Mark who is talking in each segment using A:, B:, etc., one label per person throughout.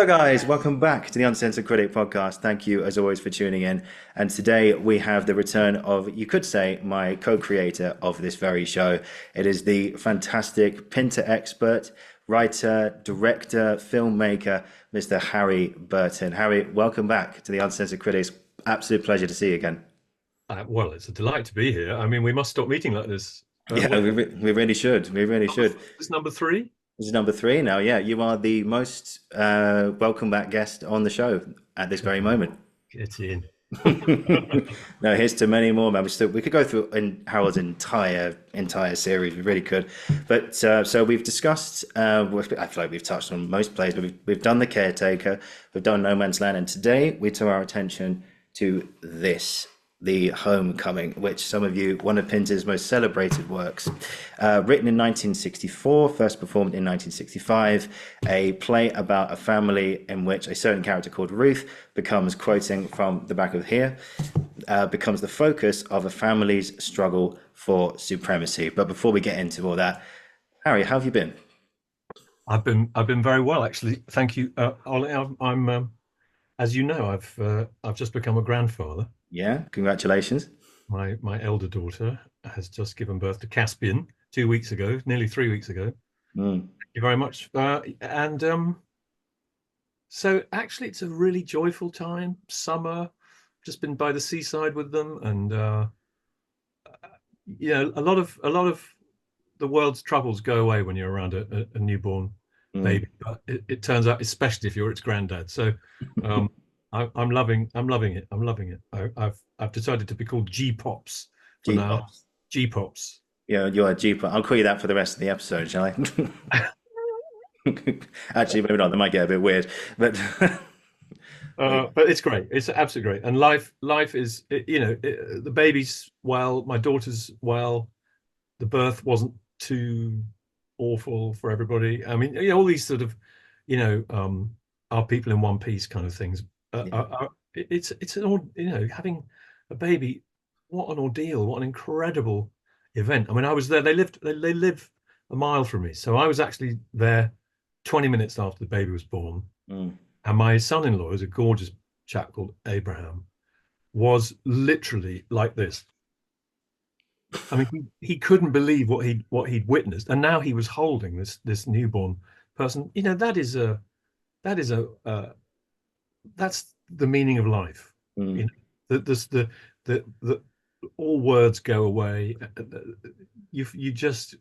A: Hello, guys. Welcome back to the Uncensored Critic podcast. Thank you, as always, for tuning in. And today we have the return of, you could say, my co-creator of this very show. It is the fantastic Pinter expert, writer, director, filmmaker, Mr. Harry Burton. Harry, welcome back to the Uncensored Critics. Absolute pleasure to see you again.
B: Well, it's a delight to be here. I mean, we must stop meeting like this.
A: Yeah, we really should. We really should.
B: This number three?
A: This is number three now. Yeah, you are the most welcome back guest on the show at this very moment.
B: Get in.
A: No, here's to many more, man. We could go through Harold's entire series. We really could. But so we've discussed. I feel like we've touched on most plays, but we've done The Caretaker, we've done No Man's Land, and today we turn our attention to this, The Homecoming, which some of you, one of Pinter's most celebrated works, written in 1964, first performed in 1965, a play about a family in which a certain character called Ruth becomes, quoting from the back of here, becomes the focus of a family's struggle for supremacy. But before we get into all that, Harry, how have you been?
B: I've been very well, actually. Thank you. Ollie, I'm as you know, I've just become a grandfather.
A: Yeah, congratulations.
B: My elder daughter has just given birth to Caspian 2 weeks ago, nearly 3 weeks ago.
A: Mm.
B: Thank you very much. So actually, it's a really joyful time. Summer, just been by the seaside with them, and a lot of the world's troubles go away when you're around a newborn baby. But it turns out, especially if you're its granddad. So I'm loving it. I'm loving it. I've decided to be called G Pops for now. G Pops.
A: Yeah, you're a G Pop. I'll call you that for the rest of the episode, shall I? Actually, maybe not. That might get a bit weird, but
B: but it's great. It's absolutely great. And life is, the baby's well, my daughter's well. The birth wasn't too awful for everybody. I mean, all these sort of, are people in one piece kind of things. It's an having a baby. What an ordeal! What an incredible event. I mean, I was there. They live a mile from me, so I was actually there 20 minutes after the baby was born. And my son-in-law is a gorgeous chap called Abraham, was literally like this. I mean, he couldn't believe what he'd witnessed, and now he was holding this newborn person. That's the meaning of life. The all words go away. You're just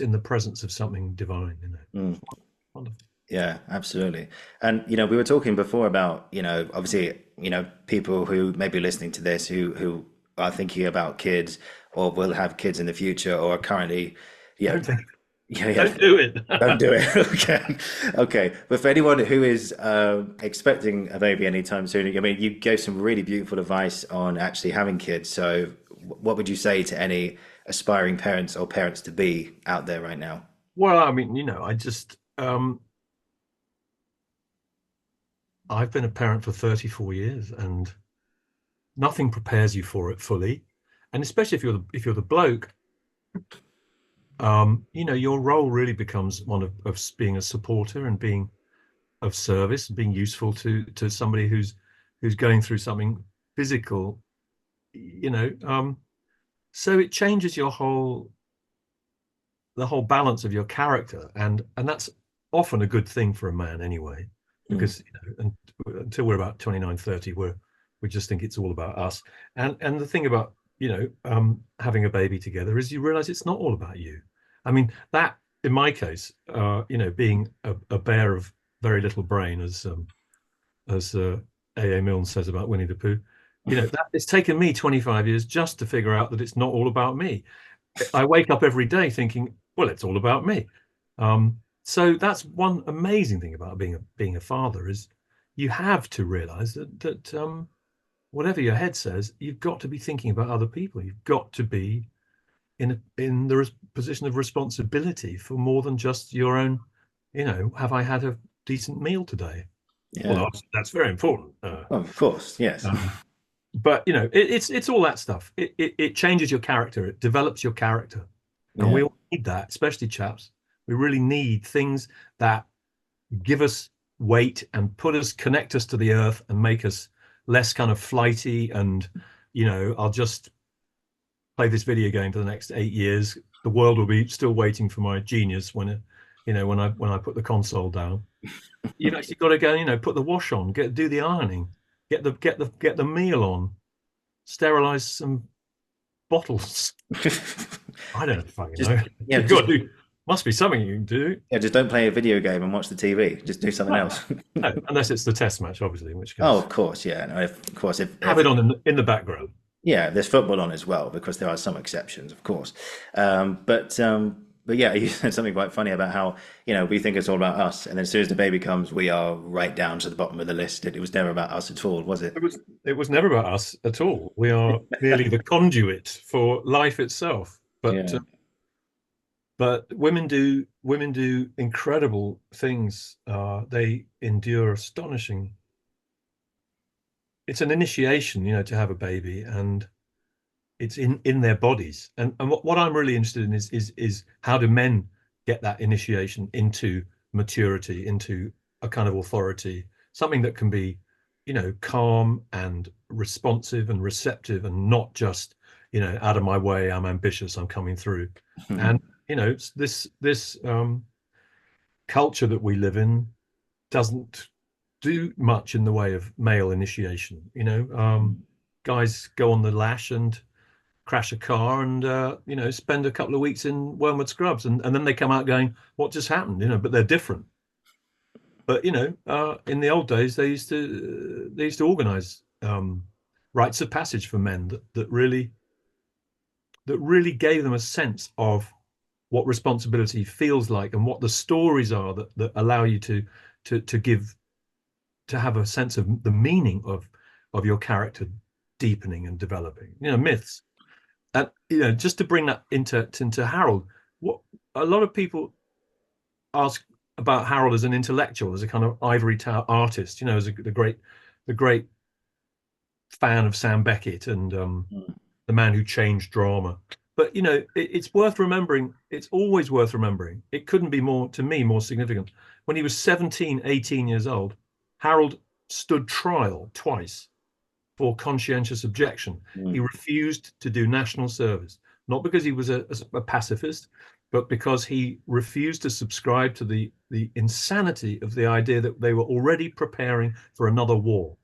B: in the presence of something divine. Wonderful.
A: Yeah, absolutely. And we were talking before about obviously people who may be listening to this who are thinking about kids or will have kids in the future or are currently
B: Don't do it.
A: Don't do it. Okay. But for anyone who is expecting a baby anytime soon, I mean, you gave some really beautiful advice on actually having kids. So what would you say to any aspiring parents or parents to be out there right now?
B: Well, I mean, I just I've been a parent for 34 years, and nothing prepares you for it fully. And especially if you're the bloke, your role really becomes one of being a supporter and being of service and being useful to somebody who's going through something physical, so it changes the whole balance of your character, and that's often a good thing for a man anyway, because until we're about 29, 30, we just think it's all about us. And the thing about having a baby together is you realize it's not all about you. I mean, that in my case, being a bear of very little brain, as A.A. Milne says about Winnie the Pooh, that it's taken me 25 years just to figure out that it's not all about me. I wake up every day thinking, well, it's all about me. So that's one amazing thing about being a father, is you have to realize that whatever your head says, you've got to be thinking about other people. You've got to be in the position of responsibility for more than just your own. Have I had a decent meal today?
A: Yeah.
B: Well, that's very important.
A: Of course, yes.
B: But it's all that stuff. It changes your character. It develops your character, and we all need that, especially chaps. We really need things that give us weight and connect us to the earth and make us less kind of flighty. And, I'll just play this video game for the next 8 years. The world will be still waiting for my genius when I put the console down. You've actually got to go, put the wash on, do the ironing, get the meal on, sterilize some bottles. I don't fucking know. Yeah, must be something you can do.
A: Yeah, just don't play a video game and watch the TV. Just do something else.
B: No, unless it's the test match, obviously, in which case.
A: Oh, of course, yeah. No, of course,
B: have it on in the background.
A: Yeah, there's football on as well, because there are some exceptions, of course. But yeah, you said something quite funny about how, we think it's all about us, and then as soon as the baby comes, we are right down to the bottom of the list. It was never about us at all, was it?
B: It was never about us at all. We are merely the conduit for life itself. But
A: Yeah.
B: but women do incredible things. They endure astonishing. It's an initiation, to have a baby, and it's in their bodies. And what I'm really interested in is how do men get that initiation into maturity, into a kind of authority, something that can be, calm and responsive and receptive, and not just, out of my way, I'm ambitious, I'm coming through. And this culture that we live in doesn't do much in the way of male initiation. Guys go on the lash and crash a car and spend a couple of weeks in Wormwood Scrubs, and then they come out going, what just happened? But they're different. But in the old days, they used to organize rites of passage for men that really gave them a sense of what responsibility feels like, and what the stories are that allow you to have a sense of the meaning of your character deepening and developing. Myths. And just to bring that into Harold, what a lot of people ask about Harold as an intellectual, as a kind of ivory tower artist, as the great fan of Sam Beckett and the man who changed drama. But it's worth remembering. It's always worth remembering. It couldn't be more significant. When he was 17, 18 years old, Harold stood trial twice for conscientious objection. He refused to do national service, not because he was a pacifist, but because he refused to subscribe to the insanity of the idea that they were already preparing for another war.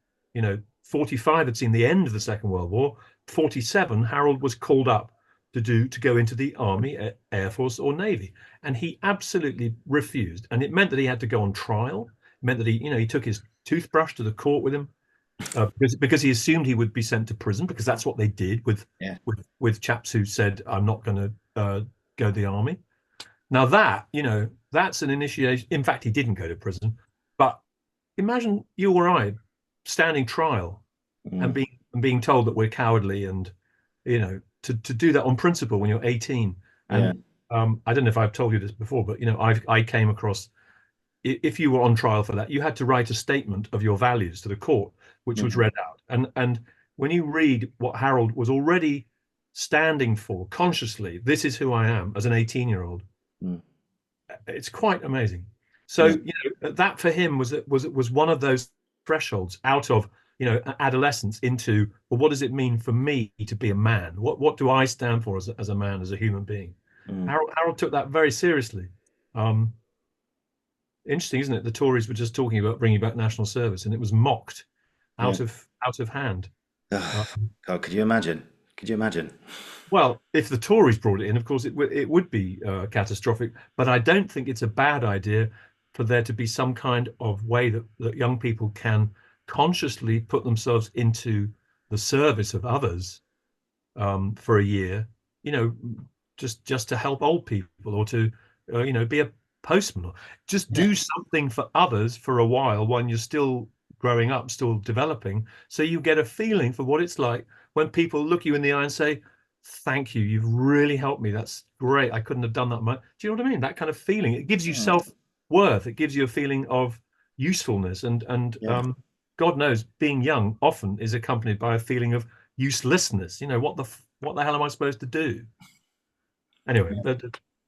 B: 45 had seen the end of the Second World War. 47, Harold was called up to go into the Army, Air Force, or Navy, and he absolutely refused. And it meant that he had to go on trial. It meant that he took his toothbrush to the court with him, because he assumed he would be sent to prison, because that's what they did with chaps who said, I'm not going to go to the army. Now that's an initiation. In fact, he didn't go to prison, but imagine you or I standing trial and being told that we're cowardly, and to do that on principle when you're 18. And I don't know if I've told you this before, but I came across, if you were on trial for that, you had to write a statement of your values to the court, which was read out. And when you read what Harold was already standing for consciously, this is who I am as an 18-year-old. It's quite amazing. So that for him was one of those thresholds out of adolescence into, well, what does it mean for me to be a man? What do I stand for as a man, as a human being? Harold took that very seriously. Interesting, isn't it? The Tories were just talking about bringing back national service, and it was mocked out of hand.
A: God, could you imagine? Could you imagine?
B: Well, if the Tories brought it in, of course, it would be catastrophic. But I don't think it's a bad idea for there to be some kind of way that young people can consciously put themselves into the service of others for a year, just to help old people, or to, be a postman, or just do something for others for a while when you're still growing up, still developing, so you get a feeling for what it's like when people look you in the eye and say, thank you, you've really helped me, that's great, I couldn't have done that much. Do you know what I mean? That kind of feeling, it gives you self-worth, it gives you a feeling of usefulness, and God knows, being young often is accompanied by a feeling of uselessness. What the hell am I supposed to do? Anyway,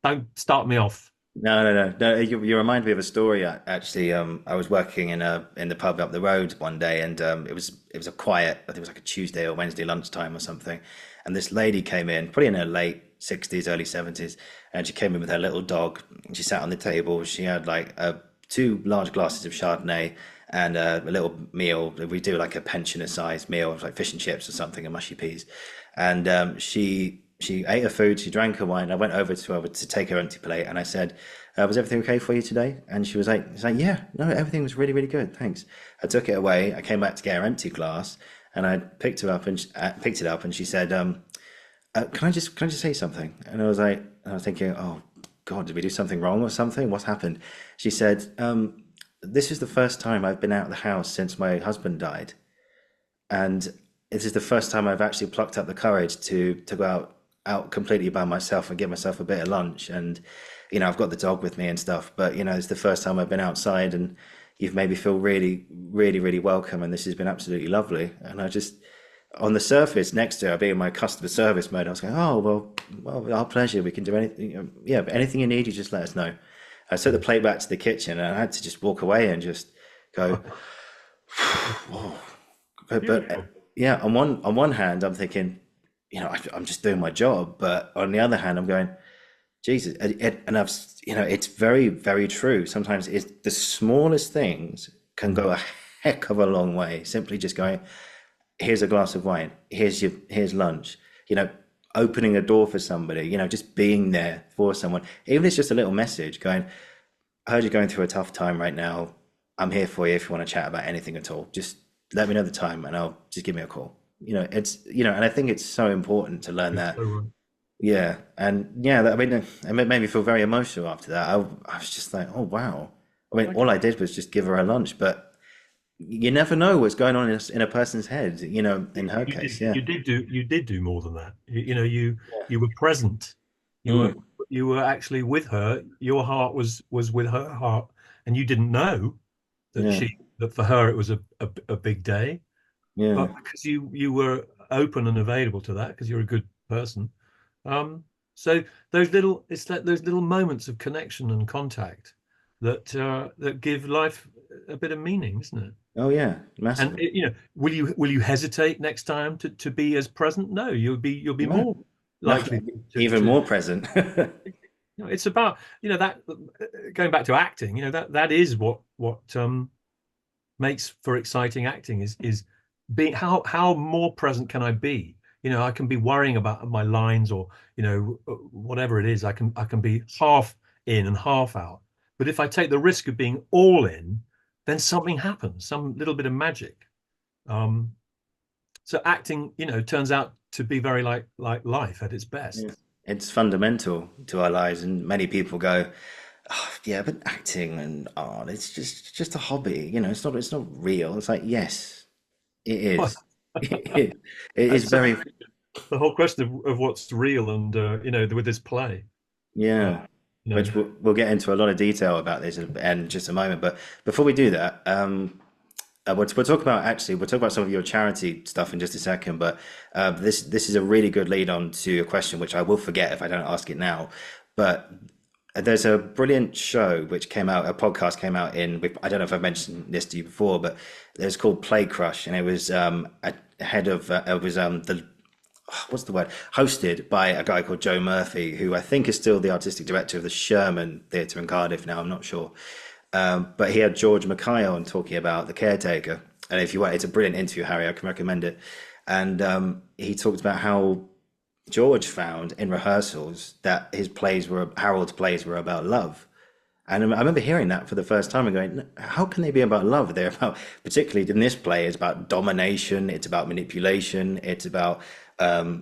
B: don't start me off.
A: No. You remind me of a story. Actually, I was working in the pub up the road one day, and it was a quiet. I think it was like a Tuesday or Wednesday lunchtime or something. And this lady came in, probably in her late 60s, early 70s, and she came in with her little dog. And she sat on the table. She had like two large glasses of Chardonnay and a little meal. We do like a pensioner-sized meal, like fish and chips or something, and mushy peas. And she ate her food, she drank her wine. I went over to her to take her empty plate, and I said, "Was everything okay for you today?" And she's like, "Yeah, no, everything was really, really good, thanks." I took it away. I came back to get her empty glass, and I picked it up, and she said, "Can I just say something?" And I was thinking, "Oh God, did we do something wrong or something? What's happened?" She said, "This is the first time I've been out of the house since my husband died, and this is the first time I've actually plucked up the courage to go out completely by myself and give myself a bit of lunch. And I've got the dog with me and stuff, but it's the first time I've been outside, and you've made me feel really, really, really welcome, and this has been absolutely lovely." And I just, on the surface, next to her, being in my customer service mode, I was going, "Oh well, our pleasure. We can do anything. Yeah, but anything you need, you just let us know." I took the plate back to the kitchen, and I had to just walk away and just go, "Whoa." But
B: Beautiful.
A: yeah, on one hand, I'm thinking, I'm just doing my job, but on the other hand, I'm going, Jesus, and it's very, very true. Sometimes it's the smallest things can go a heck of a long way. Simply just going, "Here's a glass of wine. Here's lunch." Opening a door for somebody. Just being there for someone. Even if it's just a little message going, "I heard you're going through a tough time right now. I'm here for you if you want to chat about anything at all. Just let me know the time, and I'll just give me a call." And I think it's so important to learn
B: You're
A: that.
B: so right.
A: Yeah, and yeah, I mean, it made me feel very emotional after that. I was just like, "Oh wow." I mean,
B: Okay.
A: all I did was just give her a lunch, but you never know what's going on in a person's head. In her
B: You
A: case,
B: did
A: yeah.
B: you did do more than that. You were present. You were
A: Mm,
B: you were actually with her. Your heart was with her heart, and you didn't know that
A: yeah,
B: she that for her it was a big day.
A: yeah,
B: But because you were open and available to that, because you're a good person, um, so it's like those little moments of connection and contact that give life a bit of meaning, isn't it?
A: oh yeah,
B: And
A: massively.
B: will you hesitate next time to be as present? No, you'll be
A: No,
B: more
A: no,
B: likely
A: even
B: to
A: more present.
B: it's about that going back to acting. That is what makes for exciting acting is being how more present can I be? I can be worrying about my lines or whatever it is. I can be half in and half out. But if I take the risk of being all in, then something happens, some little bit of magic. Um, so acting, turns out to be very like life at its
A: Yeah.
B: best.
A: It's fundamental to our lives, and many people go, "Oh, yeah, but acting and art, it's just a hobby. It's not real." It's like, yes, it
B: Well,
A: is. It is
B: that's
A: very,
B: the whole question of what's real and with this play. Uh,
A: yeah.
B: you know,
A: Which we'll get into a lot of detail about this in just a moment. But before we do that, we'll talk about some of your charity stuff in just a second. But this is a really good lead on to a question which I will forget if I don't ask it now. But there's a brilliant show which came out, a podcast came out I don't know if I've mentioned this to you before, but it was called Play Crush, and it was ahead of it was the what's the word, hosted by a guy called Joe Murphy, who I think is still the artistic director of the Sherman Theatre in Cardiff now. I'm not sure, but he had George Mackay on talking about The Caretaker, and if you want, it's a brilliant interview, Harry. I can recommend it. And he talked about how George found in rehearsals that Harold's plays were about love. And I remember hearing that for the first time and going, "How can they be about love? They're about, particularly in this play, it's about domination, it's about manipulation, it's about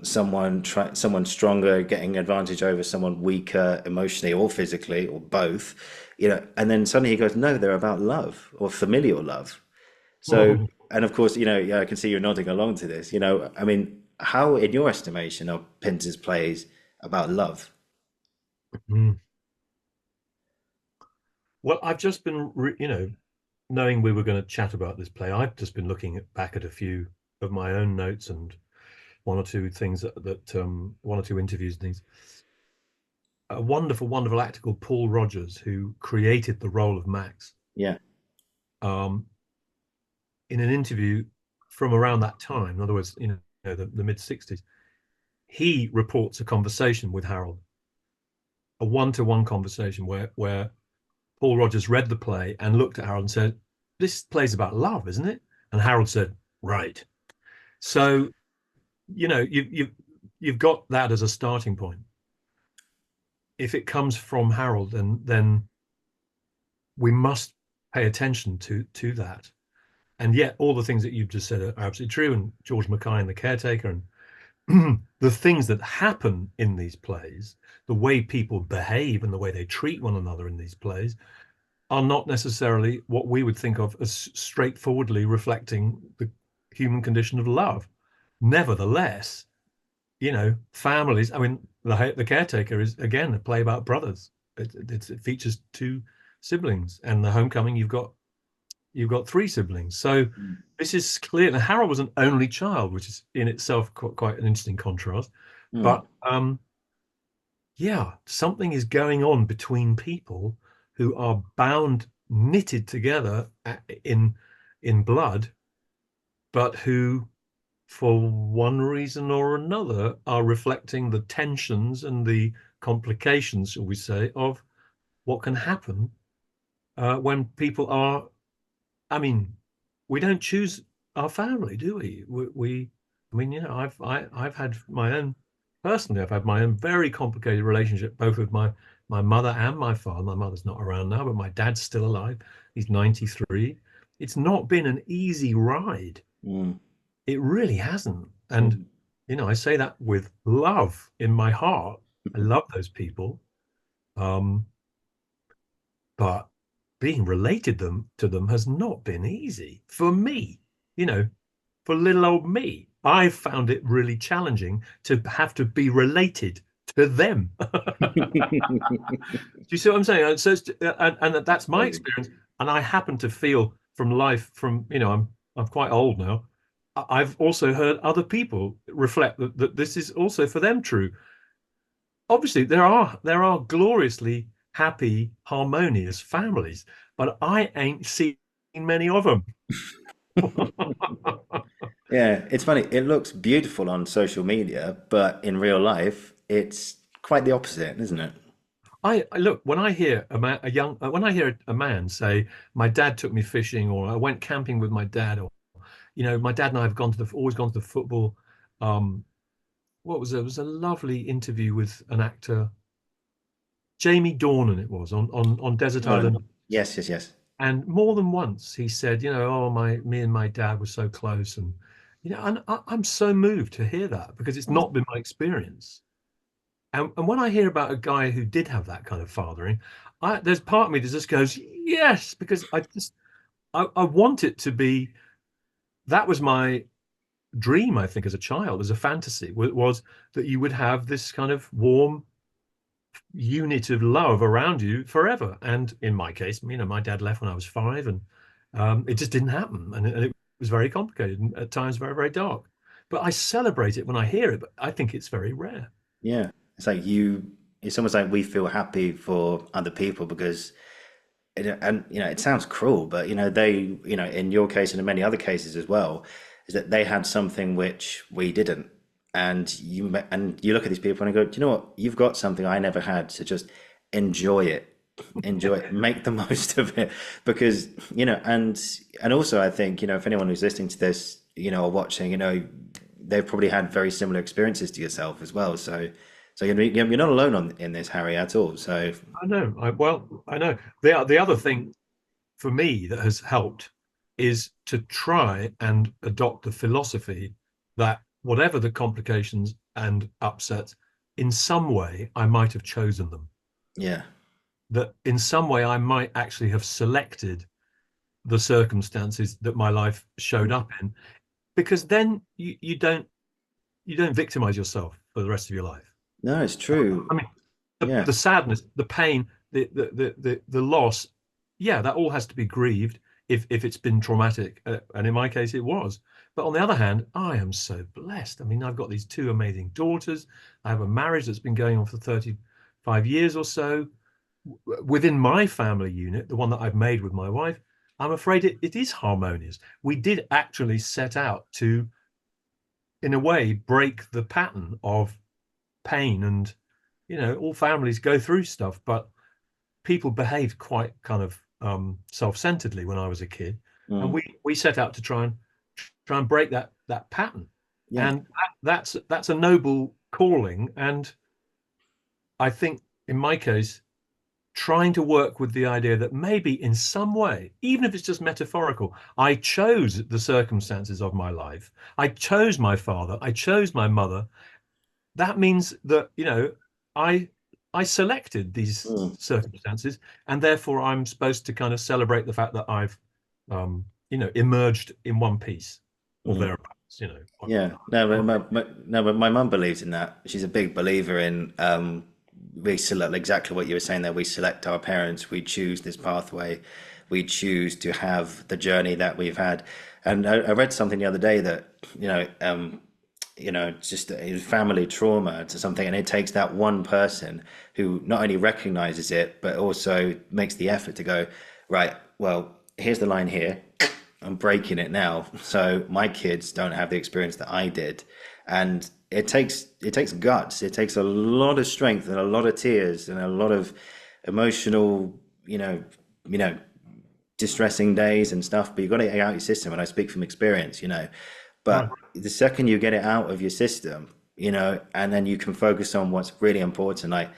A: someone stronger getting advantage over someone weaker emotionally or physically or both." And then suddenly he goes, "No, they're about love or familial love." So,
B: oh,
A: and of course, yeah, I can see you're nodding along to this. I mean, how, in your estimation, are Pinter's plays about love?
B: mm. Well, I've just been, knowing we were going to chat about this play, I've just been looking back at a few of my own notes and one or two things that one or two interviews and things. a wonderful, wonderful actor called Paul Rogers, who created the role of Max.
A: Yeah.
B: Um, in an interview from around that time, in other words, the mid 60s, he reports a conversation with Harold, a one-to-one conversation where Paul Rogers read the play and looked at Harold and said, "This play's about love, isn't it?" And Harold said, "Right." So, you've got that as a starting point. If it comes from Harold, then we must pay attention to that. And yet, all the things that you've just said are absolutely true. And George Mackay and the caretaker, and the things that happen in these plays, the way people behave and the way they treat one another in these plays, are not necessarily what we would think of as straightforwardly reflecting the human condition of love. Nevertheless, families. I mean, the caretaker is again a play about brothers. It features two siblings, and the homecoming you've got three siblings. So this is clear. And Harold was an only child, which is in itself quite an interesting contrast. But yeah, something is going on between people who are bound, knitted together in blood, but who, for one reason or another, are reflecting the tensions and the complications, shall we say, of what can happen when people are. I mean, we don't choose our family, do we? I mean, I've had my own. Personally, I've had my own very complicated relationship, both with my mother and my father. My mother's not around now, but my dad's still alive. He's 93. It's not been an easy ride. It really hasn't. And, I say that with love in my heart. I love those people. But being related to them has not been easy for me, for little old me. I found it really challenging to have to be related to them. Do you see what I'm saying? So and that's my experience. And I happen to feel from life, I'm quite old now. I've also heard other people reflect that this is also for them true. Obviously, there are gloriously happy, harmonious families, but I ain't seen many of them.
A: Yeah, it's funny. It looks beautiful on social media, but in real life, it's quite the opposite, isn't it?
B: I look when I hear when I hear a man say, "My dad took me fishing," or "I went camping with my dad," or "My dad and I have always gone to the football." What was it? It was a lovely interview with an actor, Jamie Dornan. It was on Desert
A: Oh,
B: Island.
A: yes, yes, yes.
B: And more than once he said, "Oh, me and my dad were so close," and and I'm so moved to hear that because it's not been my experience. And when I hear about a guy who did have that kind of fathering, there's part of me that just goes, yes, because I want it to be. That was my dream, I think, as a child, as a fantasy, was that you would have this kind of warm unit of love around you forever. And in my case, my dad left when I was 5, and it just didn't happen, and it was very complicated and at times very, very dark. But I celebrate it when I hear it, but I think it's very rare.
A: Yeah. It's like it's almost like we feel happy for other people because and it sounds cruel, but in your case and in many other cases as well, is that they had something which we didn't. And you look at these people and go, do you know what? You've got something I never had, so just enjoy it. Enjoy it, make the most of it. Because, and also I think, if anyone who's listening to this, or watching, they've probably had very similar experiences to yourself as well. So you're not alone in this, Harry, at all. So
B: I know. I know. The other thing for me that has helped is to try and adopt the philosophy that whatever the complications and upsets, in some way I might have chosen them.
A: yeah,
B: That in some way I might actually have selected the circumstances that my life showed up in, because then you don't victimize yourself for the rest of your life.
A: no, it's true.
B: I mean,
A: Yeah,
B: the sadness, the pain, the loss, yeah, that all has to be grieved if it's been traumatic, and in my case, it was. But on the other hand, I am so blessed. I mean, I've got these two amazing daughters. I have a marriage that's been going on for 5 years or so. Within my family unit, the one that I've made with my wife, I'm afraid it is harmonious. We did actually set out to, in a way, break the pattern of pain. And, all families go through stuff, but people behaved quite kind of self-centeredly when I was a kid. And
A: Mm.
B: we set out to try and break that pattern.
A: Yeah.
B: And that's a noble calling. And I think in my case, trying to work with the idea that maybe in some way, even if it's just metaphorical, I chose the circumstances of my life. I chose my father. I chose my mother. That means that, I I selected these
A: Mm.
B: circumstances, and therefore I'm supposed to kind of celebrate the fact that I've, emerged in one piece or
A: Mm.
B: thereabouts.
A: Yeah, no, but no, but my mum believes in that. She's a big believer in we select exactly what you were saying there. We select our parents. We choose this pathway. We choose to have the journey that we've had. And I read something the other day that it's just a family trauma to something, and it takes that one person who not only recognizes it but also makes the effort to go, right, well, here's the line here. I'm breaking it now, so my kids don't have the experience that I did, and it takes guts. It takes a lot of strength and a lot of tears and a lot of emotional, you know, distressing days and stuff. But you've got to get it out your system. And I speak from experience.
B: Right.
A: But the second you get it out of your system, and then you can focus on what's really important, like,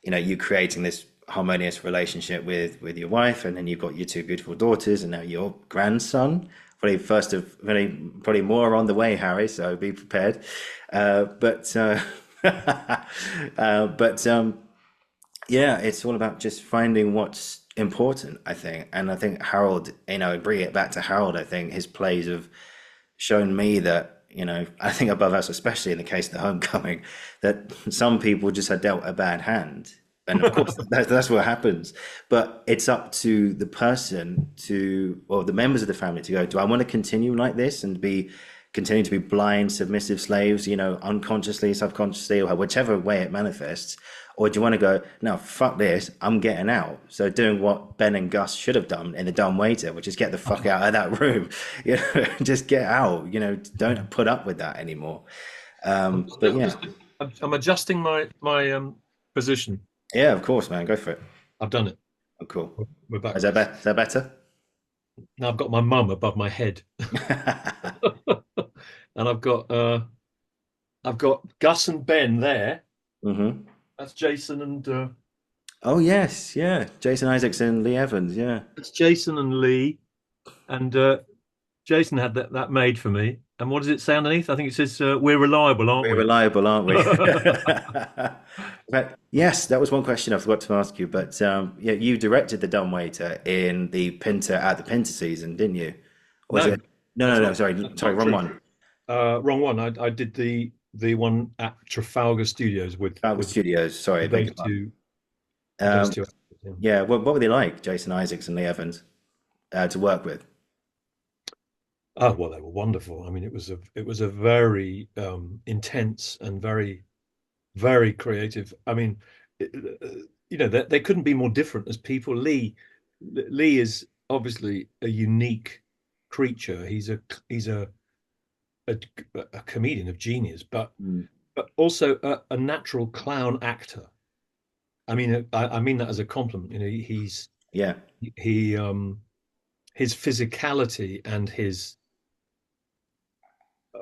A: you creating this harmonious relationship with your wife, and then you've got your two beautiful daughters, and now your grandson. Probably more on the way, Harry. So be prepared. But but yeah, it's all about just finding what's important, I think. And I think Harold, bring it back to Harold. I think his plays have shown me that, I think above us, especially in the case of the Homecoming, that some people just had dealt a bad hand. And of course, that's what happens. But it's up to the person or the members of the family to go, do I want to continue like this and continue to be blind, submissive slaves, unconsciously, subconsciously, or whichever way it manifests? Or do you want to go, no, fuck this, I'm getting out. So doing what Ben and Gus should have done in The Dumb Waiter, which is get the fuck out of that room, just get out, don't put up with that anymore. But yeah,
B: I'm adjusting my position.
A: yeah, of course, man, go for it.
B: I've done it.
A: Oh, cool.
B: We're back.
A: Is that better?
B: Now I've got my mum above my head, and I've got Gus and Ben there.
A: Hmm.
B: That's Jason and
A: Oh yes, yeah. Jason Isaacs and Lee Evans, yeah.
B: that's Jason and Lee, and Jason had that made for me. And what does it say underneath? I think it says, "We're reliable, aren't
A: We're
B: we?"
A: reliable, aren't we? But yes, that was one question I forgot to ask you. But yeah, you directed The Dumb Waiter in the Pinter at the Pinter season, didn't you? Or was
B: No,
A: it? No, no,
B: that's
A: no.
B: not
A: Sorry,
B: that's
A: sorry,
B: not
A: wrong
B: true.
A: one.
B: Wrong one. I did the one at Trafalgar Studios with
A: Tribal Studios. Sorry,
B: with
A: beg
B: those
A: your pardon.
B: two with those
A: Um,
B: two actors, yeah.
A: yeah, what were they like, Jason Isaacs and Lee Evans, to work with?
B: Oh, well, they were wonderful. I mean, it was a very intense and very, very creative. I mean, they couldn't be more different as people. Lee is obviously a unique creature. A, a comedian of genius, but
A: Mm,
B: also a natural clown actor. I mean, I mean that as a compliment.
A: yeah,
B: He his physicality and his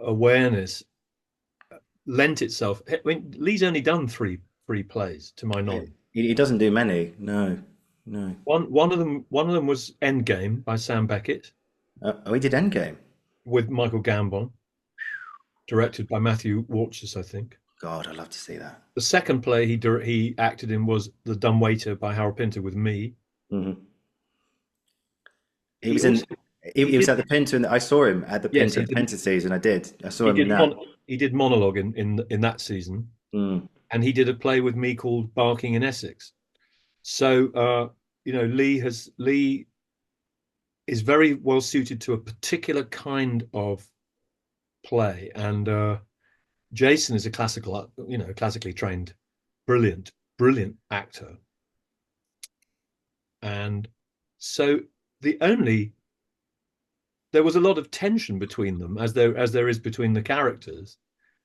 B: awareness lent itself. I mean, Lee's only done three plays to my knowledge.
A: he doesn't do many. No, no.
B: One of them was Endgame by Sam Beckett
A: Oh, he did Endgame.
B: with Michael Gambon, directed by Matthew Warchus, I think.
A: God, I'd love to see that.
B: The second play he acted in was The Dumb Waiter by Harold Pinter with me.
A: Hmm. He
B: He
A: was in.
B: also he
A: He was
B: did
A: at the Pinter, and I saw him at the
B: yes
A: Pinter Pinter season. I did. I saw
B: he
A: him in
B: did
A: that.
B: he did monologue in that season,
A: Mm,
B: and he did a play with me called Barking in Essex. So Lee is very well suited to a particular kind of play, and Jason is a classically trained, brilliant brilliant actor. And so there was a lot of tension between them, as there is between the characters.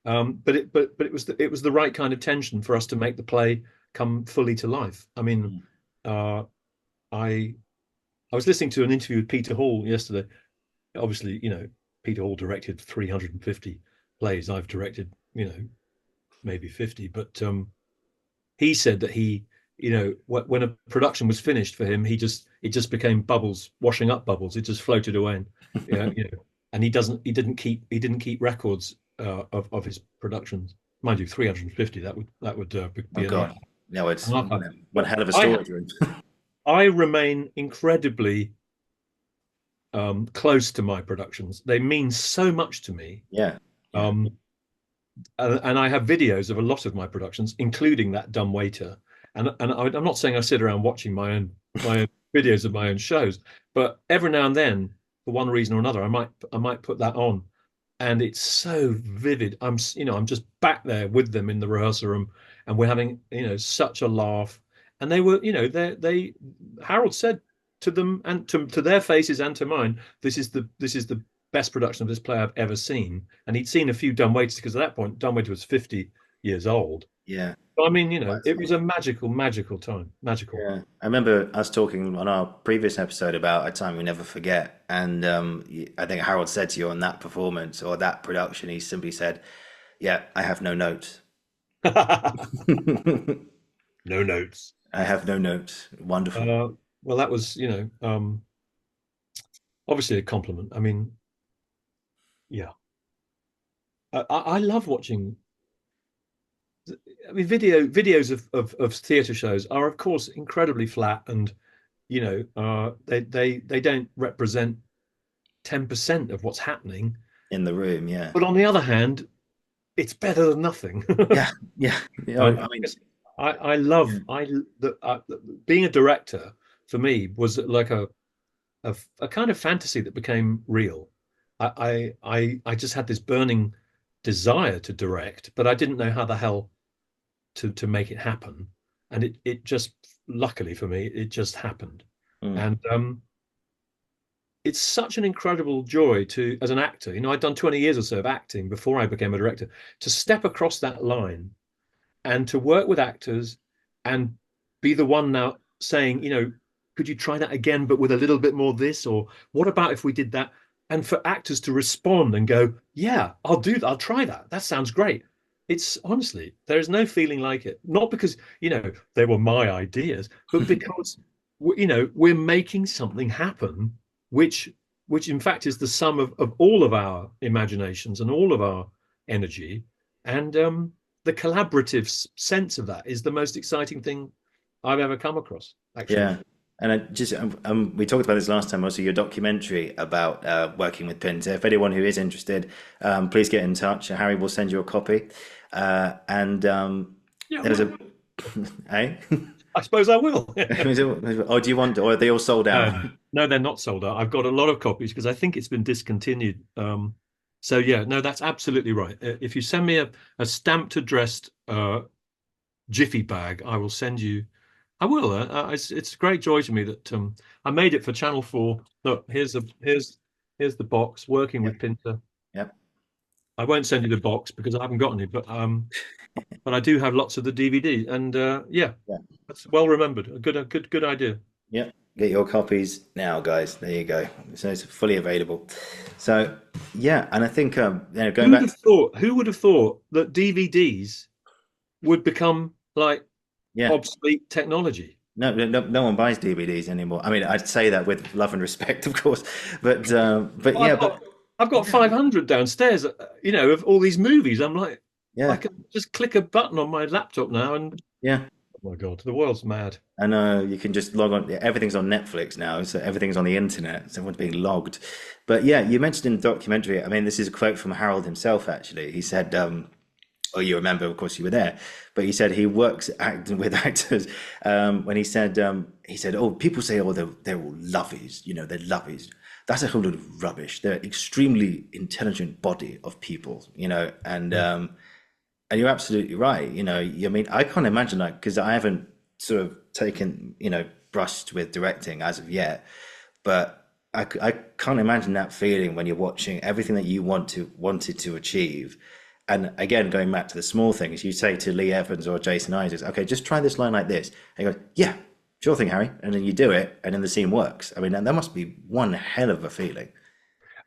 B: But it was the right kind of tension for us to make the play come fully to life. I mean, I was listening to an interview with Peter Hall yesterday. Obviously, Peter Hall directed 350 plays. I've directed, maybe 50. But he said that when a production was finished for him, it just became bubbles, washing up bubbles. It just floated away, and he didn't keep records of his productions. Mind you, 350. That would be
A: God, no, it's
B: enough.
A: one hell of a storage room.
B: I remain incredibly close to my productions. They mean so much to me.
A: Yeah.
B: And I have videos of a lot of my productions, including that Dumb Waiter. And I'm not saying I sit around watching my own videos of my own shows, but every now and then, for one reason or another, I might put that on, and it's so vivid. I'm just back there with them in the rehearsal room, and we're having such a laugh. And they were they Harold said to them and to their faces and to mine, this is the best production of this play I've ever seen. And he'd seen a few Dumb Waiters, because at that point Dumb Waiter was 50 years old.
A: Yeah.
B: I mean, it was a magical time. Magical.
A: Yeah. I remember us talking on our previous episode about A Time We Never Forget. And I think Harold said to you on that performance or that production, he simply said, yeah, I have no notes.
B: No notes.
A: I have no notes. Wonderful.
B: Well, that was, obviously a compliment. I mean, yeah. I love watching. I mean, videos of theatre shows are, of course, incredibly flat, and they don't represent 10% of what's happening
A: in the room. Yeah.
B: But on the other hand, it's better than nothing.
A: Yeah. I mean,
B: I love being a director. For me, was like a kind of fantasy that became real. I just had this burning desire to direct, but I didn't know how the hell to make it happen. And it just, luckily for me, it just happened. And it's such an incredible joy to, as an actor, I'd done 20 years or so of acting before I became a director, to step across that line and to work with actors and be the one now saying, could you try that again, but with a little bit more this? Or what about if we did that? And for actors to respond and go, yeah, I'll do that. I'll try that. That sounds great. It's honestly, there is no feeling like it. Not because, they were my ideas, but because, we're making something happen, which in fact is the sum of all of our imaginations and all of our energy. And the collaborative sense of that is the most exciting thing I've ever come across, actually.
A: Yeah. And we talked about this last time, also your documentary about working with Pinter. If anyone who is interested, please get in touch. Harry will send you a copy. There's a, eh?
B: I suppose I will.
A: Oh, do you want? Or are they all sold out?
B: No, they're not sold out. I've got a lot of copies because I think it's been discontinued. So yeah, no, that's absolutely right. If you send me a stamped, addressed jiffy bag, I will send you. I will. It's a great joy to me that I made it for Channel 4. Look, here's the box. Working with Pinter.
A: Yep.
B: I won't send you the box because I haven't got any, but I do have lots of the DVD, and that's well remembered. A good idea.
A: Yep. Get your copies now, guys. There you go. So it's fully available. So yeah, and I think going back.
B: Who would have thought that DVDs would become like obsolete technology?
A: No one buys DVDs anymore. I mean, I'd say that with love and respect, of course, but
B: I've got 500 downstairs, of all these movies. I'm like, I can just click a button on my laptop now, and oh my God, the world's mad.
A: I know, you can just log on. Everything's on Netflix now, so everything's on the internet. So everyone's being logged. But yeah, you mentioned in the documentary. I mean, this is a quote from Harold himself. Actually, he said. You remember, of course, you were there, but he said he works acting with actors. When he said, oh, people say, oh, they're all lovies, they're lovies. That's a whole lot of rubbish. They're extremely intelligent body of people, and And you're absolutely right. I mean, I can't imagine that because I haven't sort of taken, brushed with directing as of yet. But I can't imagine that feeling when you're watching everything that you wanted to achieve. And again, going back to the small things, you say to Lee Evans or Jason Isaacs, okay, just try this line like this. And he goes, yeah, sure thing, Harry. And then you do it, and then the scene works. I mean, and that must be one hell of a feeling.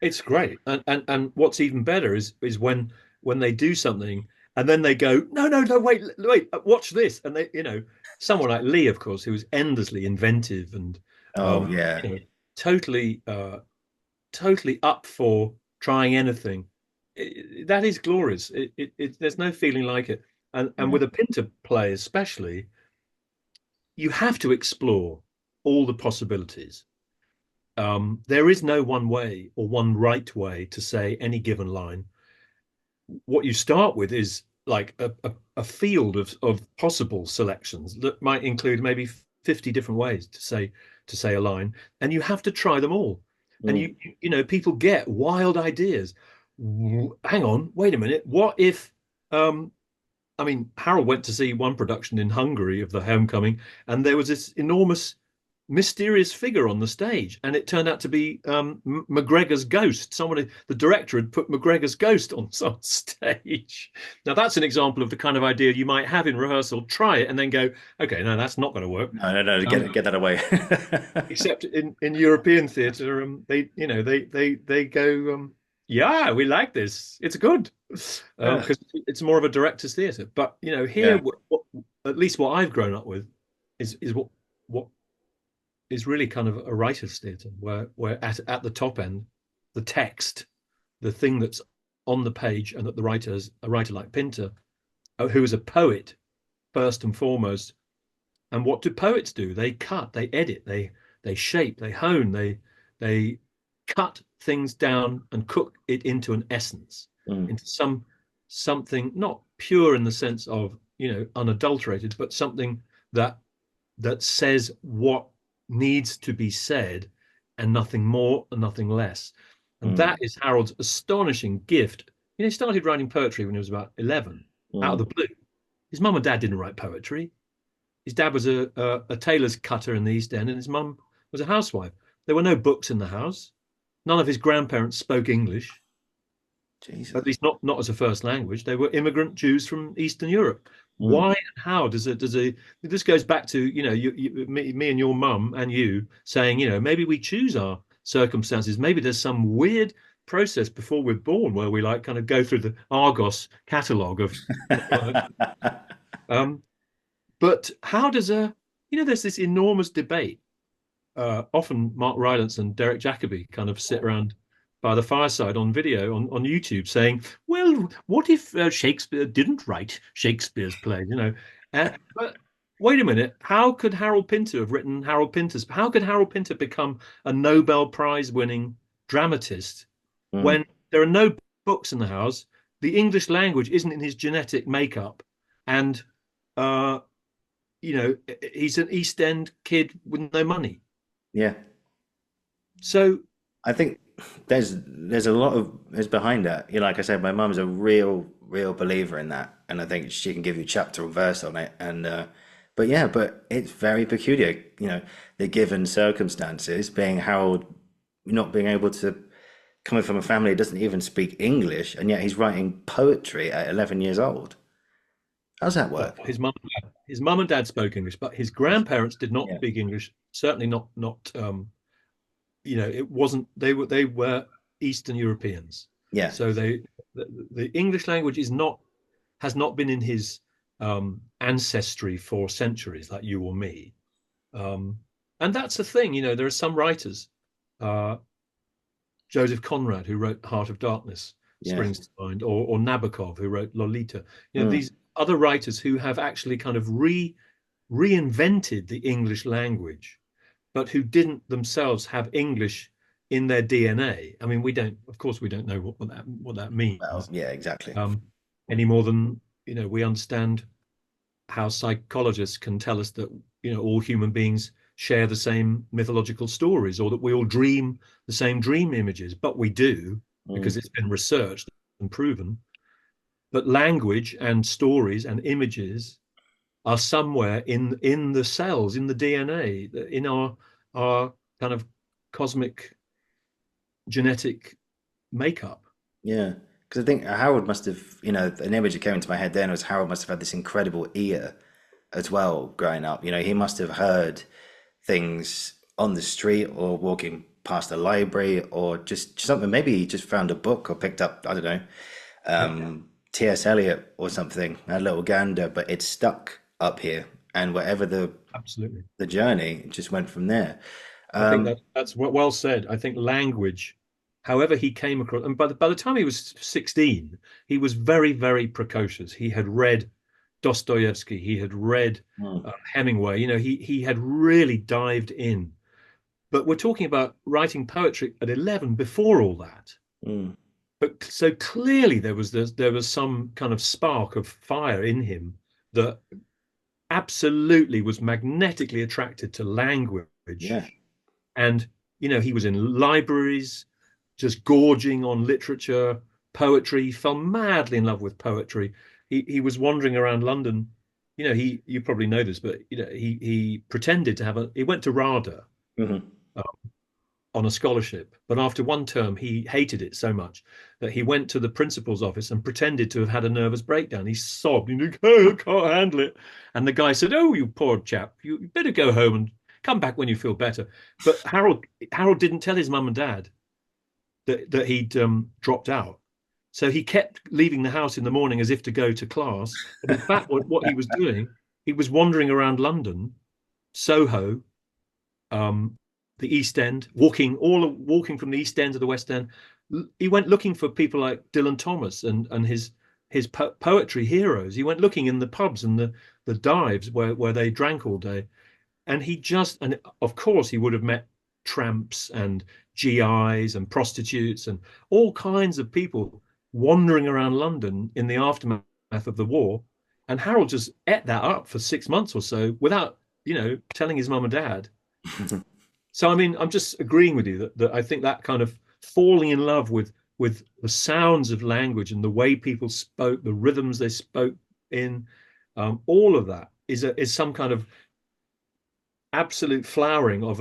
B: It's great, and what's even better is when they do something and then they go, no, no, no, wait, watch this, and they, someone like Lee, of course, who is endlessly inventive and
A: Oh, yeah.
B: totally totally up for trying anything. That is glorious. There's no feeling like it, and
A: Mm,
B: with a Pinter play especially, you have to explore all the possibilities. There is no one way or one right way to say any given line. What you start with is like a field of possible selections that might include maybe 50 different ways to say a line, and you have to try them all. And
A: mm.
B: people get wild ideas. Hang on, wait a minute. What if I mean, Harold went to see one production in Hungary of The Homecoming, and there was this enormous mysterious figure on the stage, and it turned out to be McGregor's ghost. The director had put McGregor's ghost on some stage. Now that's an example of the kind of idea you might have in rehearsal. Try it and then go, okay, no, that's not going to work.
A: No, no, no,
B: Um,
A: get that away.
B: except in European theatre, they go, yeah, we like this. It's good
A: Yeah,
B: because it's more of a director's theatre. But here,
A: yeah.
B: at least what I've grown up with is what is really kind of a writer's theatre, where at the top end, the text, the thing that's on the page, and that a writer like Pinter, who is a poet first and foremost. And what do poets do? They cut, they edit, they shape, they hone, they cut things down and cook it into an essence,
A: Mm,
B: into something not pure in the sense of unadulterated, but something that says what needs to be said, and nothing more and nothing less. And
A: mm,
B: that is Harold's astonishing gift. He started writing poetry when he was about 11, out of
A: mm,
B: the blue. His mum and dad didn't write poetry. His dad was a tailor's cutter in the East End, and his mum was a housewife. There were no books in the house. None of his grandparents spoke English, at
A: Jesus.
B: least not as a first language. They were immigrant Jews from Eastern Europe.
A: Mm.
B: Why and how does a this goes back to me and your mum and you saying, maybe we choose our circumstances. Maybe there's some weird process before we're born where we like kind of go through the Argos catalogue of um, but how does there's this enormous debate. Often Mark Rylance and Derek Jacobi kind of sit around by the fireside on video on YouTube saying, well, what if Shakespeare didn't write Shakespeare's play? But wait a minute, how could Harold Pinter have written Harold Pinter's? How could Harold Pinter become a Nobel Prize winning dramatist
A: Mm.
B: when there are no books in the house? The English language isn't in his genetic makeup, and uh, he's an East End kid with no money.
A: Yeah.
B: So
A: I think there's a lot of there's behind that. Like I said, my mum's a real believer in that, and I think she can give you chapter and verse on it. And but yeah, but it's very peculiar. The given circumstances, being Harold not being able to coming from a family that doesn't even speak English, and yet he's writing poetry at 11 years old. How's that
B: well,
A: work?
B: his mum and dad spoke English, but his grandparents did not
A: Yeah.
B: speak English. Certainly not. It wasn't. They were Eastern Europeans.
A: Yeah.
B: So the English language has not been in his ancestry for centuries, like you or me. Um, and that's the thing. There are some writers. Joseph Conrad, who wrote Heart of Darkness,
A: Yeah.
B: springs to mind, or Nabokov, who wrote Lolita.
A: Mm,
B: These other writers who have actually kind of reinvented the English language, but who didn't themselves have English in their DNA. I mean, of course, we don't know what that
A: well,
B: means,
A: yeah, exactly.
B: um, any more than we understand how psychologists can tell us that all human beings share the same mythological stories, or that we all dream the same dream images, but we do,
A: Mm,
B: because it's been researched and proven. but language and stories and images are somewhere in the cells, in the DNA, in our kind of cosmic genetic makeup.
A: Yeah, because I think Harold must have, an image that came into my head then was Harold must have had this incredible ear as well growing up. He must have heard things on the street or walking past a library or just something. Maybe he just found a book or picked up, I don't know,
B: Yeah,
A: T.S. Eliot or something, a little gander, but it's stuck up here. And whatever
B: absolutely.
A: the journey, it just went from there.
B: I think
A: Um,
B: that's well said. I think language, however he came across, and by the time he was 16, he was very, very precocious. He had read Dostoevsky, he had read
A: mm,
B: Hemingway. He had really dived in. But we're talking about writing poetry at 11 before all that.
A: mm,
B: But so clearly there was some kind of spark of fire in him that absolutely was magnetically attracted to language.
A: yeah.
B: And he was in libraries just gorging on literature, poetry. He fell madly in love with poetry. He was wandering around London. You probably know this, but he pretended to he went to RADA
A: Hmm.
B: uh, on a scholarship, but after one term he hated it so much that he went to the principal's office and pretended to have had a nervous breakdown. He sobbed, "Oh, I can't handle it." And the guy said, "Oh, you poor chap, you better go home and come back when you feel better." But Harold didn't tell his mum and dad that he'd dropped out. So he kept leaving the house in the morning as if to go to class. But in fact, what he was doing, he was wandering around London, Soho, um, the East End, walking from the East End to the West End. He went looking for people like Dylan Thomas and his poetry heroes. He went looking in the pubs and the dives where they drank all day. And of course he would have met tramps and GIs and prostitutes and all kinds of people wandering around London in the aftermath of the war. And Harold just ate that up for 6 months or so without, telling his mum and dad. So I mean, I'm just agreeing with you that I think that kind of falling in love with the sounds of language and the way people spoke, the rhythms they spoke in, all of that is some kind of absolute flowering of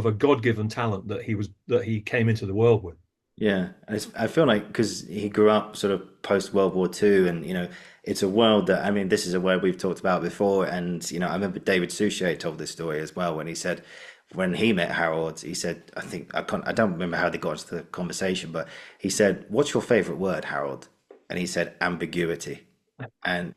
B: a God-given talent that he came into the world with.
A: Yeah, I feel like because he grew up sort of post World War II, and it's a world that, I mean, this is a word we've talked about before, and I remember David Suchet told this story as well when he said when he met Harold, he said, I don't remember how they got into the conversation, but he said, "What's your favorite word, Harold?" And he said, "Ambiguity," and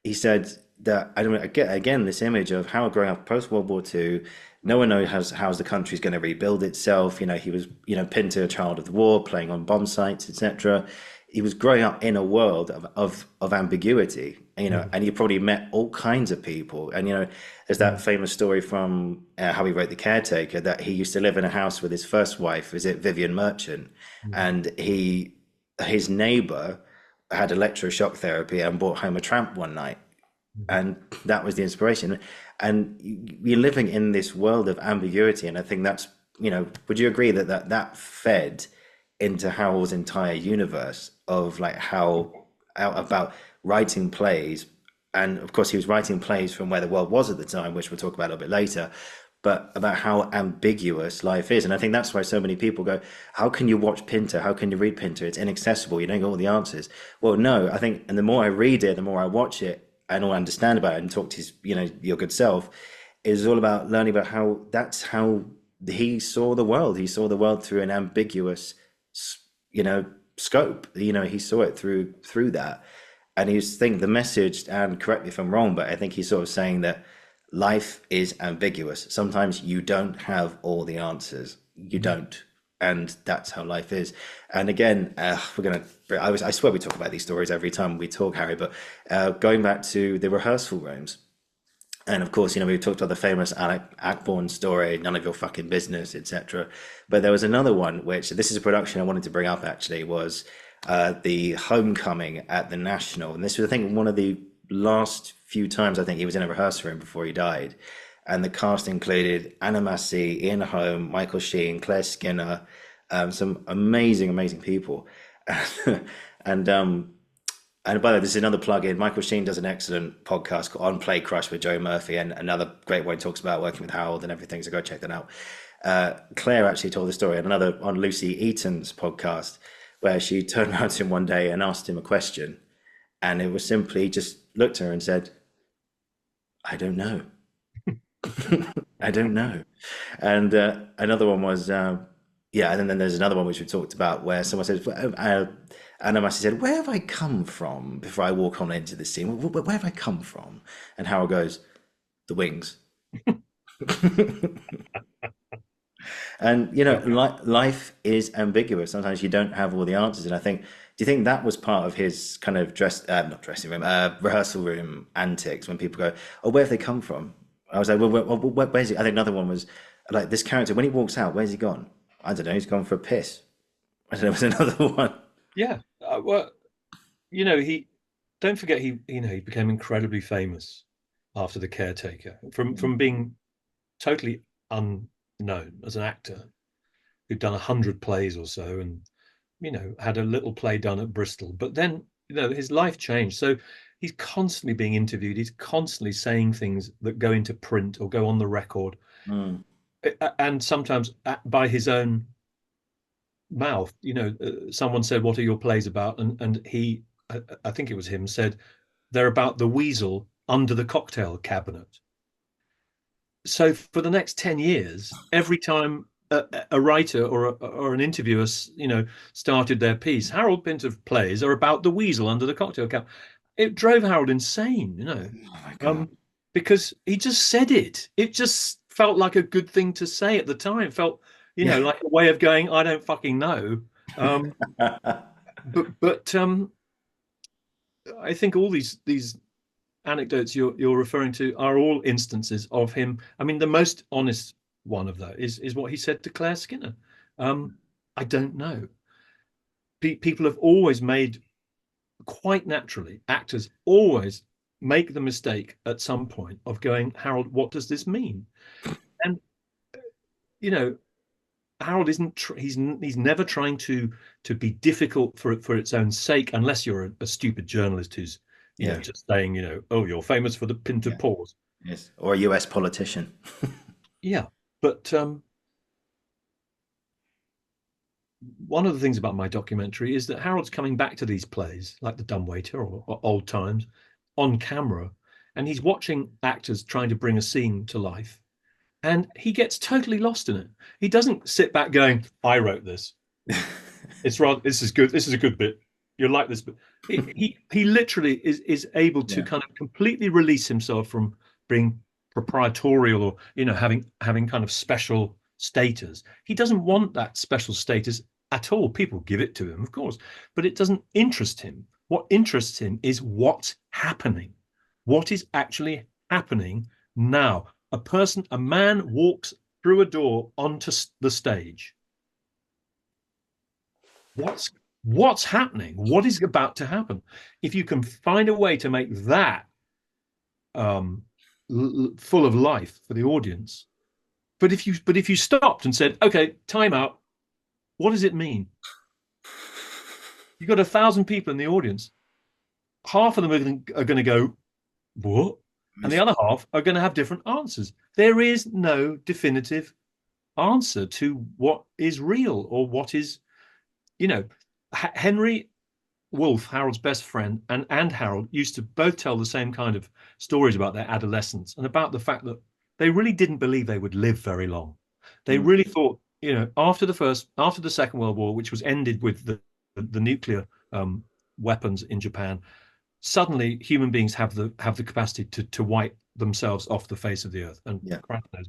A: he said that I don't I get again this image of Howard growing up post World War II. No one knows how's the country's going to rebuild itself. He was Pinter, a child of the war, playing on bomb sites, etc. He was growing up in a world of ambiguity.
B: Mm.
A: And he probably met all kinds of people. And there's that
B: Mm.
A: famous story from how he wrote The Caretaker that he used to live in a house with his first wife, is it Vivian Merchant,
B: Mm.
A: and his neighbor had electroshock therapy and brought home a tramp one night,
B: Mm.
A: and that was the inspiration. And you're living in this world of ambiguity, and I think that's, would you agree that fed into Howell's entire universe of like how out about writing plays? And of course he was writing plays from where the world was at the time, which we'll talk about a little bit later, but about how ambiguous life is. And I think that's why so many people go, how can you watch Pinter? How can you read Pinter? It's inaccessible. You don't get all the answers. Well, no, I think, and the more I read it, the more I watch it and all I understand about it and talk to his, your good self, is all about learning about how that's how he saw the world. He saw the world through an ambiguous, scope. He saw it through that. And he's thinking the message, and correct me if I'm wrong, but I think he's sort of saying that life is ambiguous. Sometimes you don't have all the answers. You
B: Mm.
A: don't. And that's how life is. And again, I swear we talk about these stories every time we talk, Harry, but going back to the rehearsal rooms. And of course, we've talked about the famous Alec Ackbourne story, "None of Your Fucking Business," etc. But there was another one, which this is a production I wanted to bring up actually, was the Homecoming at the National. And this was, I think, one of the last few times I think he was in a rehearsal room before he died. And the cast included Anna Massey, Ian Holm, Michael Sheen, Claire Skinner, some amazing, amazing people. And And by the way, this is another plug-in. Michael Sheen does an excellent podcast called On Play Crush with Joe Murphy, and another great one. He talks about working with Harold and everything. So go check that out. Claire actually told the story on another on Lucy Eaton's podcast, where she turned around to him one day and asked him a question, and it was simply just looked at her and said, "I don't know." I don't know. And another one was, yeah, and then there's another one which we talked about where someone says, Anna Massey said, "Where have I come from?" Before I walk on into the scene, where have I come from? And Harold goes, "The wings." And you know, life is ambiguous. Sometimes you don't have all the answers. And I think, do you think that was part of his kind of not dressing room, rehearsal room antics when people go, "Oh, where have they come from?" I was like, where's he? I think another one was like this character when he walks out, where's he gone? I don't know. He's gone for a piss. I don't know. It was another one.
B: Yeah. Well, he don't forget he became incredibly famous after The Caretaker from being totally unknown as an actor who'd done 100 plays or so, and had a little play done at Bristol. But then his life changed. So he's constantly being interviewed. He's constantly saying things that go into print or go on the record,
A: Mm.
B: and sometimes by his own mouth. Someone said, "What are your plays about?" And he, I think it was him, said they're about the weasel under the cocktail cabinet. So for the next 10 years, every time a writer or an interviewer, started their piece, Harold Pinter plays are about the weasel under the cocktail cap. It drove Harold insane,
A: Oh my God.
B: because he just said it. It just felt like a good thing to say at the time. It felt,
A: Yeah.
B: like a way of going, I don't fucking know. But I think all these anecdotes you're referring to are all instances of him. I mean, the most honest one of that is what he said to Claire Skinner. I don't know. People have always made, quite naturally, actors always make the mistake at some point of going, Harold, what does this mean? And Harold isn't. He's never trying to be difficult for its own sake, unless you're a stupid journalist who's
A: Yeah.
B: just saying, oh, you're famous for the Pinter
A: Yeah.
B: pause.
A: Yes. Or a US politician.
B: Yeah, but one of the things about my documentary is that Harold's coming back to these plays, like The Dumbwaiter or Old Times, on camera, and he's watching actors trying to bring a scene to life, and he gets totally lost in it. He doesn't sit back going, "I wrote this. This is good. This is a good bit. You'll like this bit." He literally is able to
A: Yeah.
B: kind of completely release himself from being proprietorial or having kind of special status. He doesn't want that special status at all. People give it to him, of course, but it doesn't interest him. What interests him is what's happening. What is actually happening now? A man walks through a door onto the stage. What's happening? What is about to happen? If you can find a way to make that full of life for the audience, but if you stopped and said, "Okay, time out," what does it mean? You've got 1,000 people in the audience. Half of them are going to go, "What?" And the other half are going to have different answers. There is no definitive answer to what is real or what is, Henry Wolfe, Harold's best friend, and Harold used to both tell the same kind of stories about their adolescence and about the fact that they really didn't believe they would live very long. They really thought, after the Second World War, which was ended with the nuclear weapons in Japan, suddenly human beings have the capacity to wipe themselves off the face of the earth. And
A: Yeah.
B: crap knows,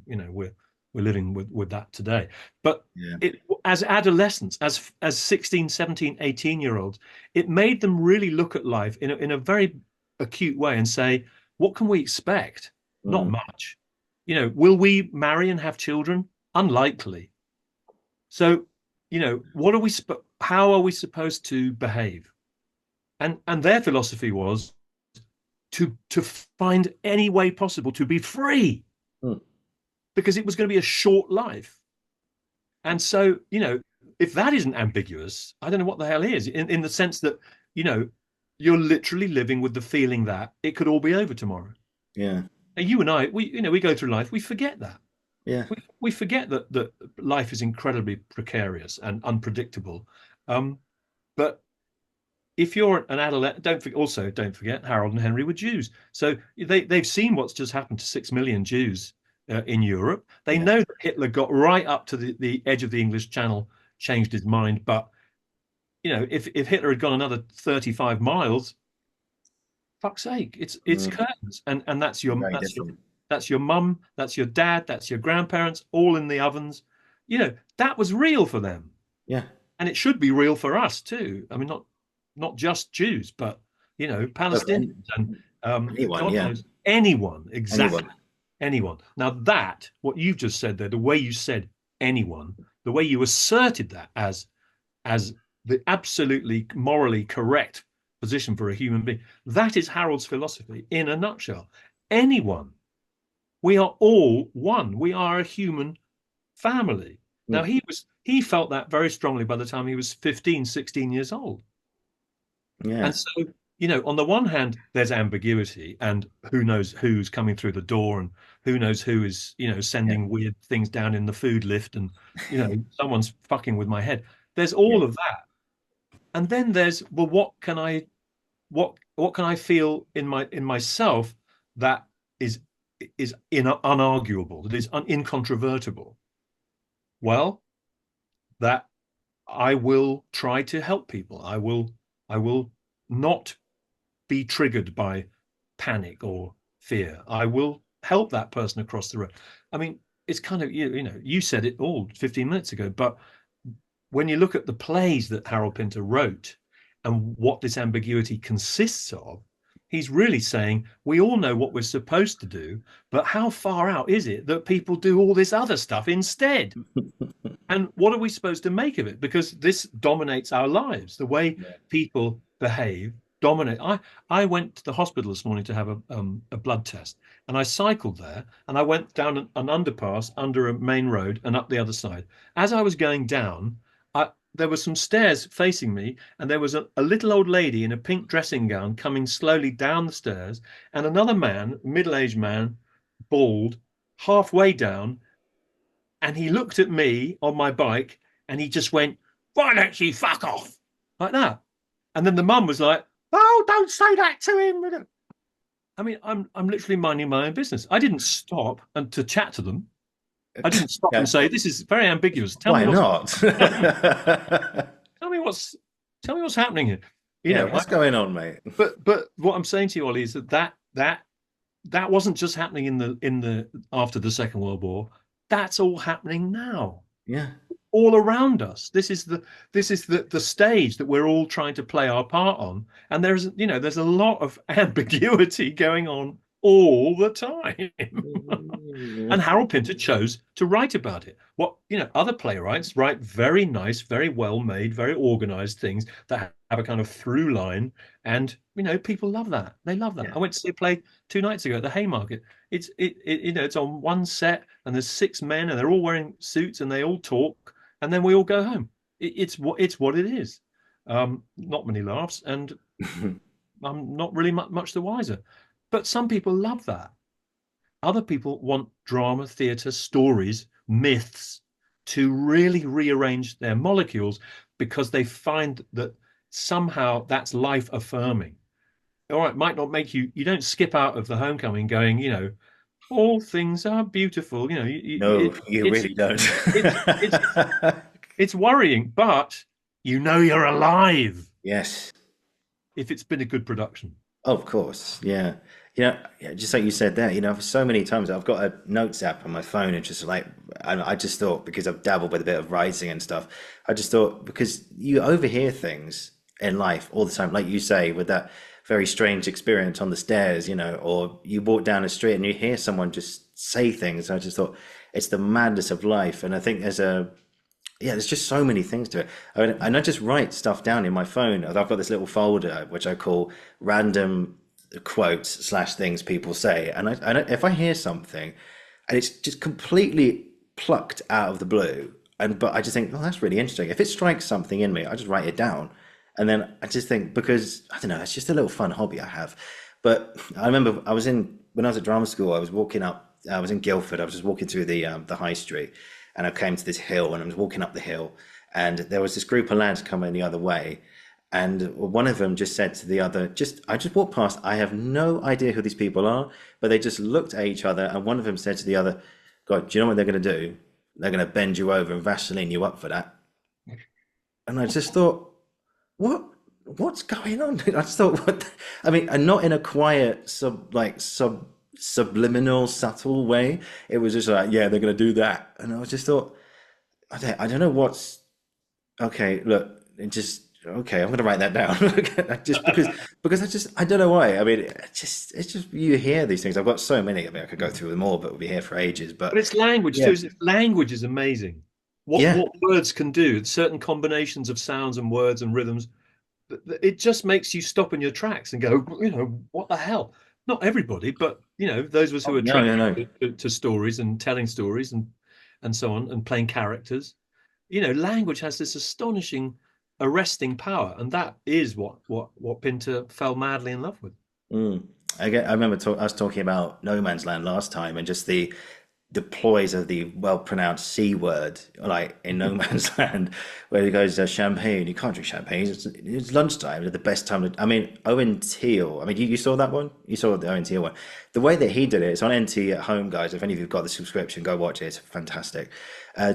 B: we're living with that today. But
A: Yeah.
B: as adolescents, as 16, 17, 18-year-olds, it made them really look at life in a very acute way and say, what can we expect? Not much. Will we marry and have children? Unlikely. So, how are we supposed to behave? And their philosophy was to find any way possible to be free, because it was going to be a short life. And so, if that isn't ambiguous, I don't know what the hell is, in the sense that, you're literally living with the feeling that it could all be over tomorrow.
A: Yeah.
B: And you and I, we go through life, we forget that.
A: Yeah.
B: We forget that life is incredibly precarious and unpredictable. But if you're an adolescent, don't forget Harold and Henry were Jews. So they've seen what's just happened to 6 million Jews in Europe. They know that Hitler got right up to the edge of the English Channel, changed his mind. But if Hitler had gone another 35 miles, fuck's sake, it's curtains, and that's your
A: Very
B: that's your
A: different.
B: that's your mum, that's your dad, that's your grandparents, all in the ovens. That was real for them,
A: Yeah.
B: and it should be real for us too. I mean, not just Jews, but Palestinians and
A: Anyone,
B: God
A: yeah.
B: knows anyone, exactly
A: Anyone.
B: anyone. Now that what you've just said there, the way you said anyone, the way you asserted that as the absolutely morally correct position for a human being, that is Harold's philosophy in a nutshell. Anyone. We are all one. We are a human family. Now he felt that very strongly by the time he was 15, 16 years old.
A: Yeah.
B: And so, on the one hand, there's ambiguity, and who knows who's coming through the door, and who knows who is, sending weird things down in the food lift, and someone's fucking with my head. There's all of that. And then there's, well, what can I feel in myself that is unarguable, that is incontrovertible? Well, that I will try to help people. I will not be triggered by panic or fear. I will help that person across the road. I mean, it's kind of, you said it all 15 minutes ago, but when you look at the plays that Harold Pinter wrote and what this ambiguity consists of, he's really saying we all know what we're supposed to do, but how far out is it that people do all this other stuff instead? And what are we supposed to make of it? Because this dominates our lives. The way people behave dominate. I went to the hospital this morning to have a blood test, and I cycled there, and I went down an underpass under a main road and up the other side. As I was going down, there were some stairs facing me, and there was a little old lady in a pink dressing gown coming slowly down the stairs, and another man, middle-aged man, bald, halfway down, and he looked at me on my bike, and he just went, "Why don't you fuck off?" Like that. And then the mum was like, "Oh, don't say that to him." I mean, I'm literally minding my own business. I didn't stop and to chat to them. I didn't stop and say, "This is very ambiguous.
A: Why not?
B: Tell me what's happening here."
A: What's going on, mate?
B: But what I'm saying to you, Ollie, is that wasn't just happening in the after the Second World War. That's all happening now.
A: Yeah.
B: All around us. This is the stage that we're all trying to play our part on, and there's a lot of ambiguity going on all the time. And Harold Pinter chose to write about it. Other playwrights write very nice, very well made, very organized things that have a kind of through line, and people love that. They love that. I went to see a play 2 nights ago at the Haymarket. It's on one set, and there's 6 men, and they're all wearing suits, and they all talk, and then we all go home. It's what it is. Not many laughs, and I'm not really much the wiser. But some people love that. Other people want drama, theatre, stories, myths to really rearrange their molecules because they find that somehow that's life affirming. All right, might not make you don't skip out of the homecoming going, all things are beautiful.
A: No, you really don't.
B: It's worrying, but you're alive.
A: Yes.
B: If it's been a good production.
A: Of course, yeah. Just like you said there, for so many times I've got a notes app on my phone, and just like I just thought, because I've dabbled with a bit of writing and stuff, I just thought, because you overhear things in life all the time, like you say, with that very strange experience on the stairs, or you walk down the street and you hear someone just say things. I just thought it's the madness of life, and I think there's just so many things to it. And I just write stuff down in my phone. I've got this little folder which I call random quotes / things people say, and if I hear something and it's just completely plucked out of the blue, but I just think, oh, that's really interesting. If it strikes something in me, I just write it down, And then I just think, because I don't know, it's just a little fun hobby I have. But I remember when I was at drama school, I was walking up, I was in Guildford, I was just walking through the high street, and I came to this hill, and I was walking up the hill, and there was this group of lads coming the other way, and one of them just said to the other, I just walked past, I have no idea who these people are, but they just looked at each other, and one of them said to the other, God, do you know what they're going to do? They're going to bend you over and Vaseline you up for that. And I just thought, what what's going on? I just thought, I mean, and not in a quiet subliminal, subtle way. It was just like, yeah, they're going to do that, and I just thought, I don't know what's okay. Look, it just okay. I'm going to write that down. Just because I don't know why. I mean, it's just you hear these things. I've got so many. I mean, I could go through them all, but we'll be here for ages.
B: But
A: But
B: it's language
A: yeah,
B: too. Language is amazing.
A: yeah,
B: What words can do, certain combinations of sounds and words and rhythms, it just makes you stop in your tracks and go, what the hell? Not everybody, but those of us who are
A: no,
B: trained
A: no, no.
B: to stories and telling stories and so on and playing characters. Language has this astonishing arresting power, and that is what Pinter fell madly in love with.
A: Mm. I remember us talking about No Man's Land last time, and just the ploys of the well pronounced C word, like in No Man's Land, where he goes, champagne, you can't drink champagne, it's lunchtime, it's the best time to. I mean, Owen Teal, I mean, you saw that one? You saw the Owen Teal one. The way that he did it, it's on NT at home, guys. If any of you've got the subscription, go watch it, it's fantastic.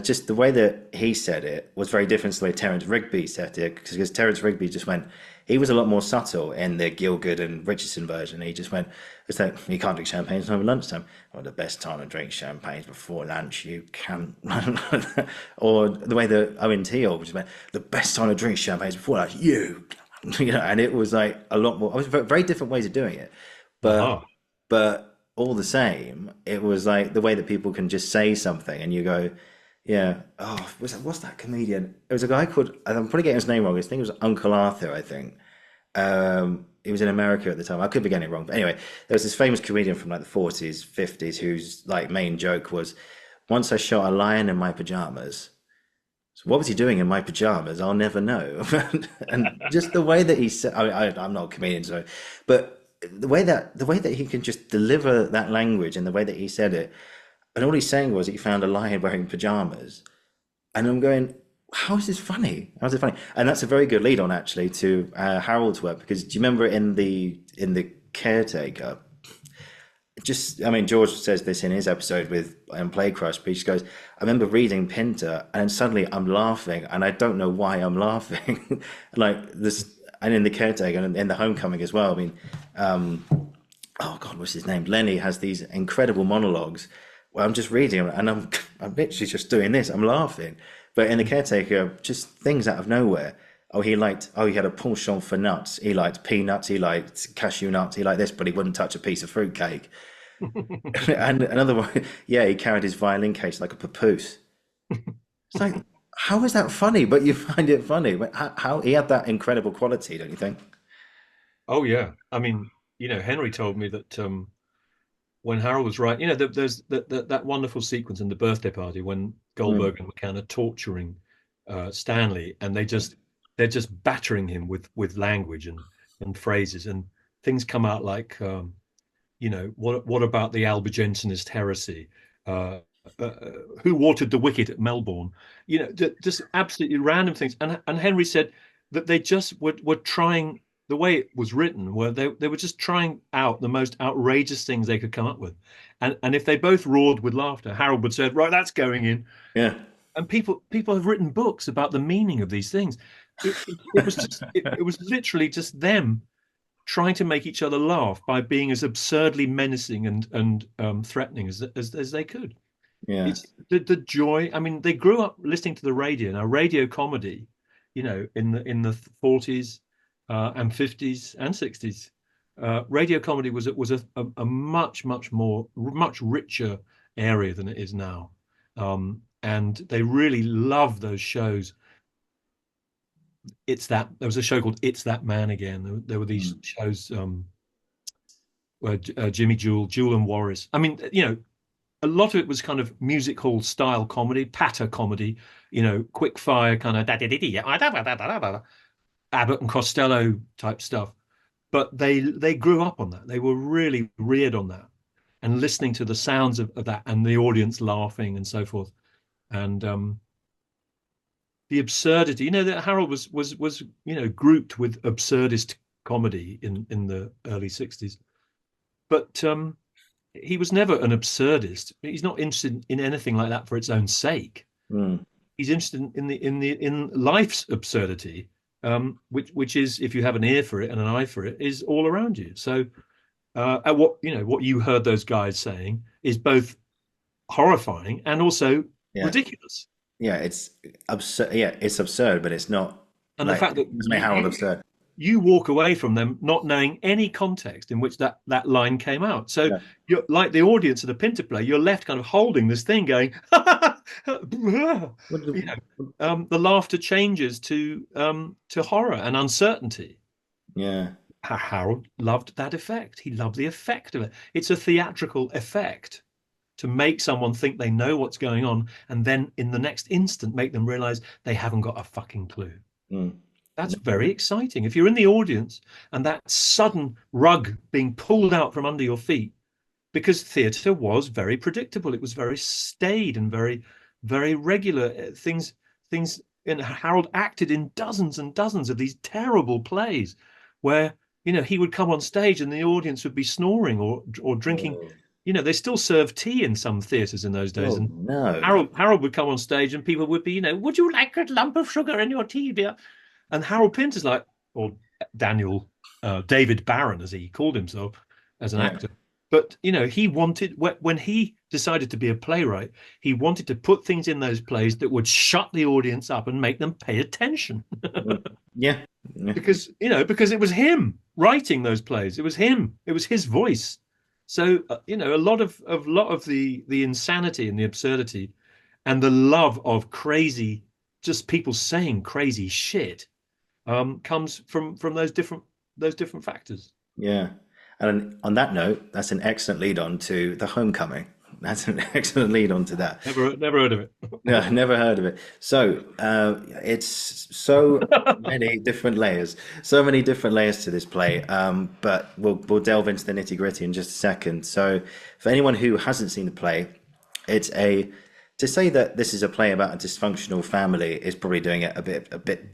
A: Just the way that he said it was very different to the way Terence Rigby said it, because Terence Rigby just went, he was a lot more subtle in the Gielgud and Richardson version. He just went, it's like, you can't drink champagne, it's over lunchtime. Well, the best time to drink champagne is before lunch, you can. Or the way that Owen Teal just went, the best time to drink champagne is before lunch, you. And it was like a lot more, it was very different ways of doing it. But,
B: Aha.
A: but all the same, it was like the way that people can just say something and you go, yeah. Oh, what's that comedian? It was a guy called, I'm probably getting his name wrong. His name was Uncle Arthur, I think. He was in America at the time. I could be getting it wrong. But anyway, there was this famous comedian from like the 40s, 50s, whose like main joke was, once I shot a lion in my pajamas. So what was he doing in my pajamas? I'll never know. And just the way that he said, I'm not a comedian, so, but the way that he can just deliver that language and the way that he said it, and all he's saying was that he found a lion wearing pajamas. And I'm going, how is this funny? How is it funny? And that's a very good lead on actually to Harold's work, because do you remember in the Caretaker? Just, I mean, George says this in his episode with Play Crush, but he just goes, I remember reading Pinter, and suddenly I'm laughing, and I don't know why I'm laughing. Like this, and in the Caretaker and in the Homecoming as well. I mean, oh God, what's his name? Lenny has these incredible monologues where I'm just reading them and I'm literally just doing this. I'm laughing. But in the Caretaker, just things out of nowhere. He had a penchant for nuts. He liked peanuts. He liked cashew nuts. He liked this, but he wouldn't touch a piece of fruitcake. And another one, yeah, he carried his violin case like a papoose. It's like, how is that funny? But you find it funny. But how he had that incredible quality, don't you think?
B: Oh yeah, I mean, Henry told me that when Harold was right, there's that wonderful sequence in the birthday party when
A: Mm,
B: Goldberg and McCann are torturing Stanley, and they're just battering him with language and phrases, and things come out like, what about the Albigensionist heresy? Uh, uh, who watered the wicket at Melbourne? Just absolutely random things. And Henry said that they just were trying, the way it was written, where they were just trying out the most outrageous things they could come up with. And if they both roared with laughter, Harold would say, right, that's going in.
A: yeah.
B: And people have written books about the meaning of these things. It was literally just them trying to make each other laugh by being as absurdly menacing and threatening as they could.
A: Yeah.
B: It's the joy. I mean, they grew up listening to the radio. Now, radio comedy, in the 40s and 50s and 60s, radio comedy was a much richer area than it is now. And they really love those shows. There was a show called It's That Man Again. There were these
A: Mm.
B: shows, where Jimmy Jewel and Warris. I mean, a lot of it was kind of music hall style comedy, patter comedy, quick fire kind of da da da da. Abbott and Costello type stuff. But they grew up on that. They were really reared on that, and listening to the sounds of that, and the audience laughing and so forth. And the absurdity, that Harold was grouped with absurdist comedy in the early 60s. But he was never an absurdist. He's not interested in anything like that for its own sake.
A: Mm.
B: He's interested in life's absurdity, which is, if you have an ear for it and an eye for it, is all around you. So what you heard those guys saying is both horrifying and also
A: Yeah.
B: ridiculous.
A: Yeah, it's absurd. Yeah, it's absurd, but it's not
B: And the
A: like
B: fact that
A: it doesn't make Harold absurd.
B: you walk away from them not knowing any context in which that line came out. So
A: Yeah.
B: you're like the audience at a Pinter play, you're left kind of holding this thing going, the laughter changes to horror and uncertainty.
A: Yeah.
B: Harold loved that effect. He loved the effect of it. It's a theatrical effect to make someone think they know what's going on, and then in the next instant make them realize they haven't got a fucking clue.
A: Mm.
B: That's very exciting. If you're in the audience and that sudden rug being pulled out from under your feet, because theatre was very predictable, it was very staid and very, very regular. Things, and Harold acted in dozens and dozens of these terrible plays where, he would come on stage and the audience would be snoring or drinking.
A: Oh.
B: They still served tea in some theatres in those days.
A: Oh,
B: And
A: no.
B: Harold would come on stage and people would be, would you like a lump of sugar in your tea, dear? And Harold Pinter's like, or Daniel David Barron, as he called himself as an actor. But, he wanted, when he decided to be a playwright, he wanted to put things in those plays that would shut the audience up and make them pay attention.
A: Yeah.
B: Because it was him writing those plays. It was him. It was his voice. So, a lot of the insanity and the absurdity and the love of crazy, just people saying crazy shit, comes from those different factors.
A: Yeah. And on that note, that's an excellent lead on to The Homecoming. That's an excellent lead on to that.
B: Never heard of it.
A: No, never heard of it. So it's so many different layers, so many different layers to this play. But we'll delve into the nitty gritty in just a second. So for anyone who hasn't seen the play, it's to say that this is a play about a dysfunctional family is probably doing it a bit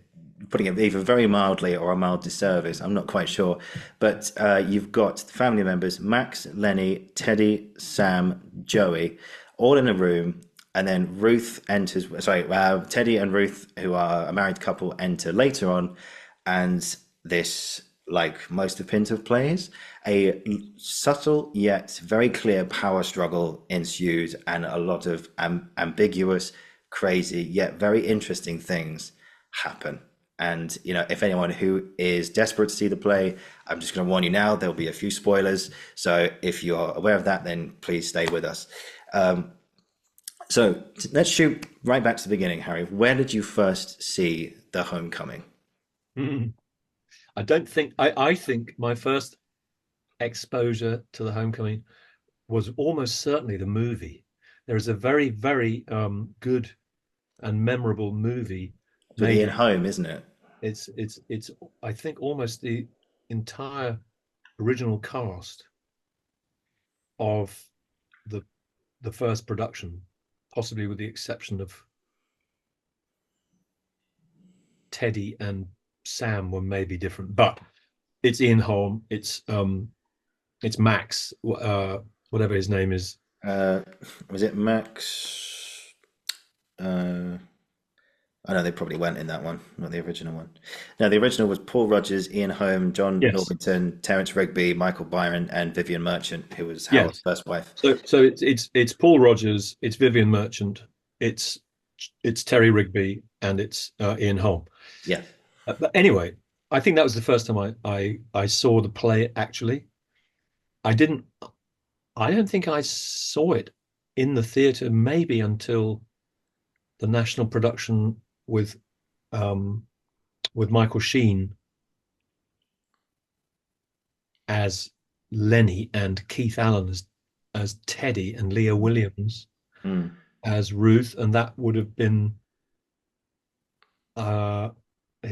A: putting it either very mildly or a mild disservice. I'm not quite sure. But you've got family members, Max, Lenny, Teddy, Sam, Joey, all in a room. And then Ruth enters, Teddy and Ruth, who are a married couple, enter later on. And this, like most of Pinter plays, a subtle yet very clear power struggle ensues and a lot of ambiguous, crazy, yet very interesting things happen. And, if anyone who is desperate to see the play, I'm just going to warn you now, there'll be a few spoilers. So if you're aware of that, then please stay with us. So let's shoot right back to the beginning, Harry. Where did you first see The Homecoming?
B: I don't think, I think my first exposure to The Homecoming was almost certainly the movie. There is a very, very good and memorable movie.
A: With Ian Holm, isn't it?
B: It's I think almost the entire original cast of the first production, possibly with the exception of Teddy and Sam were maybe different, but it's Ian Holm, it's Max, whatever his name is.
A: Was it Max? I know they probably went in that one, not the original one. No, the original was Paul Rogers, Ian Holm, John Norrington, Terence Rigby, Michael Byron, and Vivian Merchant, who was Howard's first wife.
B: So it's Paul Rogers, it's Vivian Merchant, it's Terry Rigby, and it's Ian Holm.
A: Yeah.
B: But anyway, I think that was the first time I saw the play. Actually, I don't think I saw it in the theatre maybe until the national production with Michael Sheen as Lenny and Keith Allen as Teddy and Leah Williams as Ruth, and that would have been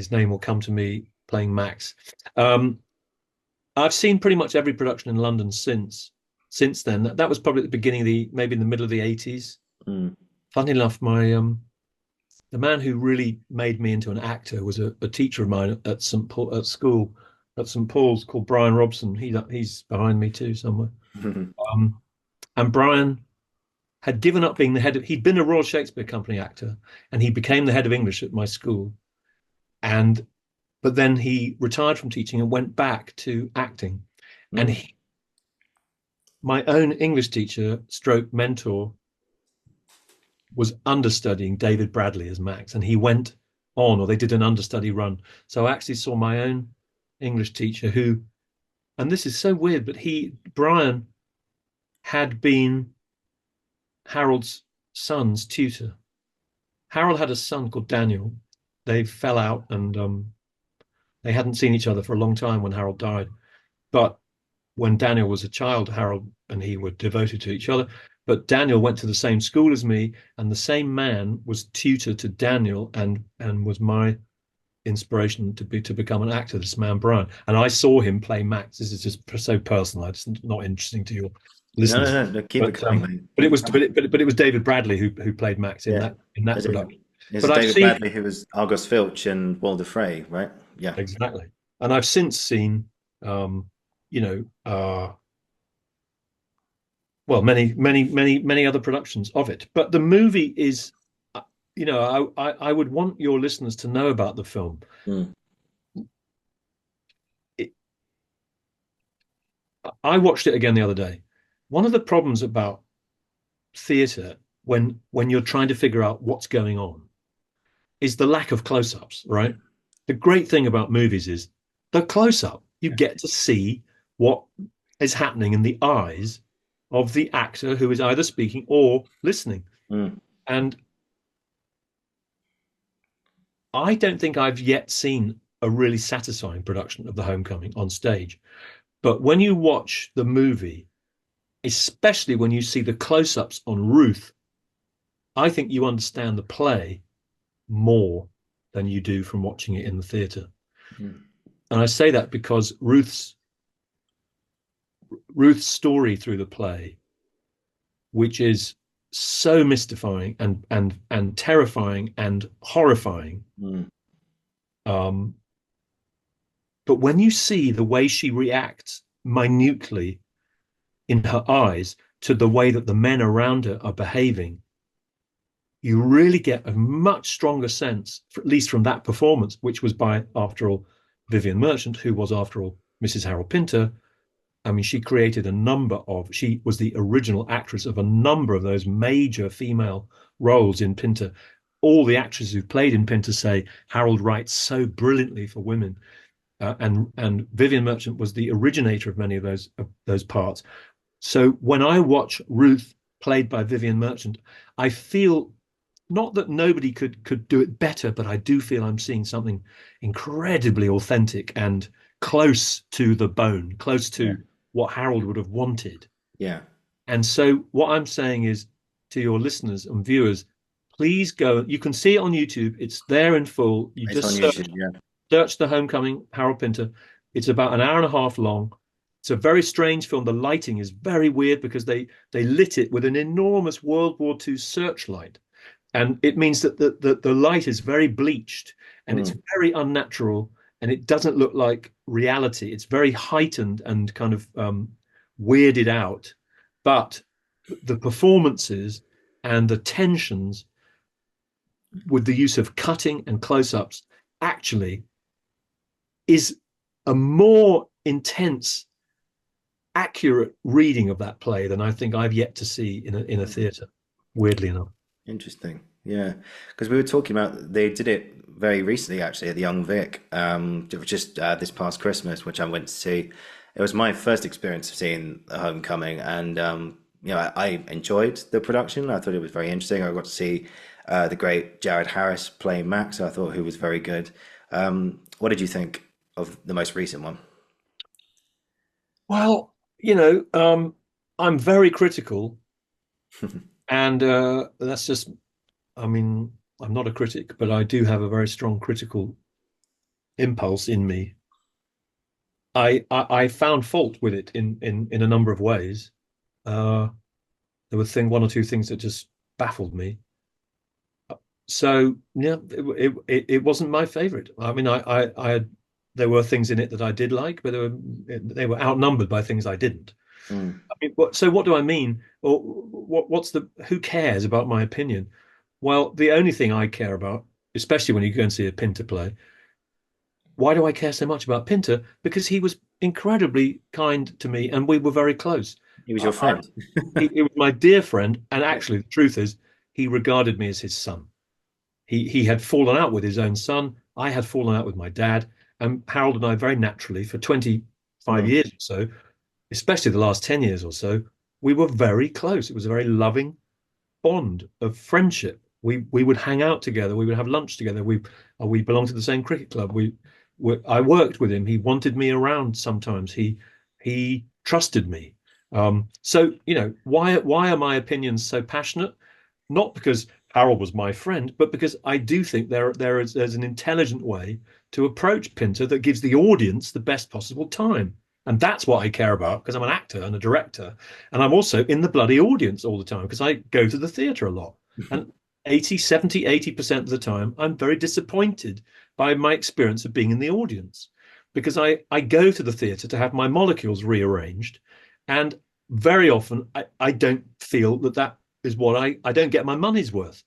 B: his name will come to me playing Max. Um, I've seen pretty much every production in London since then. That was probably at the beginning of maybe in the middle of the 80s.
A: Mm.
B: Funny enough, my the man who really made me into an actor was a teacher of mine at St Paul at school at St Paul's called Brian Robson. He's behind me too somewhere. Um, and Brian had given up being the head of. He'd been a Royal Shakespeare Company actor, and he became the head of English at my school. And but then he retired from teaching and went back to acting. And my own English teacher, stroke mentor, was understudying David Bradley as Max, and he went on, or they did an understudy run. So I actually saw my own English teacher who, and this is so weird, but Brian had been Harold's son's tutor. Harold had a son called Daniel. They fell out and they hadn't seen each other for a long time when Harold died. But when Daniel was a child, Harold and he were devoted to each other. But Daniel went to the same school as me, and the same man was tutor to Daniel and was my inspiration to become an actor, this man Brian. And I saw him play Max. This is just so personal. It's not interesting to your listeners.
A: No, keep it coming, mate.
B: But it was David Bradley who played Max in that production.
A: It's David Bradley who was Argos Filch and Walder Frey, right? Yeah,
B: exactly. And I've since seen well, many other productions of it. But the movie is, I would want your listeners to know about the film. I watched it again the other day. One of the problems about theatre when you're trying to figure out what's going on is the lack of close-ups, right? The great thing about movies is the close-up. You get to see what is happening in the eyes of the actor who is either speaking or listening. And I don't think I've yet seen a really satisfying production of The Homecoming on stage. But when you watch the movie, especially when you see the close-ups on Ruth, I think you understand the play more than you do from watching it in the theatre. And I say that because Ruth's story through the play, which is so mystifying and terrifying and horrifying. But when you see the way she reacts minutely in her eyes to the way that the men around her are behaving, you really get a much stronger sense, at least from that performance, which was by, after all, Vivian Merchant, who was, after all, Mrs. Harold Pinter. I mean, she was the original actress of a number of those major female roles in Pinter. All the actresses who played in Pinter say Harold writes so brilliantly for women. And Vivian Merchant was the originator of many of those parts. So when I watch Ruth played by Vivian Merchant, I feel not that nobody could do it better, but I do feel I'm seeing something incredibly authentic and close to the bone, close to what Harold would have wanted.
A: Yeah.
B: And so what I'm saying is to your listeners and viewers, please go. You can see it on YouTube. It's there in full. You just search The Homecoming, Harold Pinter. It's about an hour and a half long. It's a very strange film. The lighting is very weird because they lit it with an enormous World War II searchlight. And it means that the light is very bleached and it's very unnatural and it doesn't look like reality. It's very heightened and kind of weirded out. But the performances and the tensions with the use of cutting and close-ups actually is a more intense, accurate reading of that play than I think I've yet to see in a theatre, weirdly enough.
A: Interesting. Yeah. Because we were talking about, they did it very recently, actually, at the Young Vic, just this past Christmas, which I went to see. It was my first experience of seeing The Homecoming, and I enjoyed the production. I thought it was very interesting. I got to see the great Jared Harris playing Max. I thought he was very good. What did you think of the most recent one?
B: Well, I'm very critical, and that's just, I mean, I'm not a critic, but I do have a very strong critical impulse in me, I found fault with it in a number of ways. There were one or two things that just baffled me. So yeah, it wasn't my favorite. I mean, I had, there were things in it that I did like, but they were outnumbered by things I didn't.
A: Mm.
B: I mean, so what do I mean? Or what's the, who cares about my opinion? Well, the only thing I care about, especially when you go and see a Pinter play, why do I care so much about Pinter? Because he was incredibly kind to me, and we were very close.
A: He was your friend.
B: He was my dear friend, and actually, the truth is, he regarded me as his son. He had fallen out with his own son. I had fallen out with my dad, and Harold and I very naturally, for 25
A: Mm.
B: years or so, especially the last 10 years or so, we were very close. It was a very loving bond of friendship. We would hang out together. We would have lunch together. We belonged to the same cricket club. I worked with him. He wanted me around sometimes. He trusted me. So why are my opinions so passionate? Not because Harold was my friend, but because I do think there's an intelligent way to approach Pinter that gives the audience the best possible time. And that's what I care about, because I'm an actor and a director. And I'm also in the bloody audience all the time because I go to the theatre a lot. And 80% of the time, I'm very disappointed by my experience of being in the audience, because I go to the theatre to have my molecules rearranged. And very often, I don't feel that is what I don't get my money's worth.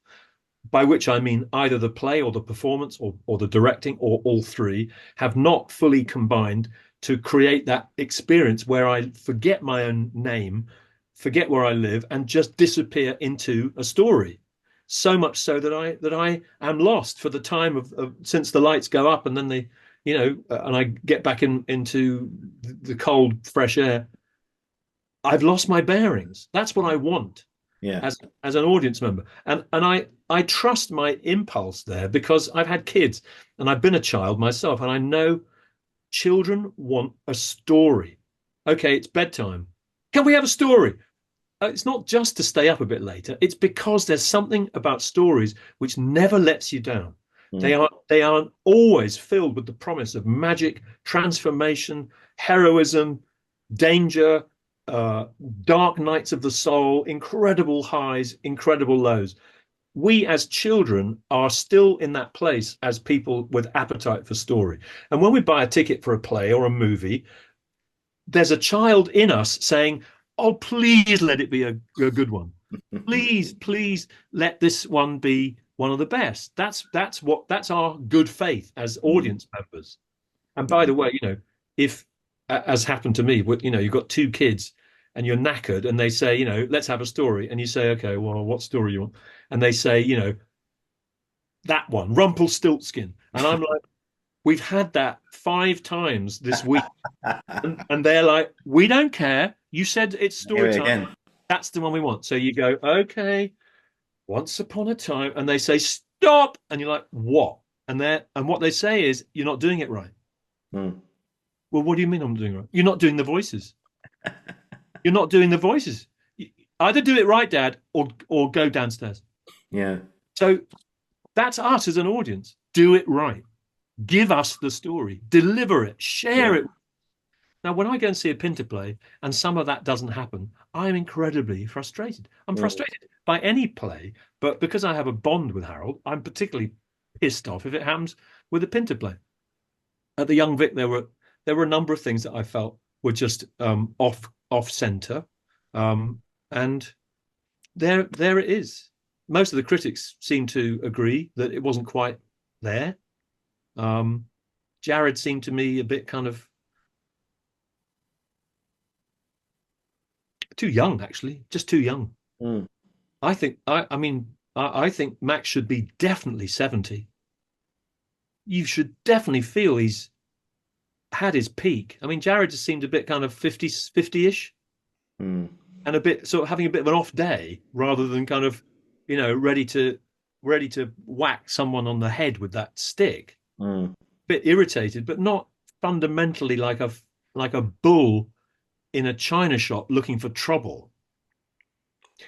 B: By which I mean either the play or the performance or the directing or all three have not fully combined to create that experience where I forget my own name, forget where I live, and just disappear into a story. So much so that I am lost for the time of since the lights go up and then and I get back into the cold, fresh air. I've lost my bearings. That's what I want
A: Yeah.
B: as an audience member. And I trust my impulse there because I've had kids and I've been a child myself, and I know children want a story. Okay, it's bedtime. Can we have a story? It's not just to stay up a bit later. It's because there's something about stories which never lets you down.
A: Mm.
B: They are always filled with the promise of magic, transformation, heroism, danger, uh, dark nights of the soul, incredible highs, incredible lows. We as children are still in that place as people with appetite for story. And when we buy a ticket for a play or a movie, there's a child in us saying, "Oh, please let it be a good one. Please let this one be one of the best." That's our good faith as
A: Mm.
B: audience members. And by the way, if as happened to me, you've got two kids and you're knackered and they say, let's have a story. And you say, okay, well, what story you want? And they say, that one, Rumpelstiltskin. And I'm like, we've had that 5 times this week. And they're like, we don't care. You said it's
A: Here
B: story
A: it
B: time.
A: again.
B: That's the one we want. So you go, okay, once upon a time. And they say, stop. And you're like, what? And what they say is, you're not doing it right.
A: Mm.
B: Well, what do you mean I'm doing it right? You're not doing the voices. You're not doing the voices. Either do it right, Dad, or go downstairs.
A: Yeah.
B: So that's us as an audience. Do it right. Give us the story. Deliver it. Share
A: Yeah.
B: it. Now, when I go and see a Pinter play and some of that doesn't happen, I'm incredibly frustrated. I'm
A: Mm.
B: frustrated by any play, but because I have a bond with Harold, I'm particularly pissed off if it happens with a Pinter play. At the Young Vic, there were a number of things that I felt were just off center, and there it is. Most of the critics seem to agree that it wasn't quite there. Um, Jared seemed to me a bit kind of too young, actually, just too young.
A: Mm.
B: I think Max should be definitely 70. You should definitely feel he's had his peak. I mean, Jared just seemed a bit kind of 50-ish
A: Mm.
B: and a bit sort of having a bit of an off day rather than kind of, ready to whack someone on the head with that stick.
A: Mm.
B: Bit irritated, but not fundamentally like a bull in a china shop looking for trouble.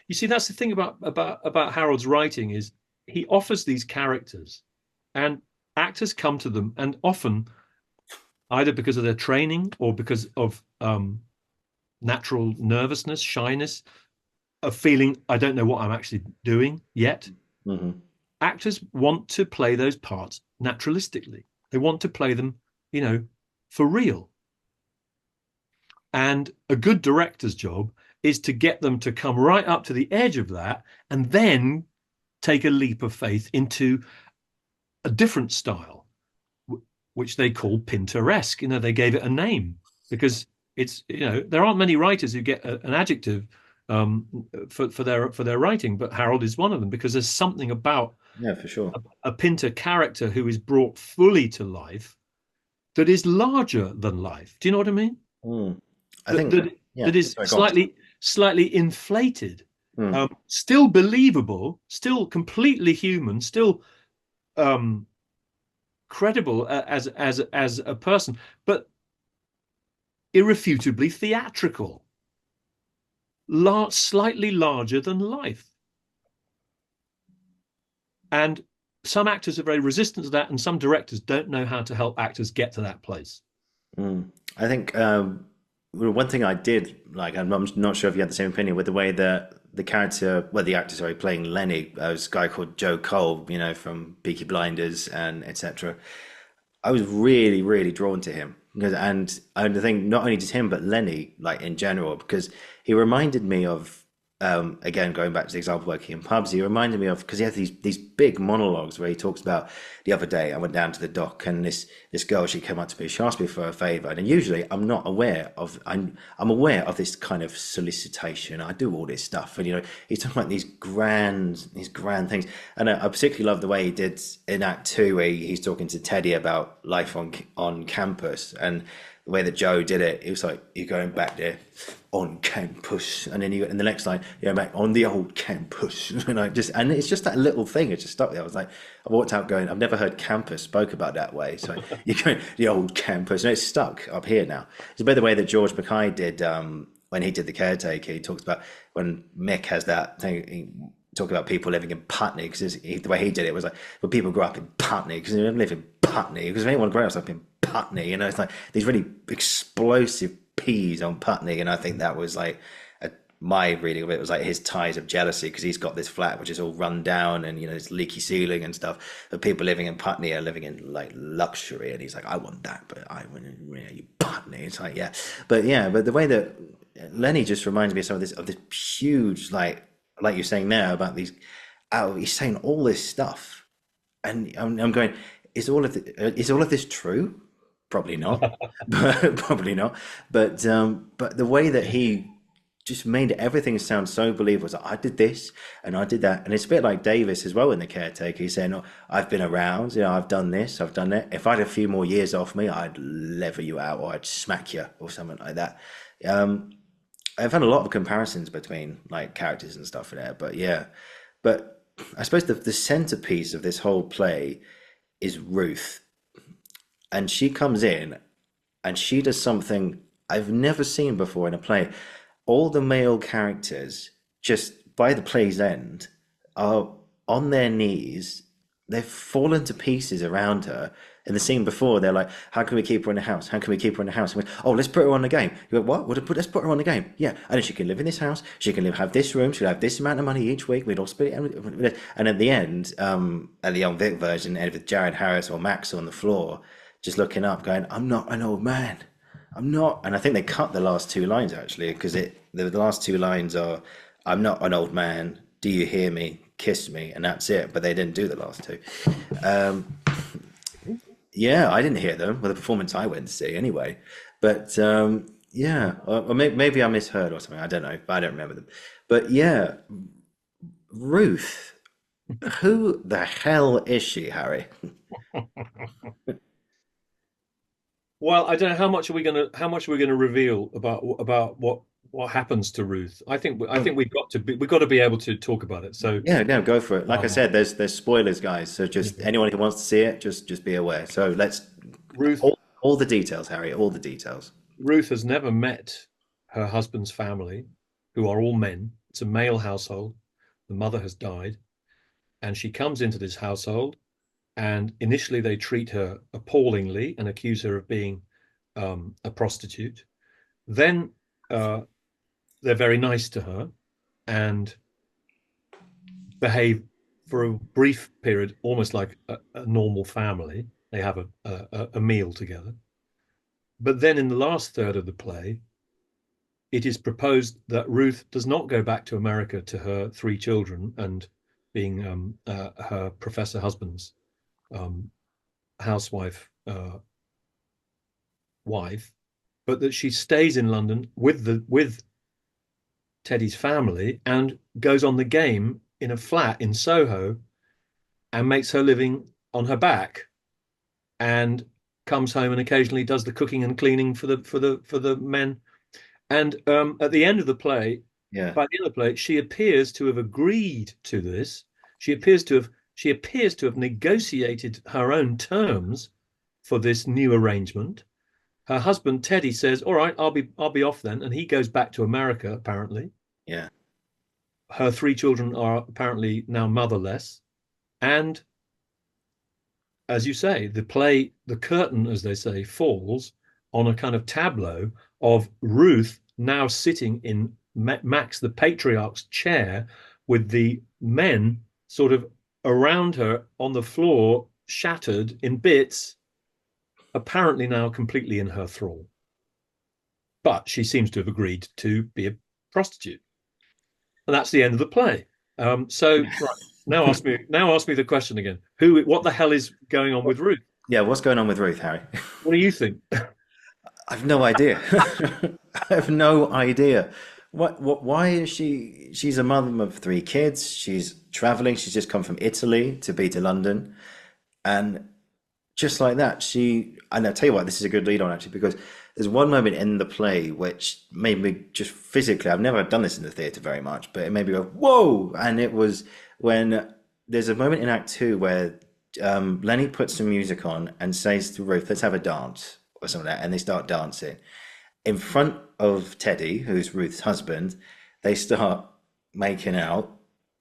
B: You see, that's the thing about Harold's writing is he offers these characters, and actors come to them, and often either because of their training or because of natural nervousness, shyness, a feeling I don't know what I'm actually doing yet.
A: Mm-hmm.
B: Actors want to play those parts naturalistically. They want to play them, for real. And a good director's job is to get them to come right up to the edge of that and then take a leap of faith into a different style, which they call Pinteresque. They gave it a name because it's, there aren't many writers who get an adjective for their writing, but Harold is one of them because there's something about
A: Yeah, for sure.
B: a Pinter character who is brought fully to life that is larger than life. Do you know what I mean?
A: Mm. I
B: That
A: think,
B: that,
A: yeah.
B: that is
A: Sorry, go on.
B: slightly inflated,
A: Mm.
B: still believable, still completely human, still um, credible as a person, but irrefutably theatrical, slightly larger than life. And some actors are very resistant to that, and some directors don't know how to help actors get to that place.
A: Mm. I think well, one thing I did like, I'm not sure if you had the same opinion with the way that the character, well, the actor, sorry, playing Lenny, was a guy called Joe Cole, from Peaky Blinders and etc. I was really, really drawn to him because, and I think not only just him, but Lenny, like in general, because he reminded me of, again, going back to the example working in pubs, he reminded me of because he had these big monologues where he talks about the other day I went down to the dock and this girl she came up to me, she asked me for a favor, and usually I'm aware of this kind of solicitation. I do all this stuff, and he's talking about these grand things, and I particularly love the way he did in Act Two, where he's talking to Teddy about life on campus, and the way that Joe did it, it was like you're going back there on campus, and then in the next line, you're back on the old campus, and it's just that little thing. It just stuck there. I was like, I walked out going, I've never heard campus spoke about that way. So you're going the old campus, and it's stuck up here now. It's by the way that George Mackay did when he did The Caretaker. He talks about when Mick has that thing. He talk about people living in Putney because the way he did it was like, well, people grew up in Putney because they don't live in Putney because if anyone grows up in Putney, it's like these really explosive P's on Putney, and I think that was like my reading of it was like his ties of jealousy because he's got this flat which is all run down and it's leaky ceiling and stuff, but people living in Putney are living in like luxury, and he's like, I want that, but I want you Putney. It's like, but the way that Lenny just reminds me of some of this huge like you're saying now about these. He's saying all this stuff, and I'm going, is all of this true? Probably not, but probably not. But the way that he just made everything sound so believable. So I did this and I did that, and it's a bit like Davis as well in The Caretaker. He's saying, "Oh, I've been around. I've done this, I've done that. If I had a few more years off me, I'd lever you out, or I'd smack you, or something like that." I've had a lot of comparisons between like characters and stuff there, but I suppose the centerpiece of this whole play is Ruth, and she comes in and she does something I've never seen before in a play. All the male characters, just by the play's end, are on their knees. They've fallen to pieces around her. In the scene before, they're like, "How can we keep her in the house? How can we keep her in the house?" And we, "Oh, let's put her on the game." You go, "What? Let's put her on the game." Yeah, and then she can live in this house. She can have this room. She'll have this amount of money each week. We'd all split it. And at the end, at the young Vic version, and with Jared Harris or Max on the floor, just looking up, going, "I'm not an old man. I'm not." And I think they cut the last two lines actually because the last two lines are, "I'm not an old man. Do you hear me? Kiss me," and that's it. But they didn't do the last two. Yeah, I didn't hear them with the performance I went to see anyway. But or maybe I misheard or something. I don't know. I don't remember them. But yeah, Ruth, who the hell is she, Harry?
B: Well, I don't know how much are we gonna reveal about what happens to Ruth. I think we've got to be able to talk about it. So
A: Yeah, no, go for it. Like I
B: um,
A: said, there's spoilers, guys. So just anyone who wants to see it, just be aware. So let's
B: Ruth
A: all the details, Harry, all the details.
B: Ruth has never met her husband's family, who are all men. It's a male household. The mother has died, and she comes into this household. and initially they treat her appallingly and accuse her of being a prostitute. Then they're very nice to her and behave for a brief period almost like a normal family. They have a meal together. But then in the last third of the play, it is proposed that Ruth does not go back to America to her three children and being her professor husband's housewife wife, but that she stays in London with Teddy's family and goes on the game in a flat in Soho and makes her living on her back and comes home and occasionally does the cooking and cleaning for the men. And at the end of the play,
A: Yeah.
B: by the end of the play, she appears to have agreed to this. She appears to have negotiated her own terms for this new arrangement. Her husband Teddy says, "All right, I'll be off then," and he goes back to America apparently.
A: Yeah.
B: Her three children are apparently now motherless, and as you say, the curtain, as they say, falls on a kind of tableau of Ruth now sitting in Max the patriarch's chair with the men sort of around her on the floor, shattered in bits, apparently now completely in her thrall. But she seems to have agreed to be a prostitute. And that's the end of the play. Right, now ask me the question again. What the hell is going on with Ruth?
A: Yeah, what's going on with Ruth, Harry?
B: What do you think?
A: I've no idea. I have no idea. Why is she? She's a mother of three kids. She's traveling. She's just come from Italy to be to London. And just like that, and I'll tell you what, this is a good lead on actually, because there's one moment in the play which made me just physically, I've never done this in the theatre very much, but it made me go, whoa! And it was when there's a moment in Act Two where Lenny puts some music on and says to Ruth, let's have a dance or something like that. And they start dancing. In front of Teddy, who's Ruth's husband, they start making out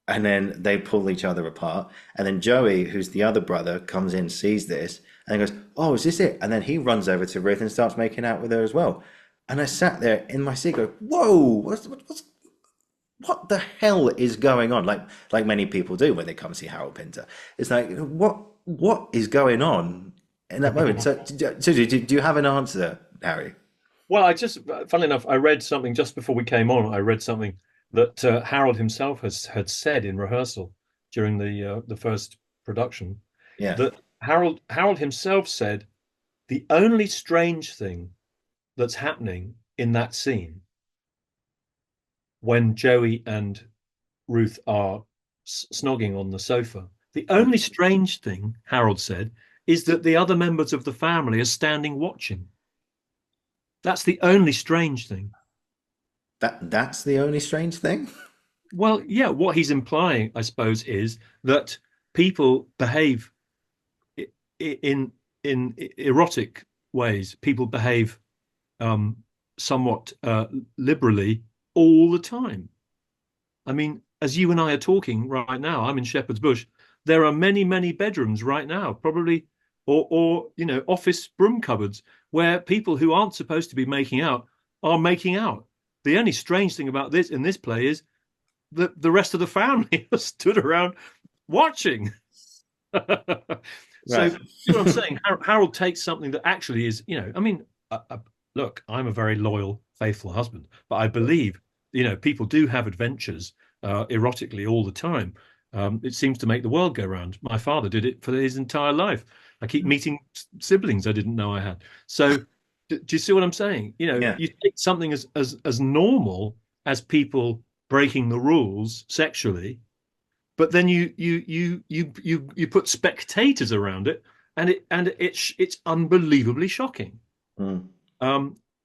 A: and then they pull each other apart. And then Joey, who's the other brother, comes in, sees this, and goes, "Oh, is this it?" And then he runs over to Ruth and starts making out with her as well. And I sat there in my seat, go, "Whoa, what the hell is going on?" Like many people do when they come see Harold Pinter. It's like, what is going on in that moment? So, do you have an answer, Harry?
B: Well, funnily enough, I read something just before we came on. I read something that Harold himself had said in rehearsal during the first production.
A: Yeah.
B: That Harold himself said the only strange thing that's happening in that scene when Joey and Ruth are snogging on the sofa, the only strange thing, Harold said, is that the other members of the family are standing watching. That's the only strange thing.
A: That's the only strange thing?
B: Well, yeah, what he's implying, I suppose, is that people behave in erotic ways. People behave somewhat liberally all the time. I mean, as you and I are talking right now, I'm in Shepherd's Bush. There are many, many bedrooms right now, probably, or office broom cupboards where people who aren't supposed to be making out are making out. The only strange thing about this in this play is that the rest of the family stood around watching. So,
A: Right.
B: you know what I'm saying? Harold takes something that actually is, I mean, look, I'm a very loyal, faithful husband, but I believe, people do have adventures erotically all the time. It seems to make the world go round. My father did it for his entire life. I keep meeting siblings I didn't know I had. So, do you see what I'm saying?
A: Yeah.
B: You take something as normal as people breaking the rules sexually, but then you put spectators around it, and it's unbelievably shocking.
A: Mm.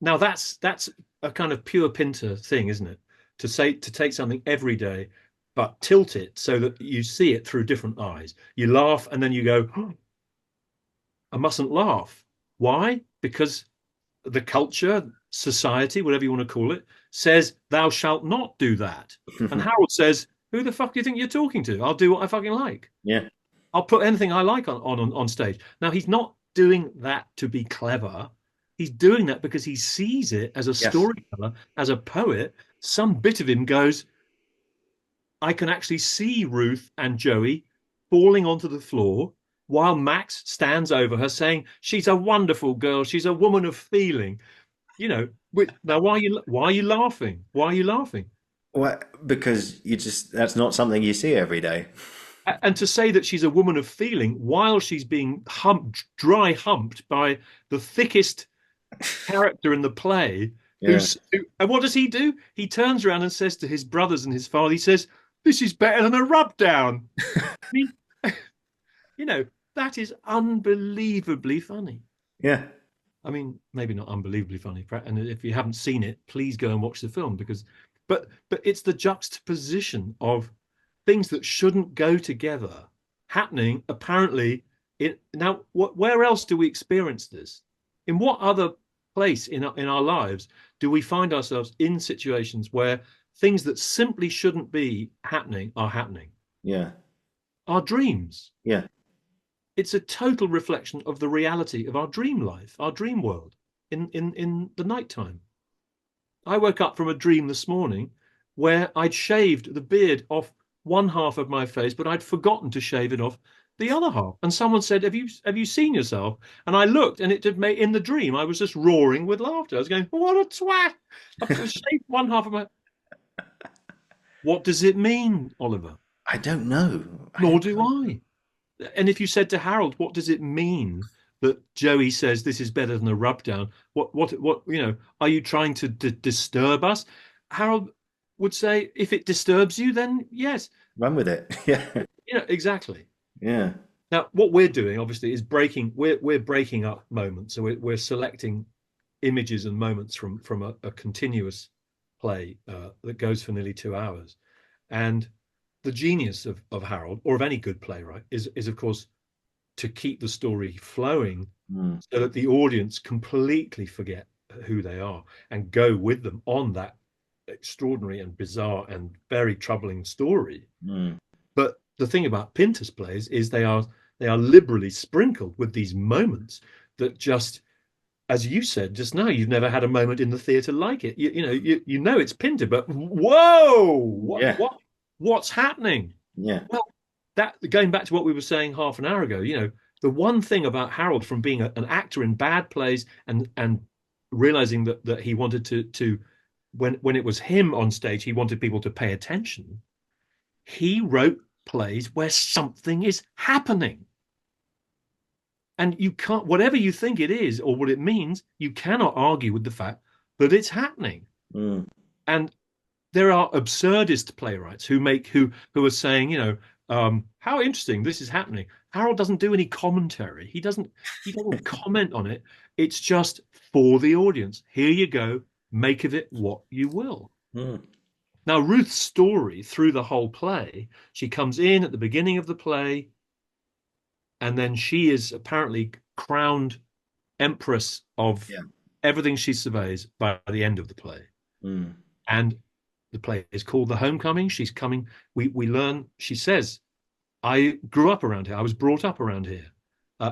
B: Now that's a kind of pure Pinter thing, isn't it? To take something every day, but tilt it so that you see it through different eyes. You laugh and then you go, oh, I mustn't laugh. Why? Because the culture, society, whatever you want to call it, says thou shalt not do that. And Harold says, who the fuck do you think you're talking to? I'll do what I fucking like.
A: Yeah.
B: I'll put anything I like on stage. Now he's not doing that to be clever. He's doing that because he sees it as a
A: Yes.
B: storyteller, as a poet. Some bit of him goes, I can actually see Ruth and Joey falling onto the floor while Max stands over her saying, she's a wonderful girl. She's a woman of feeling. Now why are you laughing? Why are you laughing?
A: Well, because that's not something you see every day.
B: And to say that she's a woman of feeling while she's being dry humped by the thickest character in the play,
A: Yeah.
B: and what does he do? He turns around and says to his brothers and his father, he says, "This is better than a rub down." I mean, you know, that is unbelievably funny.
A: Yeah.
B: I mean, maybe not unbelievably funny. And if you haven't seen it, please go and watch the film but it's the juxtaposition of things that shouldn't go together happening apparently where else do we experience this? In what other place in our lives do we find ourselves in situations where things that simply shouldn't be happening are happening?
A: Yeah.
B: Our dreams.
A: Yeah.
B: It's a total reflection of the reality of our dream life, our dream world in the nighttime. I woke up from a dream this morning where I'd shaved the beard off one half of my face, but I'd forgotten to shave it off the other half. And someone said, "Have you seen yourself?" And I looked, and it did make in the dream. I was just roaring with laughter. I was going, "What a twat! I've shaved one half of my." What does it mean, Oliver?
A: I don't know. I
B: Nor
A: don't
B: do
A: know.
B: I. And if you said to Harold, what does it mean that Joey says this is better than a rub down? What, are you trying to disturb us? Harold would say, if it disturbs you, then yes.
A: Run with it. Yeah.
B: Exactly.
A: Yeah.
B: Now, what we're doing, obviously, is we're breaking up moments. So we're selecting images and moments from a continuous play that goes for nearly 2 hours. And the genius of Harold, or of any good playwright, is of course to keep the story flowing
A: Mm.
B: so that the audience completely forget who they are and go with them on that extraordinary and bizarre and very troubling story.
A: Mm.
B: But the thing about Pinter's plays is they are liberally sprinkled with these moments that just, as you said just now, you've never had a moment in the theatre like it. You know it's Pinter, but whoa,
A: Yeah.
B: what's happening?
A: Yeah.
B: Well, that going back to what we were saying half an hour ago, the one thing about Harold from being an actor in bad plays and realizing that he wanted to when it was him on stage, he wanted people to pay attention. He wrote plays where something is happening. And you can't, whatever you think it is or what it means, you cannot argue with the fact that it's happening.
A: Mm.
B: And there are absurdist playwrights who are saying, how interesting this is happening. Harold doesn't do any commentary. He doesn't comment on it. It's just for the audience. Here you go. Make of it what you will.
A: Mm.
B: Now, Ruth's story through the whole play, she comes in at the beginning of the play, and then she is apparently crowned empress of
A: Yeah.
B: everything she surveys by the end of the play.
A: Mm.
B: And the play is called The Homecoming. She's coming. We learn, she says, I grew up around here. I was brought up around here.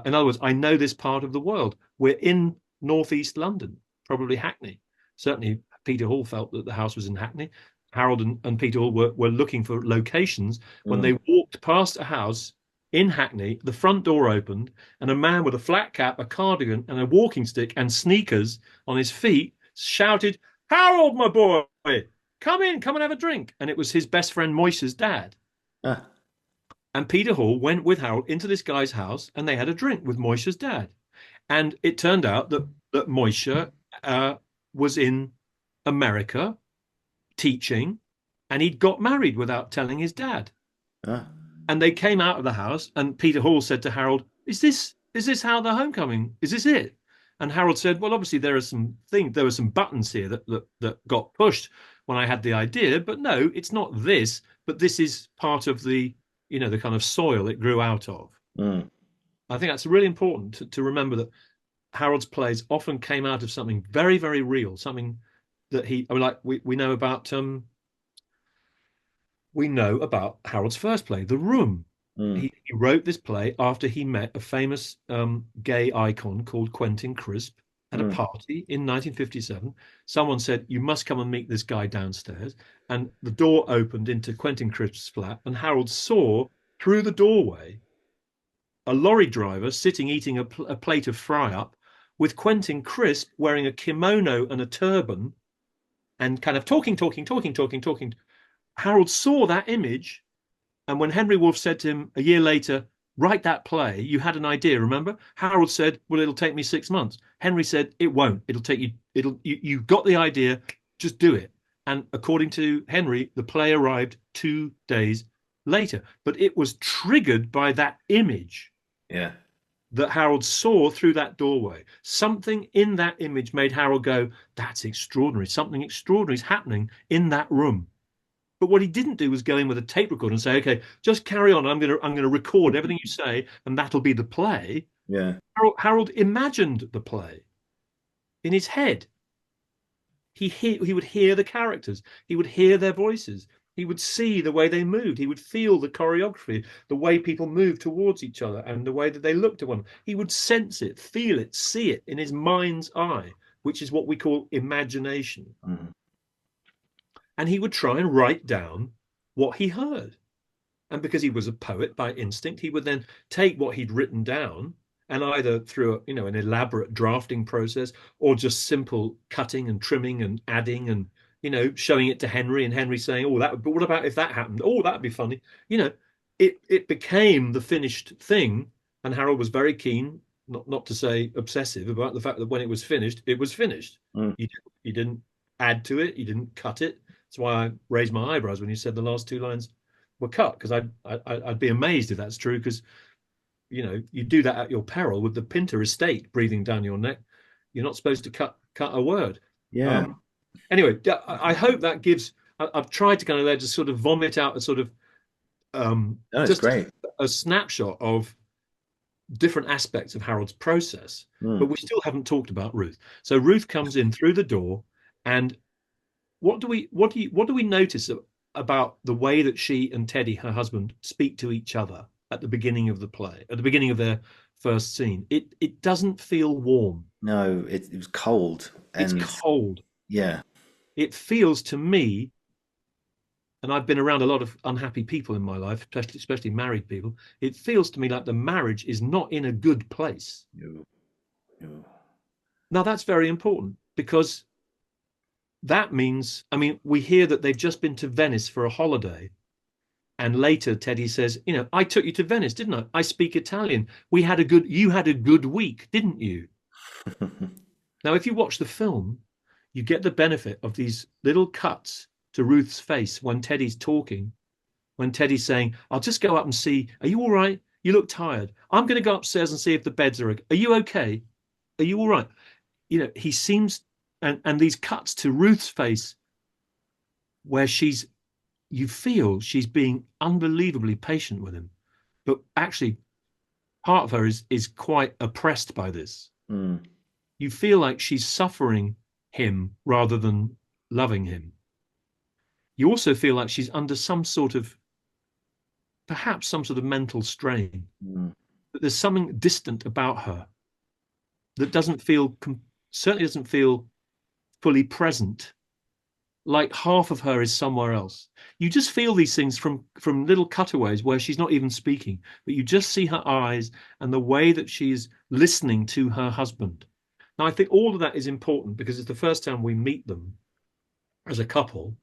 B: In other words, I know this part of the world. We're in northeast London, probably Hackney. Certainly, Peter Hall felt that the house was in Hackney. Harold and Peter Hall were looking for locations when
A: Mm.
B: they walked past a house in Hackney. The front door opened, and a man with a flat cap, a cardigan, and a walking stick and sneakers on his feet shouted, "Harold, my boy, come and have a drink." And it was his best friend Moishe's dad.
A: Ah.
B: And Peter Hall went with Harold into this guy's house, and they had a drink with Moishe's dad. And it turned out that Moishe was in America teaching, and he'd got married without telling his dad.
A: Ah.
B: And they came out of the house, and Peter Hall said to Harold, "Is this how the homecoming? Is this it?" And Harold said, "Well, obviously there were some buttons here that got pushed when I had the idea, but no, it's not this, but this is part of the kind of soil it grew out of."
A: Mm.
B: I think that's really important to remember that Harold's plays often came out of something very, very real, something that like we know about Harold's first play, The Room. He wrote this play after he met a famous gay icon called Quentin Crisp at a
A: Mm.
B: party in 1957. Someone said, "You must come and meet this guy downstairs." And the door opened into Quentin Crisp's flat, and Harold saw through the doorway a lorry driver sitting eating a plate of fry up with Quentin Crisp wearing a kimono and a turban and kind of talking. Harold saw that image. And when Henry Woolf said to him a year later, "Write that play, you had an idea, remember?" Harold said, "Well, it'll take me 6 months." Henry said, "It won't. It'll take you, you've got the idea, just do it." And according to Henry, the play arrived 2 days later. But it was triggered by that image
A: Yeah.
B: that Harold saw through that doorway. Something in that image made Harold go, "That's extraordinary. Something extraordinary is happening in that room." But what he didn't do was go in with a tape recorder and say, "Okay, just carry on. I'm gonna record everything you say, and that'll be the play."
A: Yeah.
B: Harold imagined the play in his head. He would hear the characters. He would hear their voices. He would see the way they moved. He would feel the choreography, the way people moved towards each other, and the way that they looked at one. He would sense it, feel it, see it in his mind's eye, which is what we call imagination.
A: Mm.
B: And he would try and write down what he heard. And because he was a poet by instinct, he would then take what he'd written down and either through an elaborate drafting process or just simple cutting and trimming and adding and showing it to Henry, and Henry saying, "Oh, that, but what about if that happened? Oh, that'd be funny." It became the finished thing, and Harold was very keen, not to say obsessive, about the fact that when it was finished, it was finished.
A: Mm.
B: You didn't add to it, you didn't cut it. That's why I raised my eyebrows when you said the last two lines were cut, because I'd be amazed if that's true, because you do that at your peril with the Pinter estate breathing down your neck. You're not supposed to cut a word.
A: Yeah.
B: Anyway, I hope that gives. I've tried to kind of there just sort of vomit out a sort of
A: That's
B: just
A: great.
B: a snapshot of different aspects of Harold's process, but we still haven't talked about Ruth. So Ruth comes in through the door, and what do we notice about the way that she and Teddy, her husband, speak to each other at the beginning of the play, at the beginning of their first scene? It doesn't feel warm.
A: No, it was cold.
B: It's
A: And
B: cold.
A: yeah.
B: It feels to me, and I've been around a lot of unhappy people in my life, especially married people. It feels to me like the marriage is not in a good place.
A: No, no.
B: Now that's very important, because that means, I mean, we hear that they've just been to Venice for a holiday. And later Teddy says, "I took you to Venice, didn't I? I speak Italian. You had a good week, didn't you?" Now, if you watch the film, you get the benefit of these little cuts to Ruth's face when Teddy's talking, when Teddy's saying, "I'll just go up and see. Are you all right? You look tired. I'm going to go upstairs and see if the beds are okay. Are you okay? Are you all right?" He seems, and these cuts to Ruth's face where you feel she's being unbelievably patient with him, but actually part of her is quite oppressed by this.
A: Mm.
B: You feel like she's suffering him rather than loving him. You also feel like she's under perhaps some sort of mental strain.
A: Mm.
B: That there's something distant about her that certainly doesn't feel fully present. Like half of her is somewhere else. You just feel these things from little cutaways where she's not even speaking, but you just see her eyes and the way that she's listening to her husband. Now, I think all of that is important because it's the first time we meet them as a couple.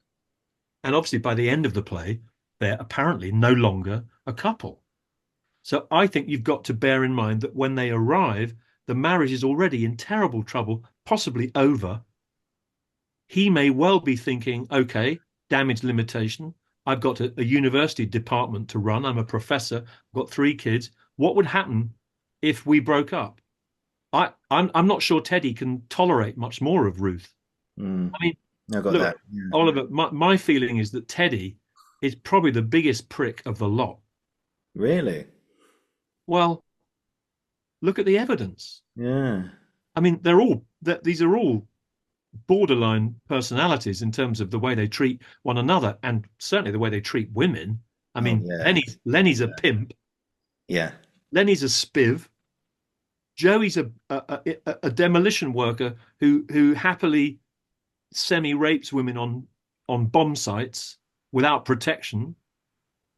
B: And obviously, by the end of the play, they're apparently no longer a couple. So I think you've got to bear in mind that when they arrive, the marriage is already in terrible trouble, possibly over. He may well be thinking, "Okay, damage limitation. I've got a university department to run. I'm a professor. I've got 3 kids. What would happen if we broke up?" I'm not sure Teddy can tolerate much more of Ruth.
A: Mm.
B: I mean,
A: I got
B: look,
A: that. Yeah.
B: Oliver, my feeling is that Teddy is probably the biggest prick of the lot.
A: Really?
B: Well, look at the evidence.
A: Yeah.
B: I mean, these are all borderline personalities in terms of the way they treat one another, and certainly the way they treat women. I mean,
A: yeah.
B: Lenny's a pimp.
A: Yeah.
B: Lenny's a spiv. Joey's a demolition worker who happily semi rapes women on bomb sites without protection.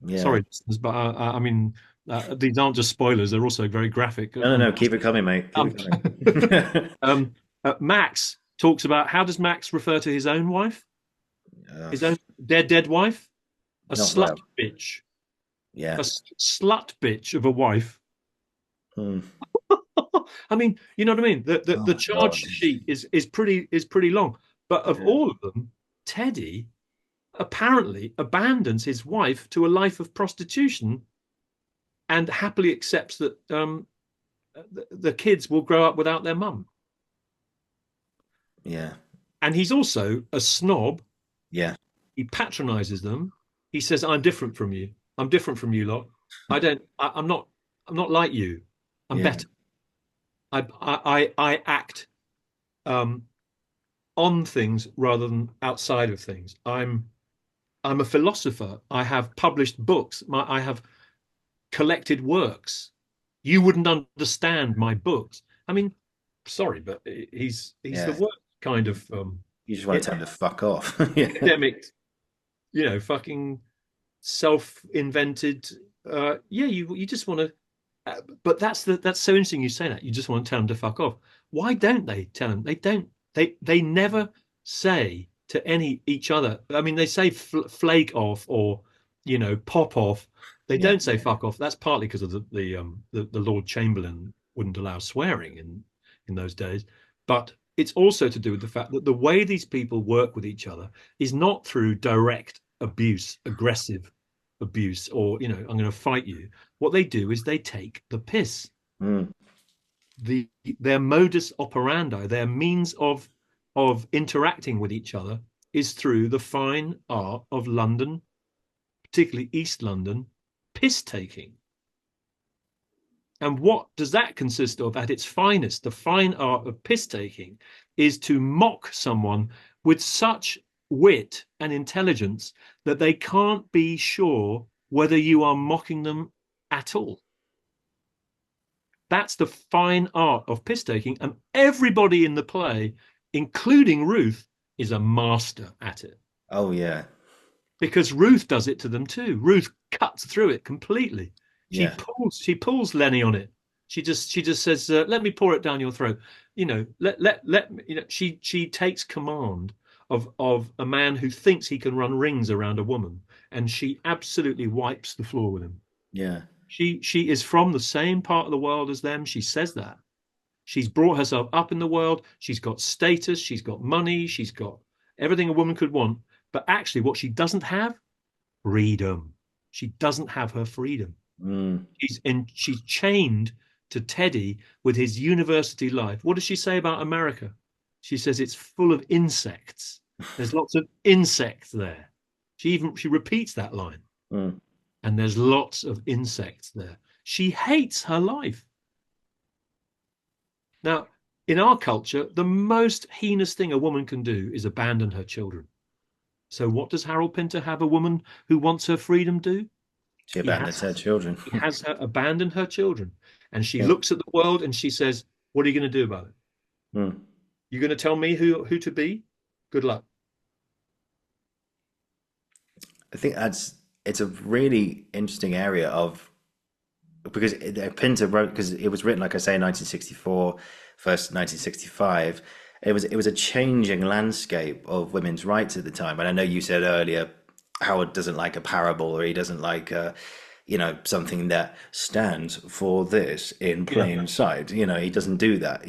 A: Yeah.
B: Sorry, but I mean, these aren't just spoilers; they're also very graphic.
A: No, no, no. Keep it coming, mate. Keep
B: Um,
A: it coming.
B: um, Max talks about, how does Max refer to his own wife,
A: uh,
B: his own dead wife? A
A: Not
B: slut
A: well.
B: bitch,
A: Yeah.
B: a slut bitch of a wife.
A: Hmm.
B: I mean, you know what I mean? The
A: Oh
B: charge
A: God.
B: sheet is pretty long. But of
A: Yeah.
B: all of them, Teddy apparently abandons his wife to a life of prostitution and happily accepts that the kids will grow up without their mum.
A: Yeah.
B: And he's also a snob.
A: Yeah.
B: He patronizes them. He says, "I'm different from you. I'm different from you lot. I don't. I'm not. I'm not like you. I'm
A: Yeah.
B: better. I act um, on things rather than outside of things. I'm a philosopher. I have published books. I have collected works. You wouldn't understand my books. I mean, sorry, but he's the
A: Yeah.
B: worst kind of
A: You just want to tell them to fuck off. Yeah.
B: academic, fucking self-invented. Yeah, you just want to. But that's so interesting. You say that you just want to tell them to fuck off. Why don't they tell them? They don't. They never say to each other. I mean, they say flake off or pop off. They
A: Yeah.
B: don't say fuck off. That's partly because of the Lord Chamberlain wouldn't allow swearing in those days, but it's also to do with the fact that the way these people work with each other is not through direct abuse, aggressive abuse, or I'm going to fight you. What they do is they take the piss.
A: Mm.
B: Their modus operandi, their means of interacting with each other, is through the fine art of London, particularly East London, piss taking. And what does that consist of at its finest? The fine art of piss taking is to mock someone with such wit and intelligence that they can't be sure whether you are mocking them at all. That's the fine art of piss taking. And everybody in the play, including Ruth, is a master at it.
A: Oh yeah.
B: Because Ruth does it to them too. Ruth cuts through it completely. She
A: Yeah.
B: pulls Lenny on it. She just says, "Let me pour it down your throat." Let she takes command of a man who thinks he can run rings around a woman, and she absolutely wipes the floor with him.
A: Yeah.
B: She is from the same part of the world as them. She says that. She's brought herself up in the world. She's got status. She's got money. She's got everything a woman could want. But actually, what she doesn't have, freedom. She doesn't have her freedom.
A: Mm.
B: She's chained to Teddy with his university life. What does she say about America? She says it's full of insects. There's lots of insects there. She repeats that line.
A: Mm.
B: And there's lots of insects there. She hates her life. Now, in our culture, the most heinous thing a woman can do is abandon her children. So what does Harold Pinter have a woman who wants her freedom do?
A: She
B: He
A: abandoned
B: has,
A: her children.
B: he has her abandon her children. And she
A: Yeah.
B: looks at the world and she says, what are you going to do about it?
A: Mm.
B: You're going to tell me who to be? Good luck.
A: I think it's a really interesting area of because Pinter wrote because it was written like I say in 1964, first 1965. It was a changing landscape of women's rights at the time. And I know you said earlier Howard doesn't like a parable or he doesn't like something that stands for this in
B: Yeah.
A: plain sight. He doesn't do that.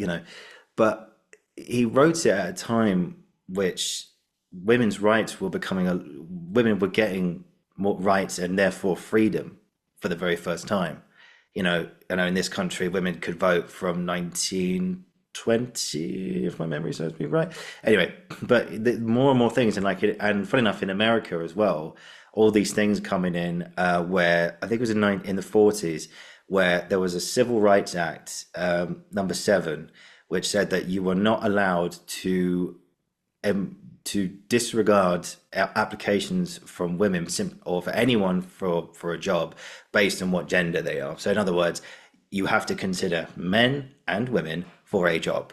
A: But he wrote it at a time which women's rights were women were getting more rights and therefore freedom for the very first time. I know in this country women could vote from 1920, if my memory serves me right. Anyway, but more and more things, and funny enough, in America as well, all these things coming in where I think it was in the 40s, where there was a Civil Rights Act, number 7, which said that you were not allowed to to disregard applications from women or for anyone for a job based on what gender they are. So in other words, you have to consider men and women for a job.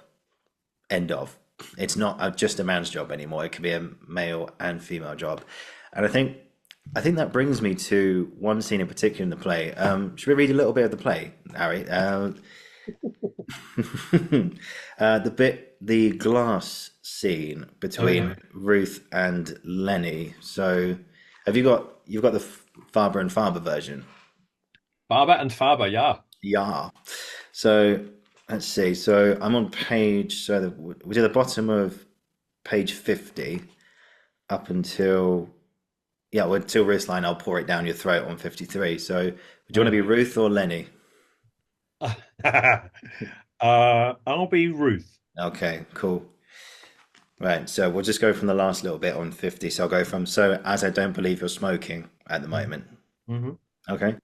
A: End of. It's not just a man's job anymore. It can be a male and female job. And I think that brings me to one scene in particular in the play. Should we read a little bit of the play, Harry? The glass scene between Ruth and Lenny. So, you've got the Faber and Faber version?
B: Faber and Faber, yeah.
A: Yeah. So let's see. So I'm on page. We're at the bottom of page 50 up until until Ruth's line. I'll pour it down your throat on 53. So do you want to be Ruth or Lenny?
B: I'll be Ruth.
A: Okay, cool. Right, so we'll just go from the last little bit on 50. So I'll go from, so as I don't believe you're smoking at the moment.
B: Mm-hmm.
A: Okay.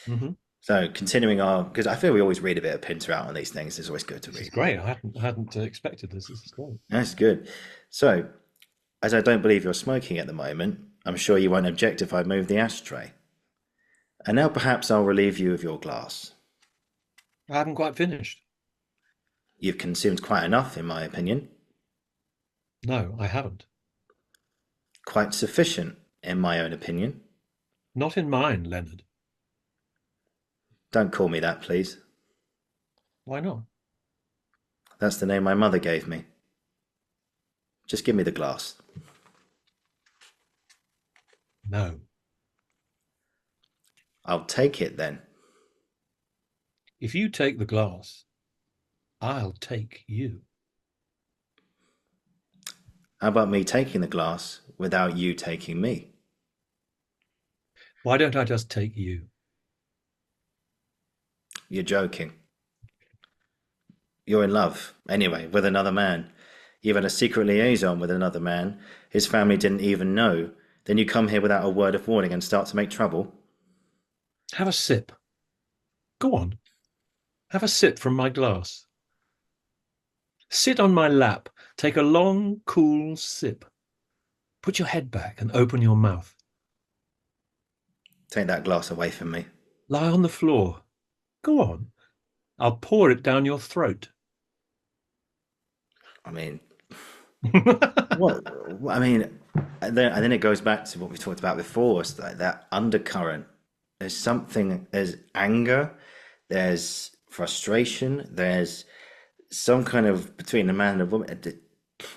B: Mm-hmm.
A: So continuing because I feel we always read a bit of Pinter out on these things. It's always good to read.
B: It's great. I hadn't expected this. This is great.
A: That's good. So, as I don't believe you're smoking at the moment, I'm sure you won't object if I move the ashtray. And now perhaps I'll relieve you of your glass.
B: I haven't quite finished.
A: You've consumed quite enough, in my opinion.
B: No, I haven't.
A: Quite sufficient, in my own opinion.
B: Not in mine, Leonard.
A: Don't call me that, please.
B: Why not?
A: That's the name my mother gave me. Just give me the glass.
B: No.
A: I'll take it then.
B: If you take the glass, I'll take you.
A: How about me taking the glass without you taking me?
B: Why don't I just take you?
A: You're joking. You're in love, anyway, with another man. You've had a secret liaison with another man. His family didn't even know. Then you come here without a word of warning and start to make trouble.
B: Have a sip. Go on. Have a sip from my glass. Sit on my lap. Take a long, cool sip. Put your head back and open your mouth.
A: Take that glass away from me.
B: Lie on the floor. Go on. I'll pour it down your throat.
A: I mean, what? I mean, and then it goes back to what we talked about before. It's like that undercurrent. There's anger, there's frustration, there's some kind of between a man and a woman.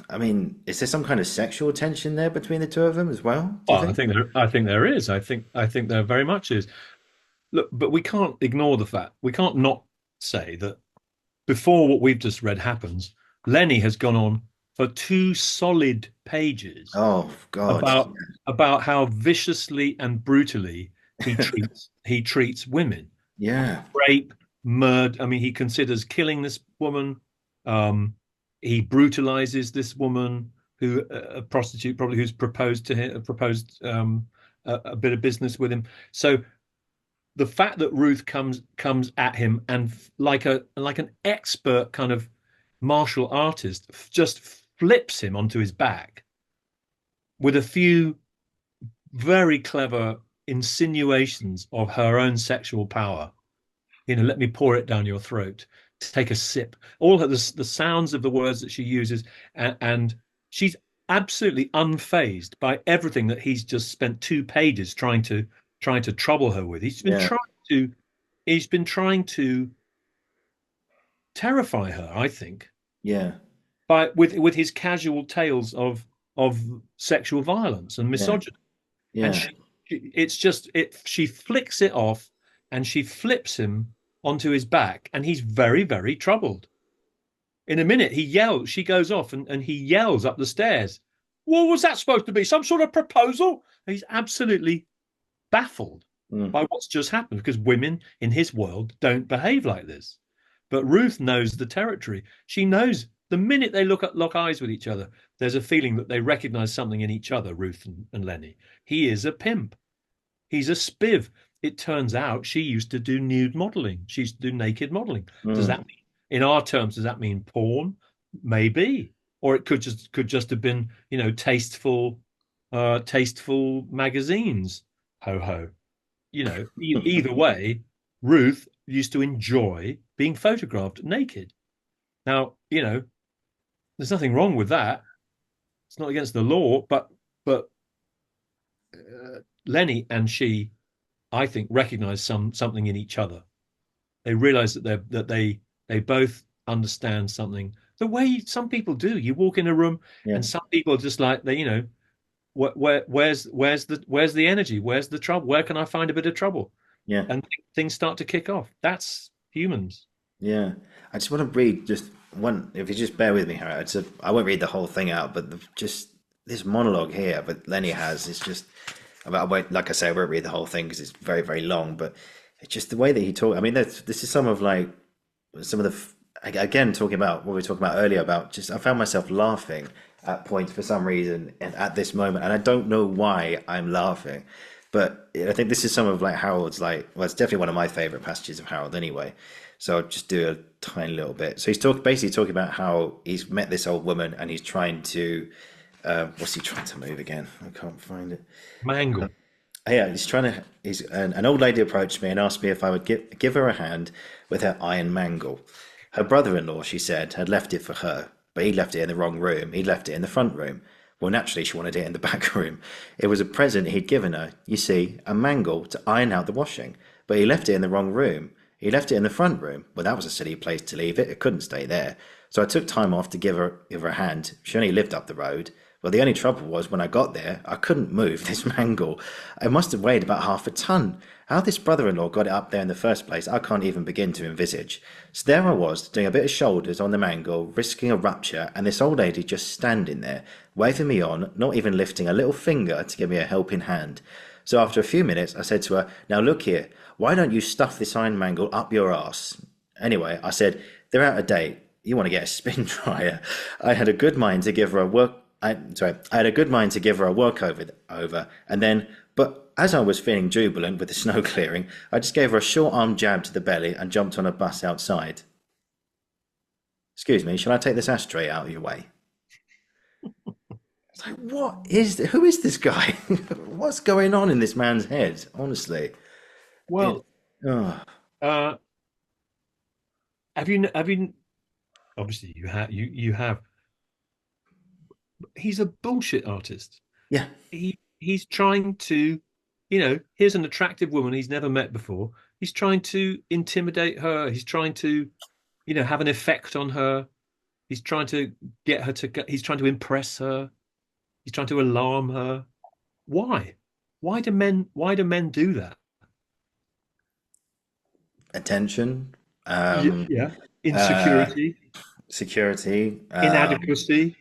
A: I mean, is there some kind of sexual tension there between the two of them as well?
B: Well, I think there is. I think there very much is. Look, but we can't ignore the fact. We can't not say that before what we've just read happens, Lenny has gone on for 2 solid pages.
A: Oh God!
B: About how viciously and brutally he treats women.
A: Yeah.
B: Rape, murder. I mean, he considers killing this woman. He brutalizes this woman, who a prostitute, probably, who's proposed to him, a bit of business with him. So the fact that Ruth comes at him and like an expert kind of martial artist just flips him onto his back with a few very clever insinuations of her own sexual power. Let me pour it down your throat. Take a sip. All the sounds of the words that she uses, and she's absolutely unfazed by everything that he's just spent 2 pages trying to trouble her with. He's been trying to terrify her, I think.
A: Yeah.
B: With his casual tales of sexual violence and misogyny.
A: Yeah.
B: And she flicks it off and she flips him onto his back, and he's very, very troubled. In a minute, she goes off and he yells up the stairs. What was that supposed to be? Some sort of proposal? And he's absolutely baffled by what's just happened, because women in his world don't behave like this. But Ruth knows the territory. She knows the minute they lock eyes with each other, there's a feeling that they recognize something in each other, Ruth and Lenny. He is a pimp. He's a spiv. It turns out she used to do nude modeling. She used to do naked modeling. Does that mean, in our terms, does that mean porn? Maybe. or it could just have been, tasteful magazines. Ho ho. Either way, Ruth used to enjoy being photographed naked. Now, there's nothing wrong with that. It's not against the law, but Lenny and she, I think, recognize something in each other. They realize that they both understand something the way some people do. You walk in a room,
A: Yeah.
B: and some people are just like where's the energy? Where's the trouble? Where can I find a bit of trouble?
A: Yeah.
B: And things start to kick off. That's humans.
A: Yeah. I just want to read just one, if you just bear with me, Harry. I won't read the whole thing out, but just this monologue here that Lenny has is just, I won't, like I say, I won't read the whole thing because it's very, very long, but it's just the way that he talks. I mean, this is some of again, talking about what we were talking about earlier about just, I found myself laughing at points for some reason and at this moment, and I don't know why I'm laughing. But I think this is some of like Harold's well, it's definitely one of my favorite passages of Harold anyway. So I'll just do a tiny little bit. So basically talking about how he's met this old woman and he's trying to, what's he trying to move again? I can't find it.
B: Mangle.
A: Yeah, an old lady approached me and asked me if I would give her a hand with her iron mangle. Her brother-in-law, she said, had left it for her, but he'd left it in the wrong room. He'd left it in the front room. Well, naturally, she wanted it in the back room. It was a present he'd given her, you see, a mangle to iron out the washing. But he left it in the wrong room. He left it in the front room. Well, that was a silly place to leave it. It couldn't stay there. So I took time off to give her a hand. She only lived up the road. Well, the only trouble was when I got there, I couldn't move this mangle. It must have weighed about half a ton. How this brother-in-law got it up there in the first place, I can't even begin to envisage. So there I was, doing a bit of shoulders on the mangle, risking a rupture, and this old lady just standing there, waving me on, not even lifting a little finger to give me a helping hand. So after a few minutes, I said to her, "Now look here, why don't you stuff this iron mangle up your arse?" Anyway, I said, "They're out of date. You want to get a spin dryer." I had a good mind to give her a work. I had a good mind to give her a work over, and then, but as I was feeling jubilant with the snow clearing, I just gave her a short arm jab to the belly and jumped on a bus outside. "Excuse me, shall I take this ashtray out of your way?" It's like, who is this guy? What's going on in this man's head? Honestly, it,
B: Well,
A: oh,
B: uh, have you obviously you have. He's a bullshit artist.
A: yeah,
B: He's trying to, here's an attractive woman he's never met before. He's trying to intimidate her. He's trying to, have an effect on her. He's trying to get her to. He's trying to impress her. He's trying to alarm her. Why? Why do men do that?
A: attention,
B: Yeah.
A: uh,
B: Insecurity,
A: security,
B: inadequacy,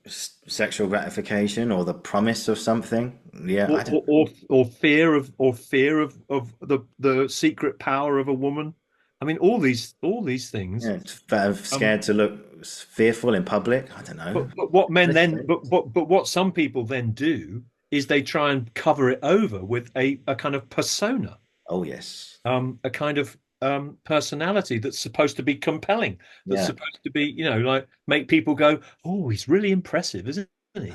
A: sexual gratification, or the promise of something. Yeah,
B: or
A: I don't.
B: fear of the secret power of a woman. I mean, all these things.
A: Yeah, scared to look fearful in public. I don't know.
B: But what men then, but what some people then do is they try and cover it over with a kind of persona,
A: Oh yes,
B: a kind of personality that's supposed to be compelling, that's
A: yeah.
B: supposed to be, like make people go, "Oh, he's really impressive, isn't he?"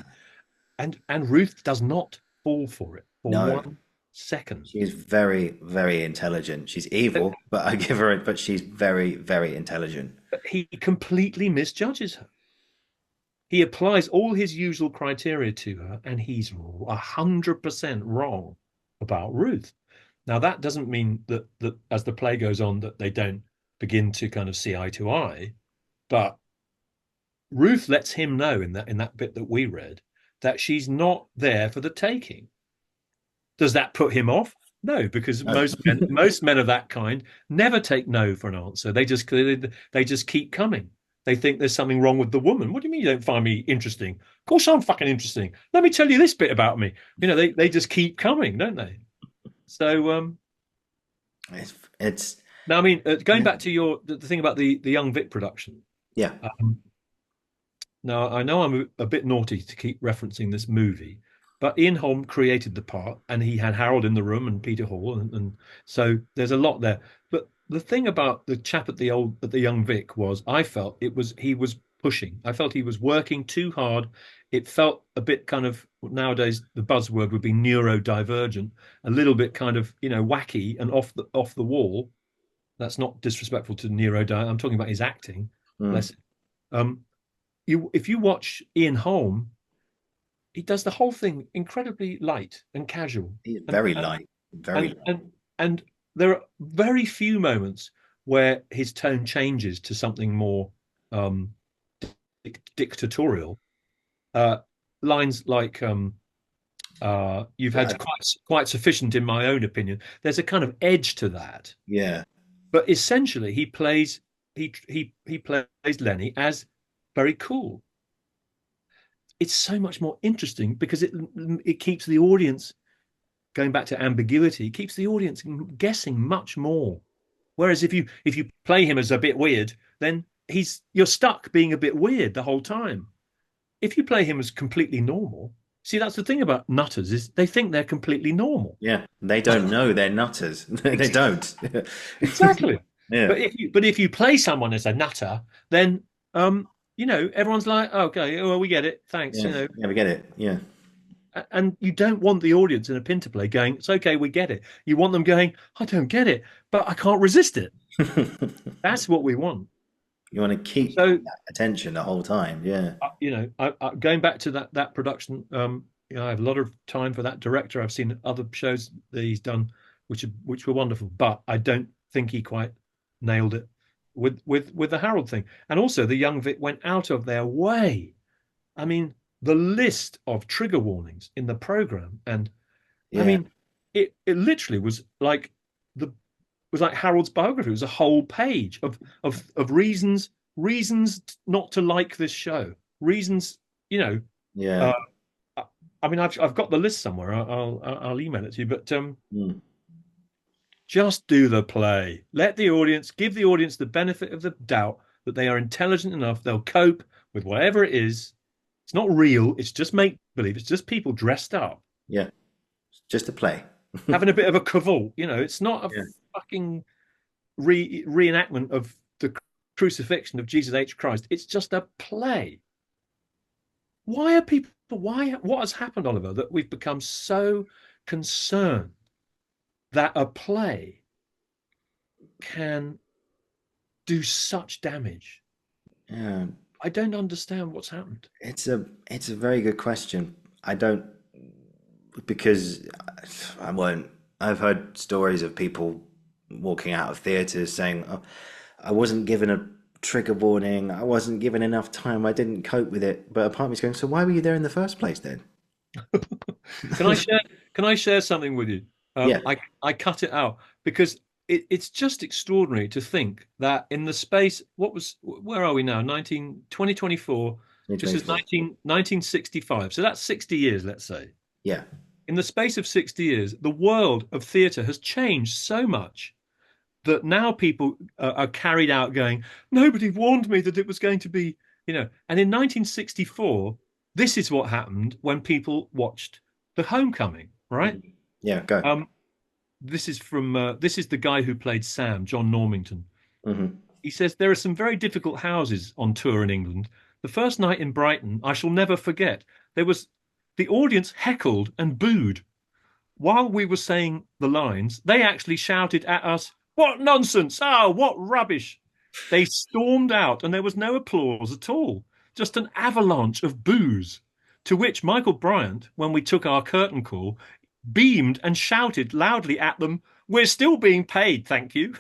B: And Ruth does not fall for it for
A: No,
B: 1 second.
A: she's very, very intelligent. She's evil, but I give her it. But she's very, very intelligent.
B: He completely misjudges her. He applies all his usual criteria to her, and he's 100% wrong about Ruth. Now, that doesn't mean that as the play goes on that they don't begin to kind of see eye to eye, but Ruth lets him know in that bit that we read that she's not there for the taking. Does that put him off? No, because
A: No.
B: most men of that kind never take no for an answer. They just keep coming. They think there's something wrong with the woman. What do you mean you don't find me interesting? Of course I'm fucking interesting. Let me tell you this bit about me. They just keep coming, don't they? So
A: It's
B: now, I mean, going
A: yeah,
B: back to the thing about the Young Vic production.
A: yeah,
B: Um, Now, I know I'm a bit naughty to keep referencing this movie, but Ian Holm created the part, and he had Harold in the room and Peter Hall, and so there's a lot there. But the thing about the chap at the Young Vic was, I felt he was pushing. I felt he was working too hard. It felt a bit kind of, nowadays the buzzword would be neurodivergent, a little bit kind of, wacky and off the wall. That's not disrespectful to I'm talking about his acting.
A: Mm.
B: Bless him. If you watch Ian Holm, he does the whole thing incredibly light and casual.
A: He's
B: And
A: very
B: and
A: light, very
B: and
A: light.
B: and there are very few moments where his tone changes to something more um, dictatorial. Uh, Lines like "You've
A: Yeah,
B: had quite sufficient, in my own opinion." There's a kind of edge to that,
A: yeah,
B: but essentially he plays Lenny as very cool. It's so much more interesting because it keeps the audience, going back to ambiguity, keeps the audience guessing much more. Whereas if you play him as a bit weird, then you're stuck being a bit weird the whole time. If you play him as completely normal, see, that's the thing about nutters, is they think they're completely normal.
A: yeah. They don't know they're nutters. They don't.
B: Exactly.
A: Yeah,
B: But if you play someone as a nutter, then everyone's like, oh, okay, well, we get it, thanks,
A: yeah, yeah. We get it. Yeah,
B: And you don't want the audience in a Pinter play going, it's okay, we get it. You want them going, I don't get it, but I can't resist it. That's what we want.
A: you want to keep
B: So,
A: that attention the whole time. Yeah,
B: going back to that production, I have a lot of time for that director. I've seen other shows that he's done, which were wonderful, but I don't think he quite nailed it with the Harold thing. And also, the young Vic went out of their way. I mean, the list of trigger warnings in the program, and I
A: yeah,
B: mean, it literally was like Harold's biography. It was a whole page of reasons not to like this show. Reasons, you know.
A: yeah.
B: Uh, I mean, I've got the list somewhere. I'll email it to you. But
A: Mm.
B: just do the play. Give the audience the benefit of the doubt that they are intelligent enough. They'll cope with whatever it is. It's not real. It's just make believe. It's just people dressed up
A: Yeah. Just a play.
B: having a bit of a cavort. It's not a
A: Yeah.
B: fucking reenactment of the crucifixion of Jesus H. Christ. It's just a play. Why are people? What has happened, Oliver, that we've become so concerned that a play can do such damage?
A: Yeah.
B: I don't understand what's happened.
A: It's a very good question. I don't because I won't. I've heard stories of people walking out of theatres saying, oh, I wasn't given a trigger warning, I wasn't given enough time, I didn't cope with it. But a part of me's going, so why were you there in the first place then?
B: Can I share? Can I share something with you?
A: Yeah,
B: I cut it out because it's just extraordinary to think that in the space. Where are we now? 2024. This is
A: 2024.
B: 1965. So that's 60 years, let's say.
A: Yeah,
B: In the space of 60 years, the world of theatre has changed so much that now people are carried out going, nobody warned me that it was going to be. And in 1964, this is what happened when people watched The Homecoming, right?
A: mhm. Yeah, go.
B: Um, this is the guy who played Sam, John Normington.
A: Hmm.
B: He says there are some very difficult houses on tour in England. The first night in Brighton, I shall never forget. There was the audience heckled and booed while we were saying the lines. They actually shouted at us, "What nonsense! Ah, what rubbish!" They stormed out, and there was no applause at all, just an avalanche of boos. To which Michael Bryant, when we took our curtain call, beamed and shouted loudly at them, "We're still being paid, thank you."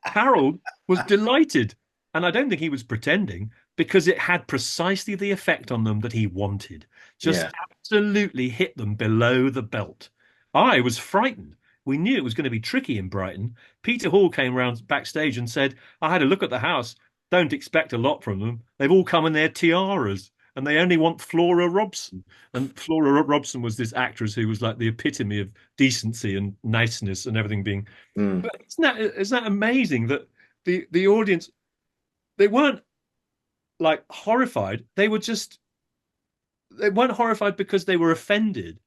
B: Harold was delighted, and I don't think he was pretending, because it had precisely the effect on them that he wanted. Just
A: Yeah.
B: absolutely hit them below the belt. I was frightened. We knew it was going to be tricky in Brighton. Peter Hall came round backstage and said, I had a look at the house. Don't expect a lot from them. They've all come in their tiaras and they only want Flora Robson. And Flora Robson was this actress who was like the epitome of decency and niceness and everything being.
A: Mm.
B: But isn't that amazing that the audience, they weren't like horrified. They weren't horrified because they were offended.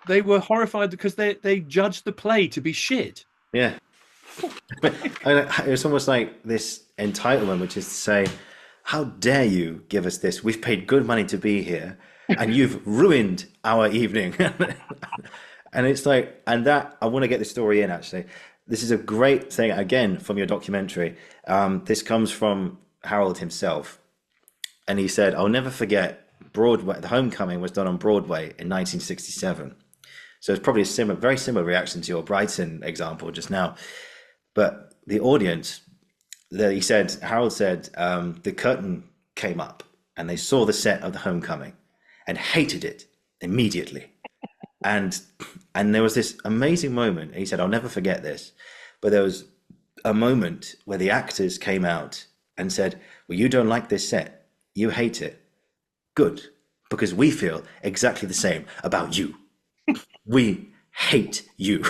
B: They were horrified because they judged the play to be shit.
A: Yeah. It was almost like this entitlement, which is to say, how dare you give us this? We've paid good money to be here, and you've ruined our evening. And it's like, and that, I want to get the story in actually. This is a great thing, again, from your documentary. This comes from Harold himself. And he said, I'll never forget Broadway. The Homecoming was done on Broadway in 1967. So it's probably a similar, very similar reaction to your Brighton example just now. But the audience, he said, Harold said, the curtain came up and they saw the set of The Homecoming and hated it immediately. And there was this amazing moment. He said, I'll never forget this. But there was a moment where the actors came out and said, well, you don't like this set. You hate it. Good. Because we feel exactly the same about you. We hate you.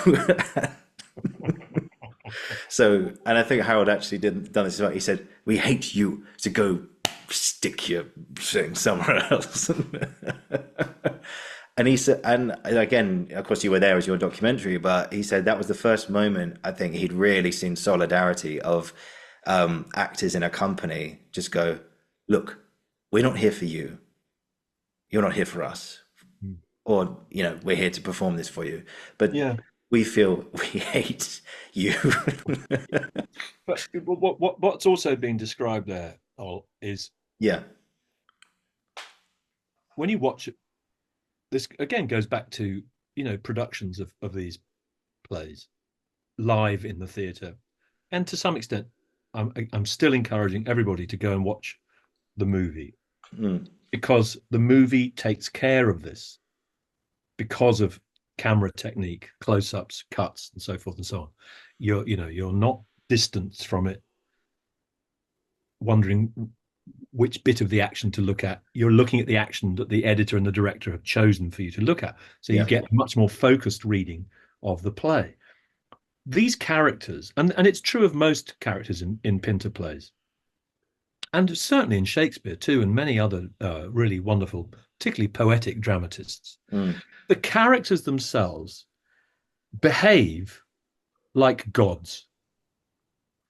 A: So, and I think Harold actually done this as well. He said, we hate you, so go stick your thing somewhere else. And he said, and again, of course, you were there as your documentary, but he said that was the first moment I think he'd really seen solidarity of actors in a company just go, look, we're not here for you. You're not here for us. Or, you know, we're here to perform this for you. But
B: Yeah.
A: we feel we hate you.
B: But what's also being described there, Ol, is
A: Yeah.
B: when you watch it, this again goes back to, you know, productions of these plays live in the theatre. And to some extent, I'm still encouraging everybody to go and watch the movie because the movie takes care of this because of camera technique, close-ups, cuts, and so forth and so on. You're not distanced from it, wondering which bit of the action to look at. You're looking at the action that the editor and the director have chosen for you to look at. So you get a much more focused reading of the play. These characters, and it's true of most characters in Pinter plays, and certainly in Shakespeare too, and many other really wonderful, particularly poetic dramatists, the characters themselves behave like gods.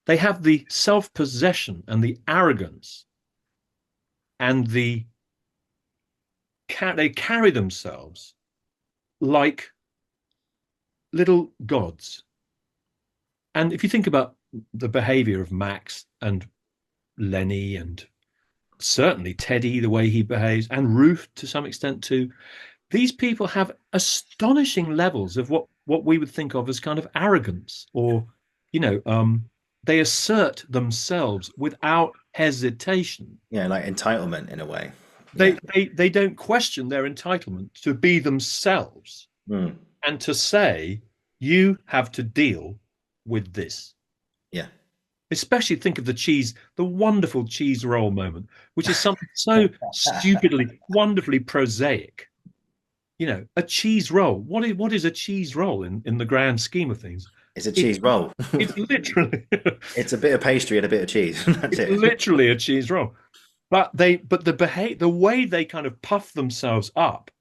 B: They have the self-possession and the arrogance and they carry themselves like little gods. And if you think about the behavior of Max and Lenny and certainly Teddy, the way he behaves, and Ruth to some extent too, these people have astonishing levels of what we would think of as kind of arrogance, or, you know, they assert themselves without hesitation.
A: Yeah, like entitlement in a way.
B: They don't question their entitlement to be themselves and to say, you have to deal with this.
A: Yeah.
B: Especially think of the wonderful cheese roll moment, which is something so stupidly, wonderfully prosaic. You know, a cheese roll. What is a cheese roll in the grand scheme of things?
A: It's a cheese roll.
B: It's literally
A: it's a bit of pastry and a bit of cheese. That's it.
B: Literally a cheese roll. But the way they kind of puff themselves up.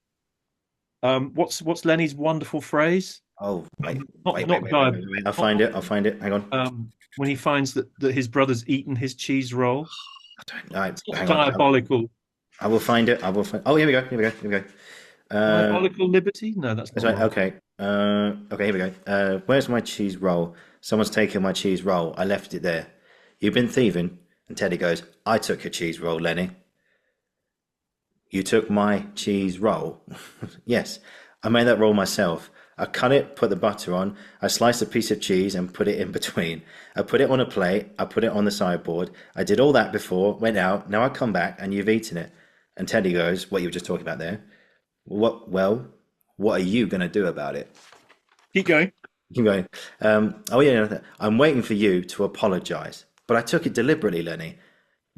B: What's Lenny's wonderful phrase?
A: Oh, wait, I'll find it. Hang on.
B: When he finds that his brother's eaten his cheese roll.
A: Hang on.
B: Diabolical.
A: I will find it. Oh, here we go.
B: Diabolical liberty? No, that's not
A: right. Okay. Okay, here we go. Where's my cheese roll? Someone's taken my cheese roll. I left it there. You've been thieving? And Teddy goes, I took your cheese roll, Lenny. You took my cheese roll? Yes. I made that roll myself. I cut it, put the butter on. I sliced a piece of cheese and put it in between. I put it on a plate. I put it on the sideboard. I did all that before, went out. Now I come back and you've eaten it. And Teddy goes, what you were just talking about there. What are you going to do about it?
B: Keep going.
A: Oh, yeah, I'm waiting for you to apologize. But I took it deliberately, Lenny.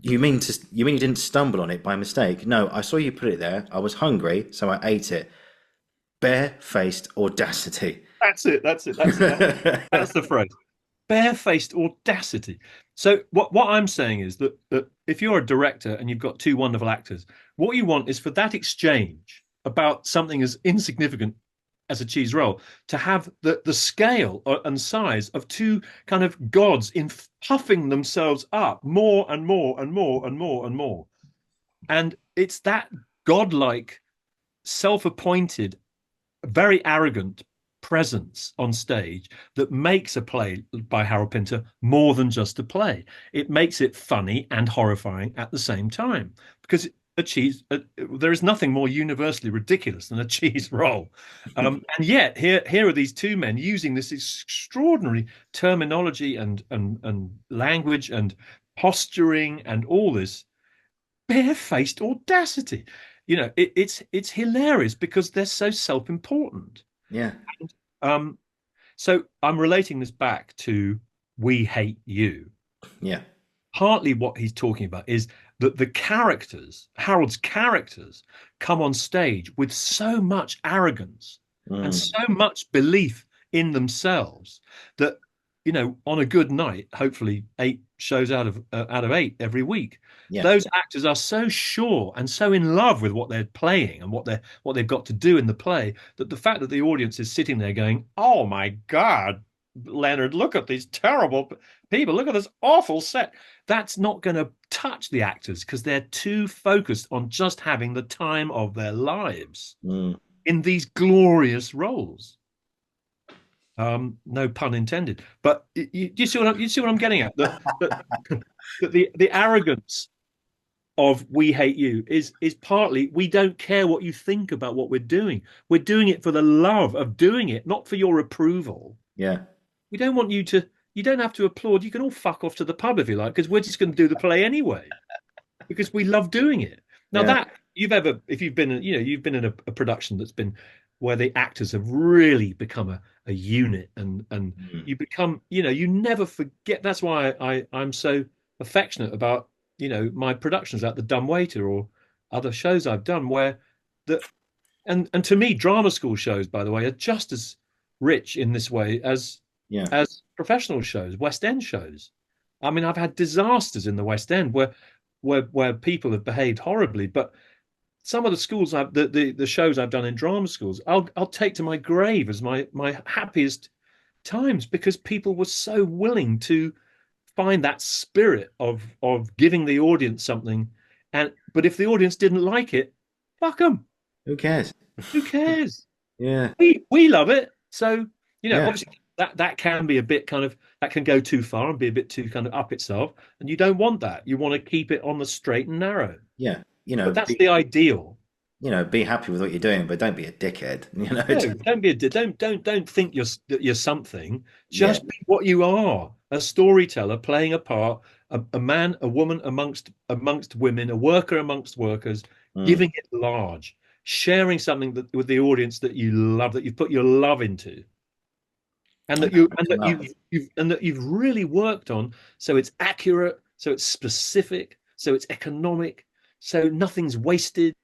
A: You mean you didn't stumble on it by mistake? No, I saw you put it there. I was hungry, so I ate it. Barefaced audacity.
B: That's it. That's the phrase. Barefaced audacity. So what I'm saying is that if you're a director and you've got two wonderful actors, what you want is for that exchange about something as insignificant as a cheese roll, to have the scale and size of two kind of gods in puffing themselves up more and more and more and more and more. And it's that godlike, self-appointed, very arrogant presence on stage that makes a play by Harold Pinter more than just a play. It makes it funny and horrifying at the same time, because there is nothing more universally ridiculous than a cheese roll. And yet here are these two men using this extraordinary terminology and language and posturing and all this barefaced audacity. It's hilarious because they're so self-important.
A: Yeah.
B: So I'm relating this back to We Hate You.
A: Yeah.
B: Partly what he's talking about is that the characters, Harold's characters, come on stage with so much arrogance and so much belief in themselves that, on a good night, hopefully 8 shows out of 8 every week, those actors are so sure and so in love with what they're playing and what they've got to do in the play, that the fact that the audience is sitting there going, "Oh my God, Leonard, look at these terrible people, look at this awful set," that's not going to touch the actors because they're too focused on just having the time of their lives in these glorious roles. No pun intended, but you see what I'm getting at. The arrogance of We Hate You is partly, we don't care what you think about what we're doing. We're doing it for the love of doing it, not for your approval.
A: Yeah.
B: We don't want you to. You don't have to applaud. You can all fuck off to the pub if you like, because we're just going to do the play anyway, because we love doing it. Now that if you've been in a production that's been where the actors have really become a unit and you become, you never forget. That's why I'm so affectionate about, my productions like The Dumb Waiter or other shows I've done where and to me, drama school shows, by the way, are just as rich in this way as professional shows, West End shows. I mean, I've had disasters in the West End where people have behaved horribly, but some of the schools the shows I've done in drama schools, I'll take to my grave as my happiest times, because people were so willing to find that spirit of giving the audience something, but if the audience didn't like it, fuck them.
A: Who cares?
B: Who cares?
A: Yeah.
B: We love it. So, obviously that can be a bit that can go too far and be a bit too kind of up itself. And you don't want that. You want to keep it on the straight and narrow.
A: Yeah.
B: But that's the ideal.
A: Be happy with what you're doing, but don't be a dickhead.
B: Don't think you're something. Just be what you are. A storyteller playing a part, a man, a woman amongst women, a worker amongst workers, giving it large, sharing something with the audience that you love, that you've put your love into, and that you've really worked on, so it's accurate, so it's specific, so it's economic, so nothing's wasted,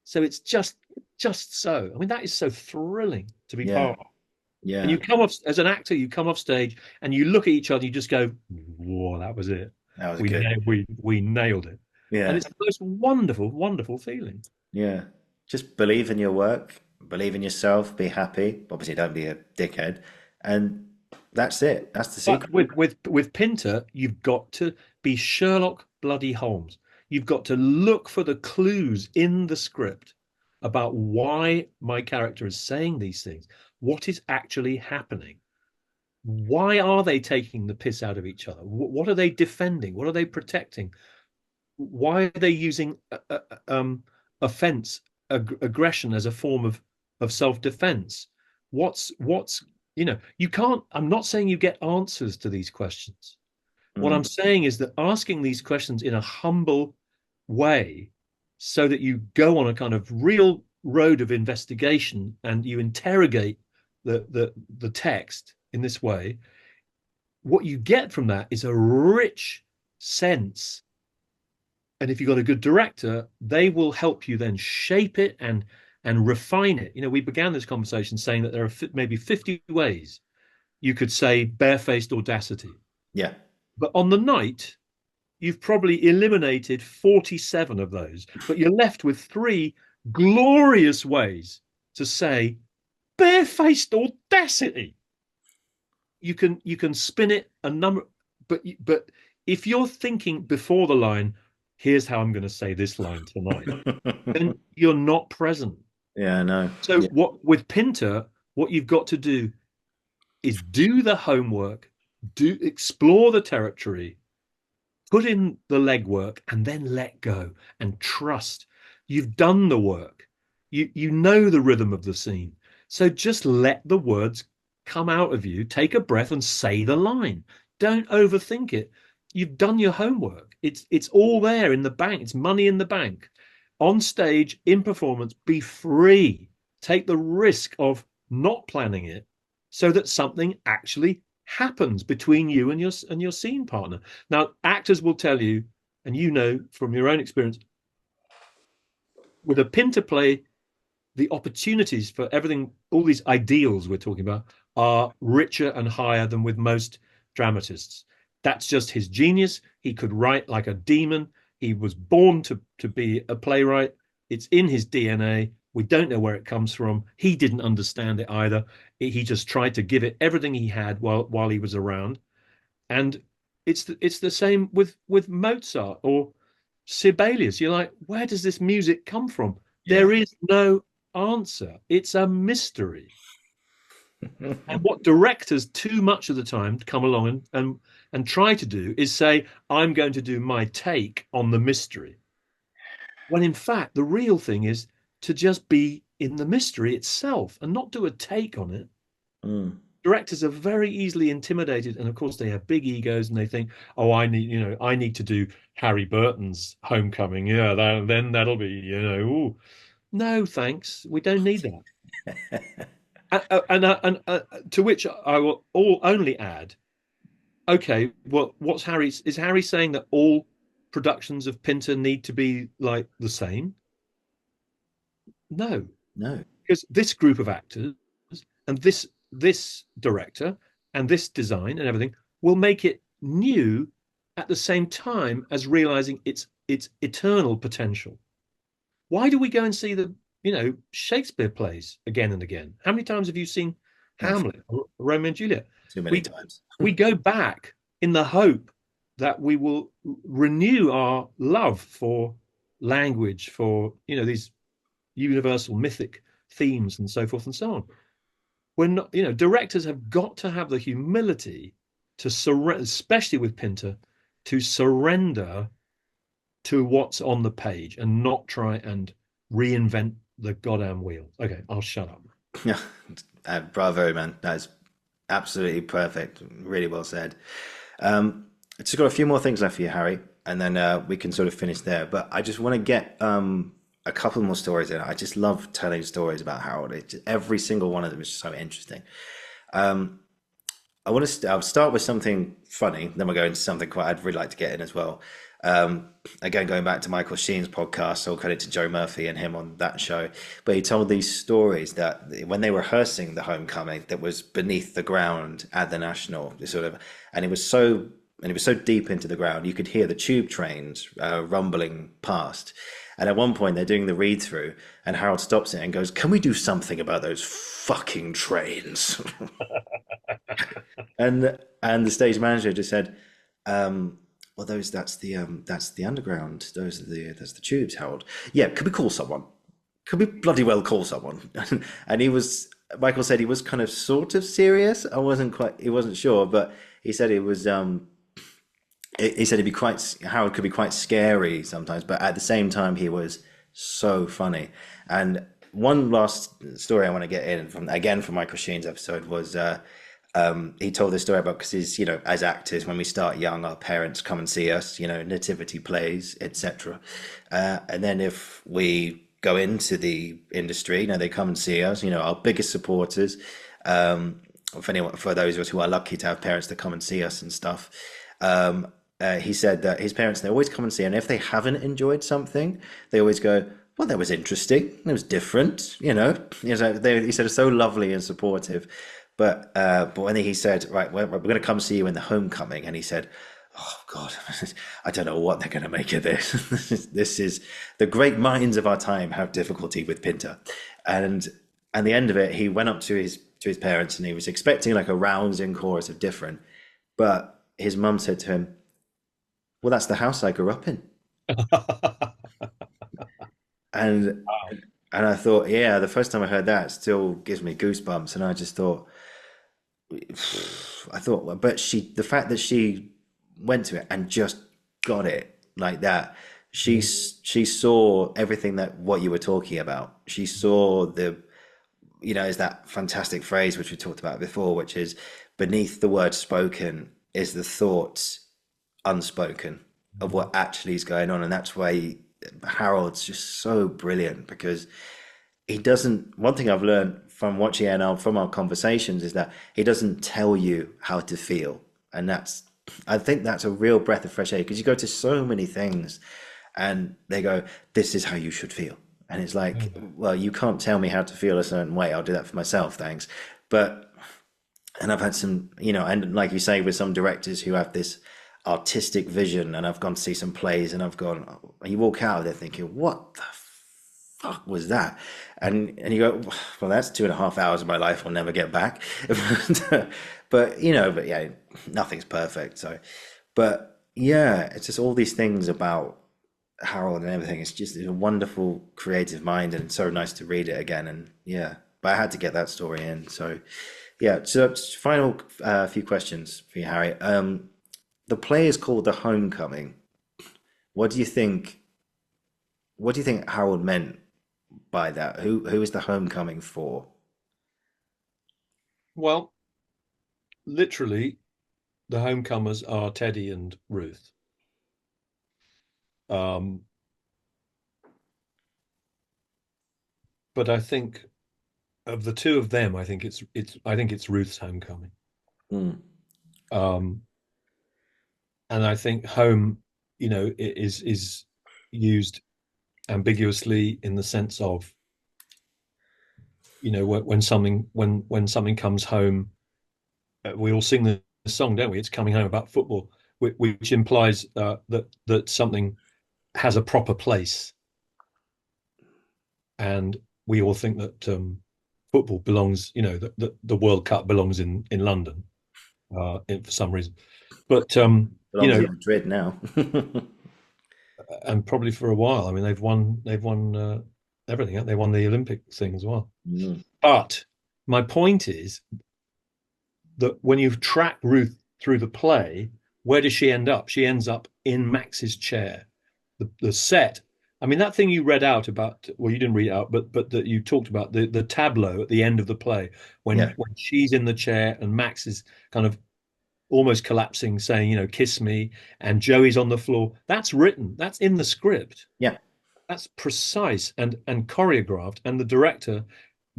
B: so it's just so. I mean, that is so thrilling to be part of.
A: Yeah.
B: And you come off as an actor, you come off stage and you look at each other, you just go, "Whoa, that was it.
A: That was good.
B: We nailed it."
A: Yeah.
B: And it's the most wonderful, wonderful feeling.
A: Yeah. Just believe in your work, believe in yourself, be happy. Obviously, don't be a dickhead. And that's it. That's the secret.
B: But with Pinter, you've got to be Sherlock bloody Holmes. You've got to look for the clues in the script about why my character is saying these things. What is actually happening? Why are they taking the piss out of each other? What are they defending? What are they protecting? Why are they using offense, aggression as a form of self-defense? What's you can't. I'm not saying you get answers to these questions. What I'm saying is that asking these questions in a humble way, so that you go on a kind of real road of investigation and you interrogate the text in this way, what you get from that is a rich sense. And if you've got a good director, they will help you then shape it and refine it. We began this conversation saying that there are maybe 50 ways you could say barefaced audacity.
A: Yeah.
B: But on the night, you've probably eliminated 47 of those, but you're left with 3 glorious ways to say barefaced audacity. You can spin it a number, but if you're thinking before the line, here's how I'm going to say this line tonight, then you're not present.
A: Yeah, I know.
B: So
A: Yeah.
B: what with Pinter, what you've got to do is do the homework, do explore the territory, put in the legwork, and then let go and trust. You've done the work. You know the rhythm of the scene. So just let the words come out of you, take a breath and say the line. Don't overthink it. You've done your homework. It's all there in the bank. It's money in the bank. On stage, in performance, be free. Take the risk of not planning it so that something actually happens between you and your scene partner. Now, actors will tell you, and you know from your own experience, with a Pinter play, the opportunities for everything, all these ideals we're talking about, are richer and higher than with most dramatists. That's just his genius. He could write like a demon. He was born to be a playwright. It's in his DNA. We don't know where it comes from. He didn't understand it either. He just tried to give it everything he had while he was around. And it's the same with Mozart or Sibelius. You're like, where does this music come from?
A: Yeah.
B: There is no answer. It's a mystery. And what directors too much of the time come along and try to do is say, I'm going to do my take on the mystery. When in fact, the real thing is to just be in the mystery itself and not do a take on it.
A: Mm.
B: Directors are very easily intimidated, and of course they have big egos, and they think, "Oh, I need to do Harry Burton's Homecoming. Yeah, then that'll be, ooh." No, thanks. We don't need that. And to which I will only add, okay, well, is Harry saying that all productions of Pinter need to be like the same? No,
A: No.
B: because this group of actors and this director and this design and everything will make it new at the same time as realizing its eternal potential. Why do we go and see the Shakespeare plays again and again? How many times have you seen Hamlet or Romeo and Juliet?
A: Too many times.
B: We go back in the hope that we will renew our love for language, for these universal mythic themes and so forth and so on. When directors have got to have the humility to surrender, especially with Pinter, to surrender to what's on the page and not try and reinvent the goddamn wheel. Okay, I'll shut up.
A: Yeah, bravo, man. That's absolutely perfect. Really well said. I just got a few more things left for you, Harry, and then we can sort of finish there. But I just want to get a couple more stories in. I just love telling stories about Harold. Every single one of them is so interesting. I'll start with something funny, then we'll go into something quite I'd really like to get in as well. Again, going back to Michael Sheen's podcast, all credit to Joe Murphy and him on that show. But he told these stories that when they were rehearsing the Homecoming, that was beneath the ground at the National, and it was so deep into the ground, you could hear the tube trains rumbling past. And at one point, they're doing the read through, and Harold stops it and goes, "Can we do something about those fucking trains?" and the stage manager just said, "Well, that's the underground. That's the tubes, Harold. Yeah, could we call someone? Could we bloody well call someone?" And Michael said he was kind of sort of serious. He wasn't sure, but he said it was. He said Harold could be quite scary sometimes, but at the same time he was so funny. And one last story I want to get in from Michael Sheen's episode was he told this story about, because as actors, when we start young, our parents come and see us, nativity plays, etc. And then if we go into the industry, they come and see us, our biggest supporters. For those of us who are lucky to have parents that come and see us and stuff. He said that his parents, they always come and see, and if they haven't enjoyed something, they always go, "Well, that was interesting. It was different." He said it's so lovely and supportive. But when he said, "Right, we're going to come see you in the Homecoming," and he said, "Oh God, I don't know what they're going to make of this. This is the great minds of our time have difficulty with Pinter," and And the end of it, he went up to his parents and he was expecting like a rousing chorus of different, but his mum said to him, "Well, that's the house I grew up in." And and I thought, yeah, the first time I heard that, it still gives me goosebumps. And I just thought, I thought, well, but the fact that she went to it and just got it like that, she saw everything that what you were talking about. She saw the, is that fantastic phrase which we talked about before, which is beneath the word spoken is the thoughts unspoken of what actually is going on. And that's why Harold's just so brilliant, because he doesn't, one thing I've learned from watching NL from our conversations is that he doesn't tell you how to feel. And I think that's a real breath of fresh air, because you go to so many things and they go, this is how you should feel. And it's like, well, you can't tell me how to feel a certain way. I'll do that for myself, thanks. And I've had some, and like you say, with some directors who have this artistic vision, and I've gone to see some plays and you walk out of there thinking, what the fuck was that? And you go, well, that's 2.5 hours of my life I'll never get back. but yeah, nothing's perfect. So, but yeah, it's just all these things about Harold and everything. It's a wonderful creative mind, and it's so nice to read it again. And yeah, but I had to get that story in. So yeah, so final few questions for you, Harry. The play is called The Homecoming. What do you think? What do you think Harold meant by that? Who is the homecoming for?
B: Well, literally, the homecomers are Teddy and Ruth. But I think of the two of them, I think it's Ruth's homecoming.
A: Mm.
B: Um, and I think home, is used ambiguously in the sense of, when something comes home, we all sing the song, don't we? It's coming home, about football, which implies that something has a proper place, and we all think that football belongs, the World Cup belongs in London, for some reason, but
A: Belongs in Madrid now.
B: and probably for a while. I mean, they've won everything. They won the Olympic thing as well.
A: Mm.
B: But my point is that when you track Ruth through the play, where does she end up? She ends up in Max's chair. The set. I mean, that thing you read out about, well, you didn't read it out, but that you talked about, the tableau at the end of the play, when she's in the chair and Max is kind of almost collapsing, saying, kiss me, and Joey's on the floor. That's written. That's in the script.
A: Yeah.
B: That's precise and choreographed. And the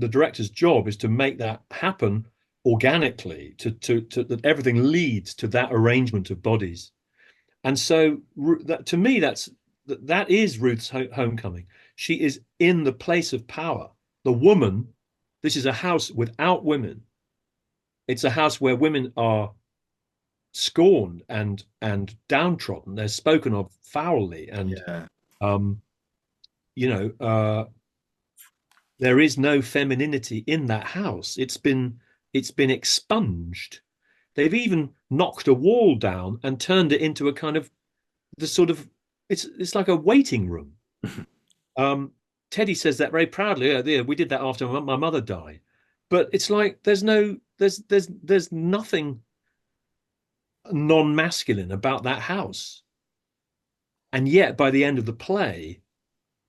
B: director's job is to make that happen organically, to that everything leads to that arrangement of bodies. And so that, to me, that is Ruth's homecoming. She is in the place of power. The woman, this is a house without women. It's a house where women are scorned and downtrodden. They're spoken of foully, and there is no femininity in that house. It's been expunged. They've even knocked a wall down and turned it into a kind of it's like a waiting room. Teddy says that very proudly. Yeah, we did that after my mother died. But it's like there's nothing non-masculine about that house. And yet by the end of the play,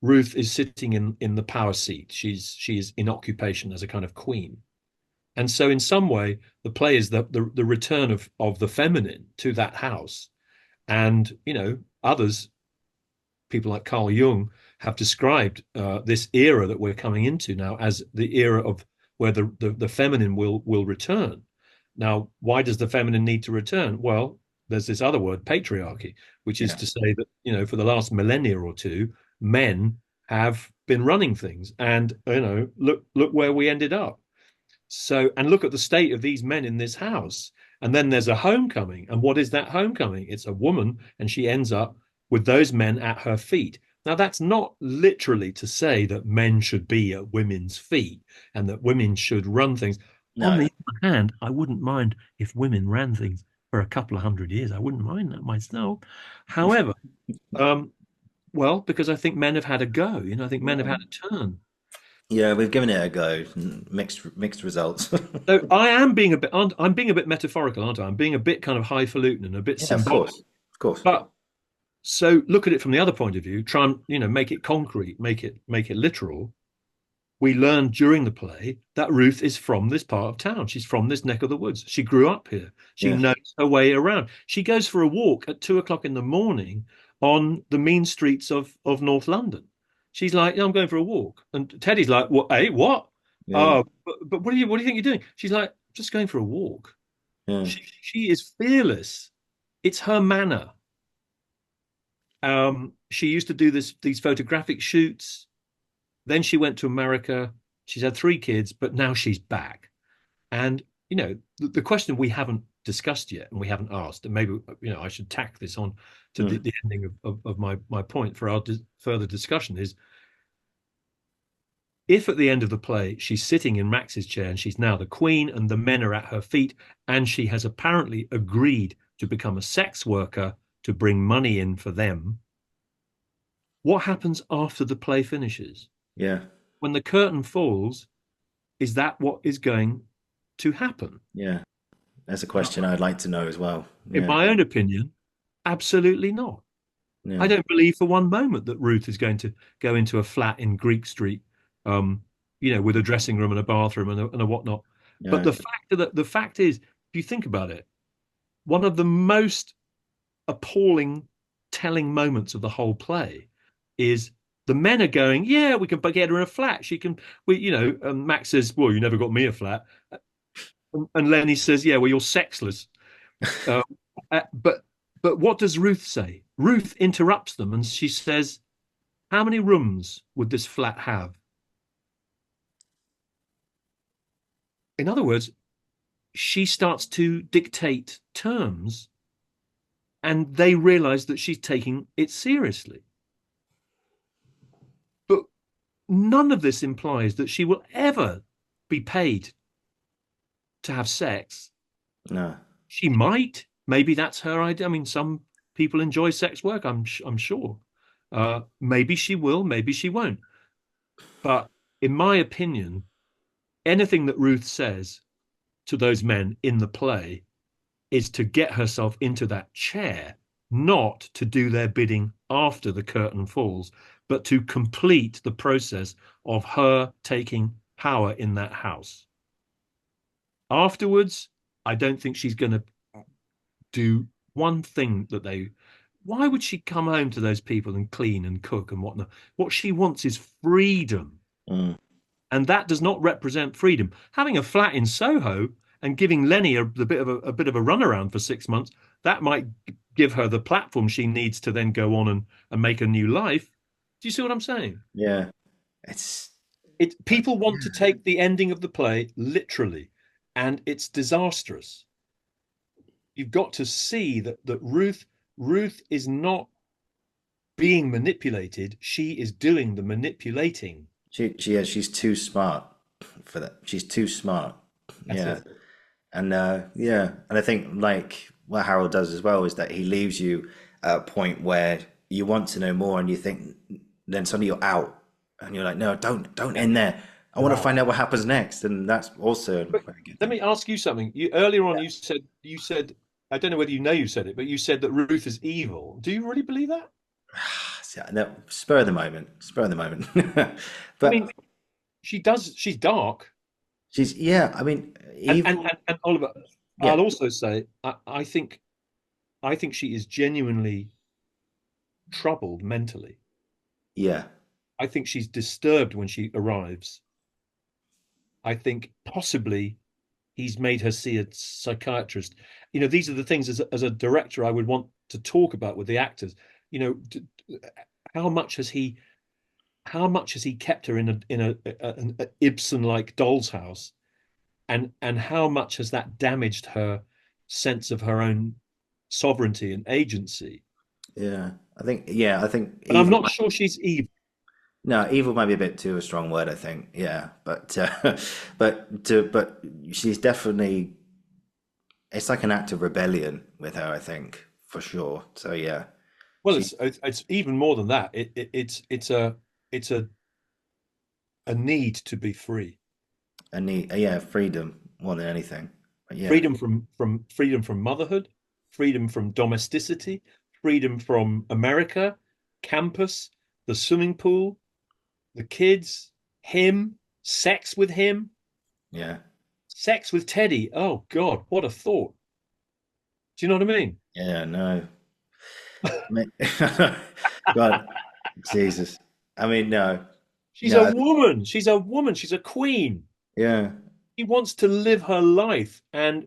B: Ruth is sitting in the power seat. She is in occupation as a kind of queen. And so in some way, the play is the return of the feminine to that house. And, others, people like Carl Jung, have described this era that we're coming into now as the era of where the feminine will return. Now, why does the feminine need to return? Well, there's this other word, patriarchy, which is to say that, for the last millennia or two, men have been running things. And, look where we ended up. So, and look at the state of these men in this house. And then there's a homecoming. And what is that homecoming? It's a woman, and she ends up with those men at her feet. Now, that's not literally to say that men should be at women's feet and that women should run things. On
A: No.
B: the other hand, I wouldn't mind if women ran things for a couple of hundred years. I wouldn't mind that myself. However, um, well, because I think men have had a go. I think men have had a turn.
A: Yeah, we've given it a go. Mixed results.
B: So I am being a bit, I'm being a bit metaphorical, aren't I? I'm being a bit kind of highfalutin and a bit
A: Yeah, of
B: symbolic.
A: course. Of course.
B: But so look at it from the other point of view. Try and make it concrete, make it literal. We learned during the play that Ruth is from this part of town. She's from this neck of the woods. She grew up here. She
A: Yeah.
B: knows her way around. She goes for a walk at 2 o'clock in the morning on the mean streets of North London. She's like, "Yeah, I'm going for a walk," and Teddy's like, "What? Hey, what?
A: Yeah.
B: Oh, but what do you think you're doing?" She's like, "Just going for a walk."
A: Yeah.
B: She is fearless. It's her manner. She used to do these photographic shoots. Then she went to America. She's had 3 kids, but now she's back. And the question we haven't discussed yet, and we haven't asked, and maybe I should tack this on to
A: Mm.
B: the ending of my point for our further discussion is, if at the end of the play she's sitting in Max's chair and she's now the queen and the men are at her feet, and she has apparently agreed to become a sex worker to bring money in for them, what happens after the play finishes?
A: Yeah.
B: When the curtain falls, is that what is going to happen?
A: Yeah. That's a question I'd like to know as well.
B: In
A: Yeah.
B: my own opinion, absolutely not. I
A: Yeah.
B: don't believe for one moment that Ruth is going to go into a flat in Greek Street, um, with a dressing room and a bathroom and a whatnot. But
A: Yeah.
B: the fact is, if you think about it, one of the most appalling, telling moments of the whole play is the men are going, "Yeah, we can get her in a flat. She can." Max says, "Well, you never got me a flat," and Lenny says, "Yeah, well, you're sexless." Uh, but what does Ruth say? Ruth interrupts them and she says, "How many rooms would this flat have?" In other words, she starts to dictate terms, and they realize that she's taking it seriously. But none of this implies that she will ever be paid to have sex.
A: No.
B: She might. Maybe that's her idea. I mean, some people enjoy sex work, I'm sure. Maybe she will, maybe she won't. But in my opinion, anything that Ruth says to those men in the play is to get herself into that chair, not to do their bidding after the curtain falls, but to complete the process of her taking power in that house. Afterwards, I don't think she's going to do one thing that they. Why would she come home to those people and clean and cook and whatnot? What she wants is freedom.
A: Mm.
B: And that does not represent freedom. Having a flat in Soho and giving Lenny a bit of a runaround for 6 months, that might give her the platform she needs to then go on and make a new life. Do you see what I'm saying?
A: Yeah. It's
B: People want to take the ending of the play literally, and it's disastrous. You've got to see that Ruth is not being manipulated. She is doing the manipulating.
A: she's too smart for that. She's too smart.
B: That's
A: Yeah.
B: it.
A: And I think like what Harold does as well is that he leaves you at a point where you want to know more and you think then suddenly you're out and you're like, no, don't end there. I want to find out what happens next. And that's also a
B: But
A: very good
B: let
A: thing.
B: me ask you something. You earlier on you said I don't know whether you said it, but you said that Ruth is evil. Do you really believe that?
A: No, spur of the moment. Spur of the moment.
B: I mean,
A: But
B: she does. She's dark,
A: I mean,
B: and Oliver.
A: yeah,
B: I'll also say I think she is genuinely troubled mentally.
A: yeah,
B: I think she's disturbed when she arrives. I think possibly he's made her see a psychiatrist. These are the things as a director I would want to talk about with the actors. You know, how much has he how much has he kept her an Ibsen like doll's house, and how much has that damaged her sense of her own sovereignty and agency?
A: yeah. I think, yeah, I think
B: But I'm
A: evil.
B: not sure she's evil.
A: No, evil might be a bit too a strong word, I think. Yeah, but but she's definitely. It's like an act of rebellion with her, I think, for sure. So yeah,
B: Well,
A: she
B: it's even more than that. It's a need to be free.
A: a need, yeah, freedom more than anything. But yeah,
B: Freedom from motherhood, freedom from domesticity, freedom from America, campus, the swimming pool, the kids, him, sex with him,
A: yeah,
B: sex with Teddy. Oh God, what a thought. Do you know what I mean?
A: yeah. No, God, Jesus. I mean, no,
B: She's a
A: no,
B: woman. She's a woman. She's a queen.
A: yeah,
B: She wants to live her life, and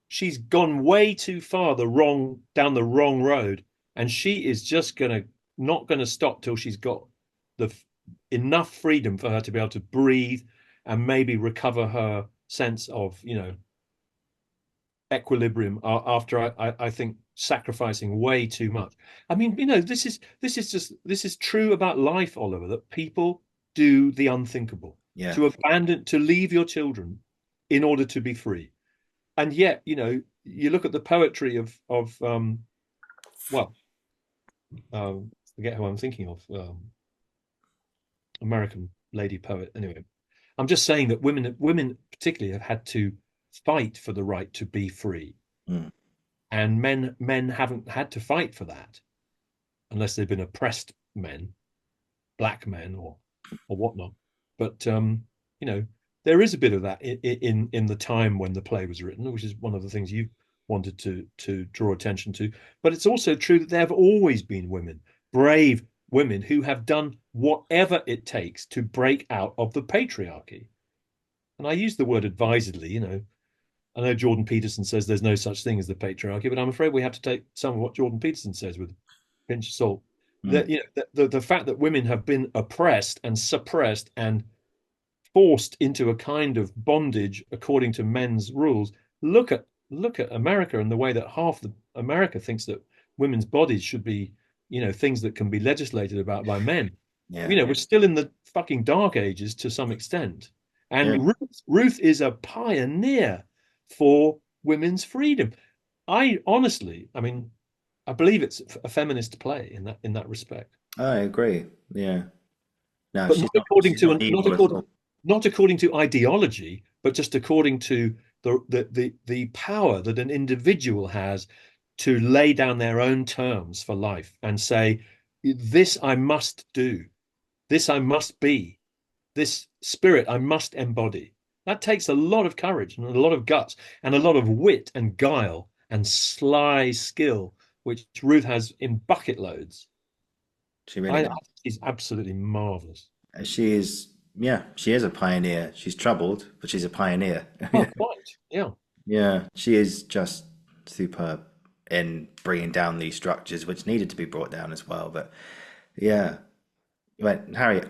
B: she's gone way too far down the wrong road, and she is just gonna not gonna stop till she's got the enough freedom for her to be able to breathe and maybe recover her sense of equilibrium after I think sacrificing way too much. I mean, this is true about life, Oliver, that people do the unthinkable,
A: yeah,
B: to leave your children in order to be free. And yet, you look at the poetry of well, forget who I'm thinking of, American lady poet. Anyway, I'm just saying that women particularly have had to fight for the right to be free,
A: mm,
B: and men haven't had to fight for that unless they've been oppressed men, black men, or whatnot. But you know, there is a bit of that in the time when the play was written, which is one of the things you wanted to draw attention to. But it's also true that there have always been women, brave women, who have done whatever it takes to break out of the patriarchy. And I use the word advisedly. I know Jordan Peterson says there's no such thing as the patriarchy, but I'm afraid we have to take some of what Jordan Peterson says with a pinch of salt.
A: mm,
B: That the fact that women have been oppressed and suppressed and forced into a kind of bondage according to men's rules. Look at America and the way that half the America thinks that women's bodies should be, things that can be legislated about by men.
A: yeah,
B: We're still in the fucking dark ages to some extent.
A: yeah.
B: And Ruth is a pioneer for women's freedom. I honestly, I mean, I believe it's a feminist play in that respect.
A: I agree. Yeah. No,
B: But not
A: she's not.
B: according
A: She's
B: to
A: not
B: an, not
A: evil at
B: according
A: all.
B: not according to ideology, but just according to the power that an individual has to lay down their own terms for life and say, this I must do, this I must be, this spirit I must embody. That takes a lot of courage and a lot of guts and a lot of wit and guile and sly skill, which Ruth has in bucket loads.
A: She really
B: I
A: does.
B: think she's absolutely marvelous.
A: She is. Yeah, she is a pioneer. She's troubled, but she's a pioneer.
B: Oh, quite. Yeah.
A: Yeah, she is just superb in bringing down these structures, which needed to be brought down as well. But yeah, right, Harry,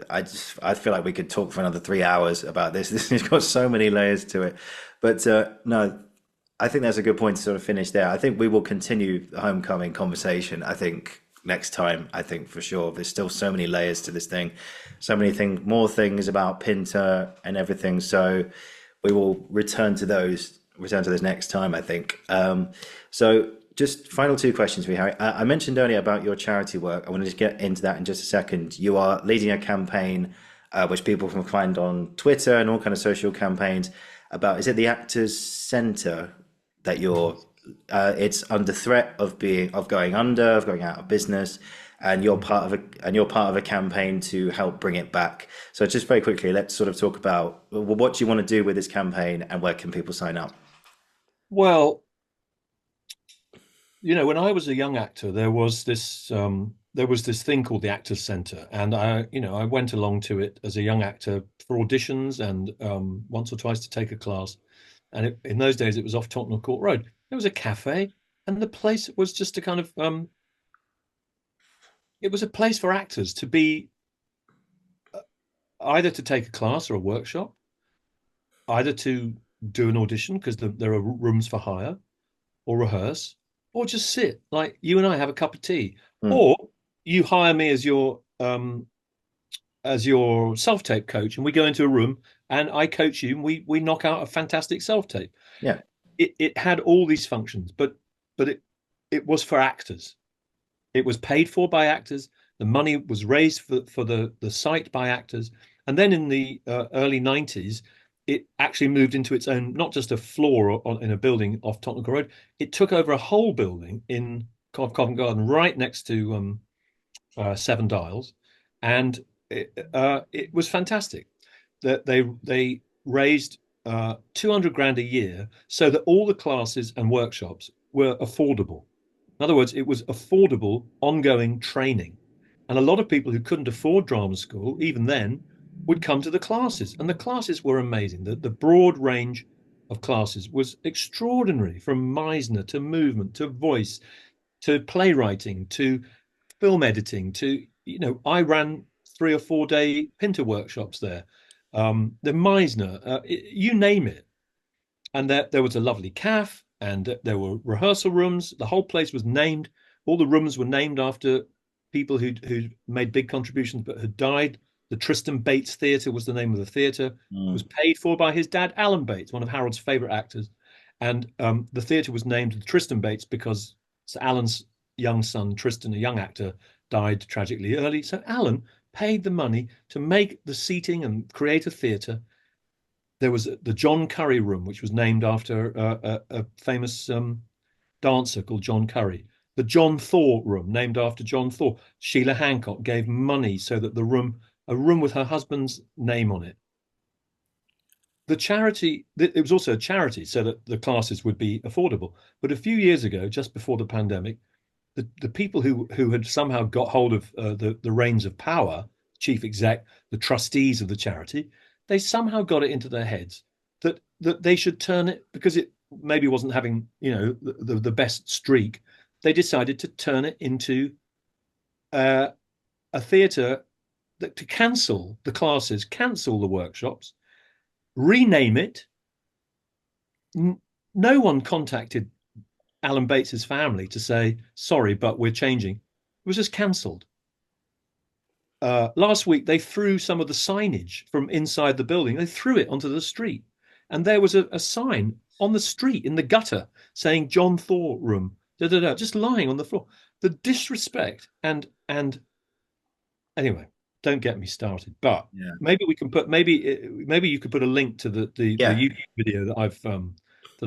A: I feel like we could talk for another 3 hours about this. This has got so many layers to it. But no, I think that's a good point to sort of finish there. I think we will continue the homecoming conversation. I think next time, I think for sure, there's still so many layers to this thing, so many things, more things about Pinter and everything. So we will return to those next time, I think. So just final two questions for you, Harry. I mentioned earlier about your charity work. I want to just get into that in just a second. You are leading a campaign, which people can find on Twitter and all kind of social campaigns about, is it the Actors Centre that you're it's under threat of going under, of going out of business, and you're part of a campaign to help bring it back. So just very quickly, let's sort of talk about, well, what do you want to do with this campaign and where can people sign up?
B: Well, when I was a young actor, there was this thing called the Actors Centre, and I went along to it as a young actor for auditions and once or twice to take a class. And in those days, it was off Tottenham Court Road. There was a cafe, and the place was just a kind of it was a place for actors to be, either to take a class or a workshop, either to do an audition because there are rooms for hire, or rehearse, or just sit like you and I have a cup of tea,
A: Mm.
B: or you hire me as your self-tape coach, and we go into a room and I coach you, and we knock out a fantastic self-tape.
A: Yeah.
B: It had all these functions, but it was for actors. It was paid for by actors. The money was raised for the site by actors. And then in the early 90s, it actually moved into its own, not just a floor in a building off Tottenham Court Road. It took over a whole building in Covent Garden, right next to Seven Dials. And it was fantastic. That they raised 200 grand a year so that all the classes and workshops were affordable. In other words, it was affordable, ongoing training. And a lot of people who couldn't afford drama school, even then, would come to the classes. And the classes were amazing. The broad range of classes was extraordinary, from Meisner to movement to voice to playwriting to film editing to, I ran 3 or 4 day Pinter workshops there. The Meisner, you name it. And there was a lovely cafe, and there were rehearsal rooms. The whole place was named. All the rooms were named after people who made big contributions but had died. The Tristan Bates Theatre was the name of the theatre. It was
A: Mm.
B: paid for by his dad, Alan Bates, one of Harold's favourite actors. And the theatre was named the Tristan Bates because Sir Alan's young son, Tristan, a young actor, died tragically early. So Alan paid the money to make the seating and create a theatre. There was the John Curry Room, which was named after a famous dancer called John Curry. The John Thaw Room, named after John Thaw. Sheila Hancock gave money so that a room with her husband's name on it. The charity, it was also a charity so that the classes would be affordable. But a few years ago, just before the pandemic, the people who had somehow got hold of the reins of power, chief exec, the trustees of the charity, they somehow got it into their heads that they should turn it, because it maybe wasn't having the best streak. They decided to turn it into a theatre, that to cancel the classes, cancel the workshops, rename it. No one contacted Alan Bates's family to say, sorry, but we're changing. It was just cancelled. Last week, they threw some of the signage from inside the building, they threw it onto the street. And there was a sign on the street in the gutter saying John Thaw Room, just lying on the floor. The disrespect and anyway, don't get me started. But
A: Yeah.
B: maybe we can put maybe you could put a link to the
A: Yeah.
B: YouTube video that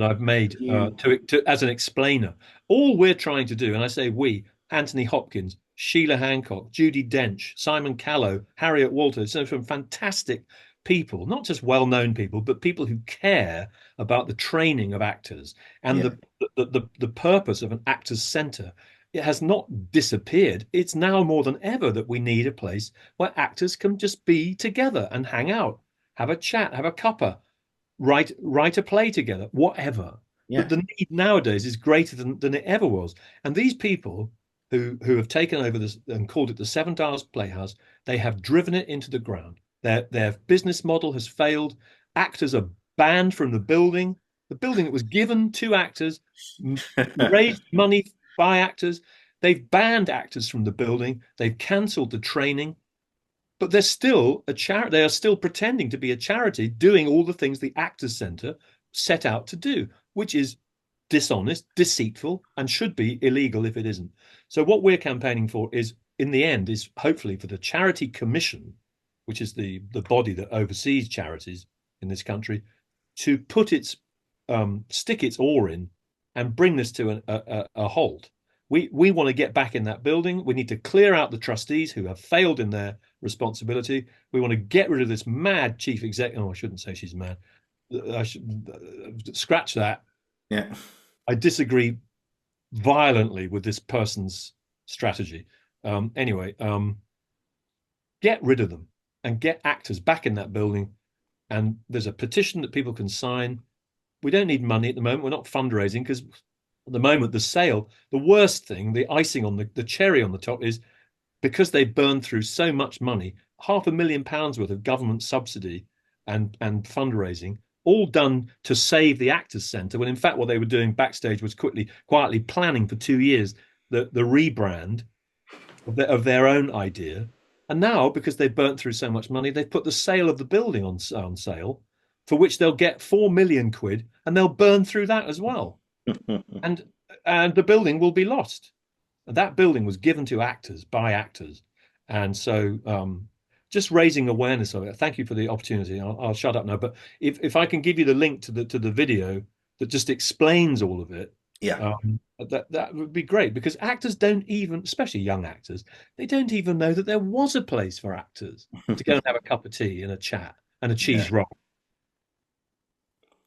B: I've made
A: You,
B: to as an explainer. All we're trying to do, and I say we, Anthony Hopkins, Sheila Hancock, Judi Dench, Simon Callow, Harriet Walter, so some fantastic people, not just well-known people, but people who care about the training of actors and
A: yeah.
B: the purpose of an actors centre. It has not disappeared. It's now more than ever that we need a place where actors can just be together and hang out, have a chat, have a cuppa, write a play together, whatever.
A: Yeah.
B: The need nowadays is greater than it ever was. And these people who have taken over this and called it the Seven Dials Playhouse, they have driven it into the ground. Their business model has failed. Actors are banned from the building. The building that was given to actors, raised money by actors. They've banned actors from the building. They've cancelled the training. But they're still a charity. They are still pretending to be a charity, doing all the things the Actors Centre set out to do, which is dishonest, deceitful, and should be illegal if it isn't. So what we're campaigning for is, in the end, is hopefully for the Charity Commission, which is the body that oversees charities in this country, to put its stick its oar in and bring this to a halt. We want to get back in that building. We need to clear out the trustees who have failed in their responsibility. We want to get rid of this mad chief exec. Oh, I shouldn't say she's mad. I should scratch that.
A: Yeah.
B: I disagree violently with this person's strategy. Anyway, get rid of them and get actors back in that building. And there's a petition that people can sign. We don't need money at the moment. We're not fundraising because at the moment the worst thing, the icing on the cherry on the top is, because they burned through so much money, £500,000 worth of government subsidy and fundraising, all done to save the Actors Centre, when in fact what they were doing backstage was quietly planning for 2 years the rebrand of their own idea. And now, because they've burnt through so much money, they've put the sale of the building on sale, for which they'll get 4 million quid, and they'll burn through that as well. and the building will be lost. That building was given to actors by actors. And so just raising awareness of it. Thank you for the opportunity. I'll shut up now. But if I can give you the link to the video that just explains all of it,
A: Yeah.
B: That would be great, because actors don't even, especially young actors, they don't even know that there was a place for actors to go and have a cup of tea and a chat and a cheese roll.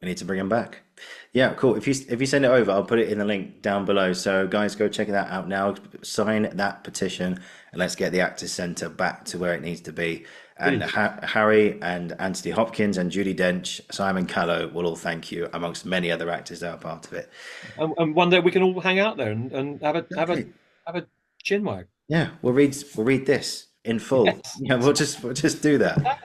A: We need to bring him back. Yeah, cool. If you send it over, I'll put it in the link down below. So guys, go check that out now. Sign that petition, and let's get the Actors Centre back to where it needs to be. And Harry and Anthony Hopkins and Judi Dench, Simon Callow will all thank you, amongst many other actors that are part of it.
B: And one day we can all hang out there and have a chin wag.
A: Yeah, we'll read this in full. Yes. Yeah, we'll just do that.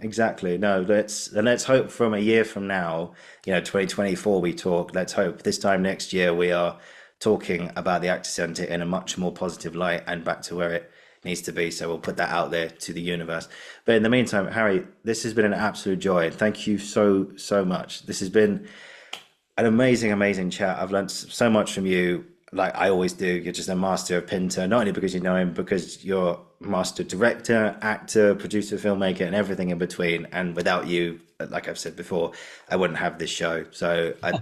A: Exactly. No, let's hope from a year from now, 2024 we talk. Let's hope this time next year we are talking about the Actors Centre in a much more positive light and back to where it needs to be. So we'll put that out there to the universe. But in the meantime, Harry, this has been an absolute joy. Thank you so much. This has been an amazing chat. I've learned so much from you, like I always do. You're just a master of Pinter, not only because you know him, because you're master director, actor, producer, filmmaker, and everything in between. And without you, like I've said before, I wouldn't have this show. So I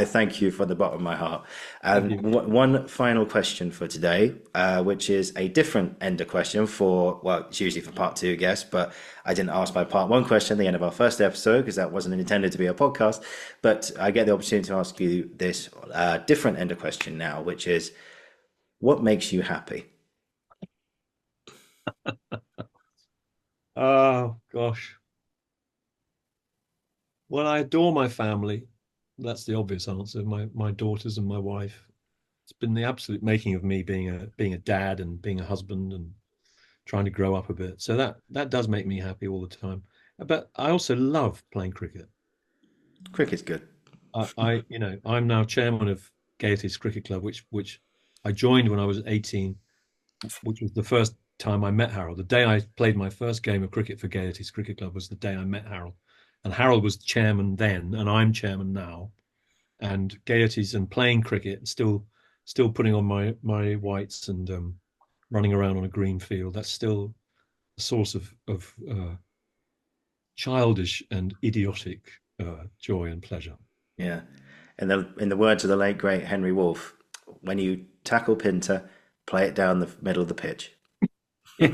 A: thank you from the bottom of my heart. And one final question for today, which is a different ender question it's usually for part 2 guests, but I didn't ask my part 1 question at the end of our first episode because that wasn't intended to be a podcast. But I get the opportunity to ask you this different ender question now, which is, what makes you happy?
B: Oh gosh. Well, I adore my family. That's the obvious answer. My daughters and my wife. It's been the absolute making of me being a dad and being a husband and trying to grow up a bit. So that does make me happy all the time. But I also love playing cricket.
A: Cricket's good.
B: I'm now chairman of Gaiety's Cricket Club, which I joined when I was 18, which was the first time I met Harold. The day I played my first game of cricket for Gaiety's Cricket Club was the day I met Harold. And Harold was chairman then, and I'm chairman now. And Gaiety's and playing cricket, still putting on my whites and running around on a green field. That's still a source of childish and idiotic joy and pleasure.
A: Yeah. In the words of the late great Henry Wolff, when you tackle Pinter, play it down the middle of the pitch.
B: Yeah.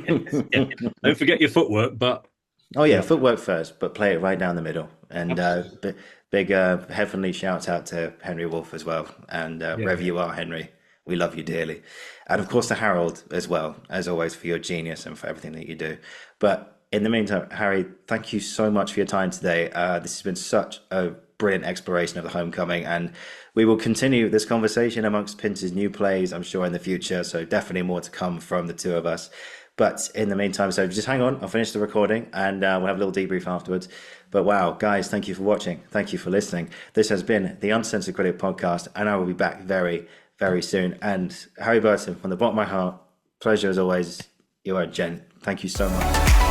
B: Don't forget your footwork, but
A: footwork first, but play it right down the middle. And big heavenly shout out to Henry Wolff as well. And wherever you are, Henry, we love you dearly. And of course to Harold as well, as always, for your genius and for everything that you do. But in the meantime, Harry, thank you so much for your time today. This has been such a brilliant exploration of the Homecoming, and we will continue this conversation amongst Pinter's new plays, I'm sure, in the future. So definitely more to come from the two of us. But in the meantime, so just hang on, I'll finish the recording and we'll have a little debrief afterwards. But wow, guys, thank you for watching. Thank you for listening. This has been the Uncensored Critic podcast, and I will be back very, very soon. And Harry Burton, from the bottom of my heart, pleasure as always. You're a gent. Thank you so much.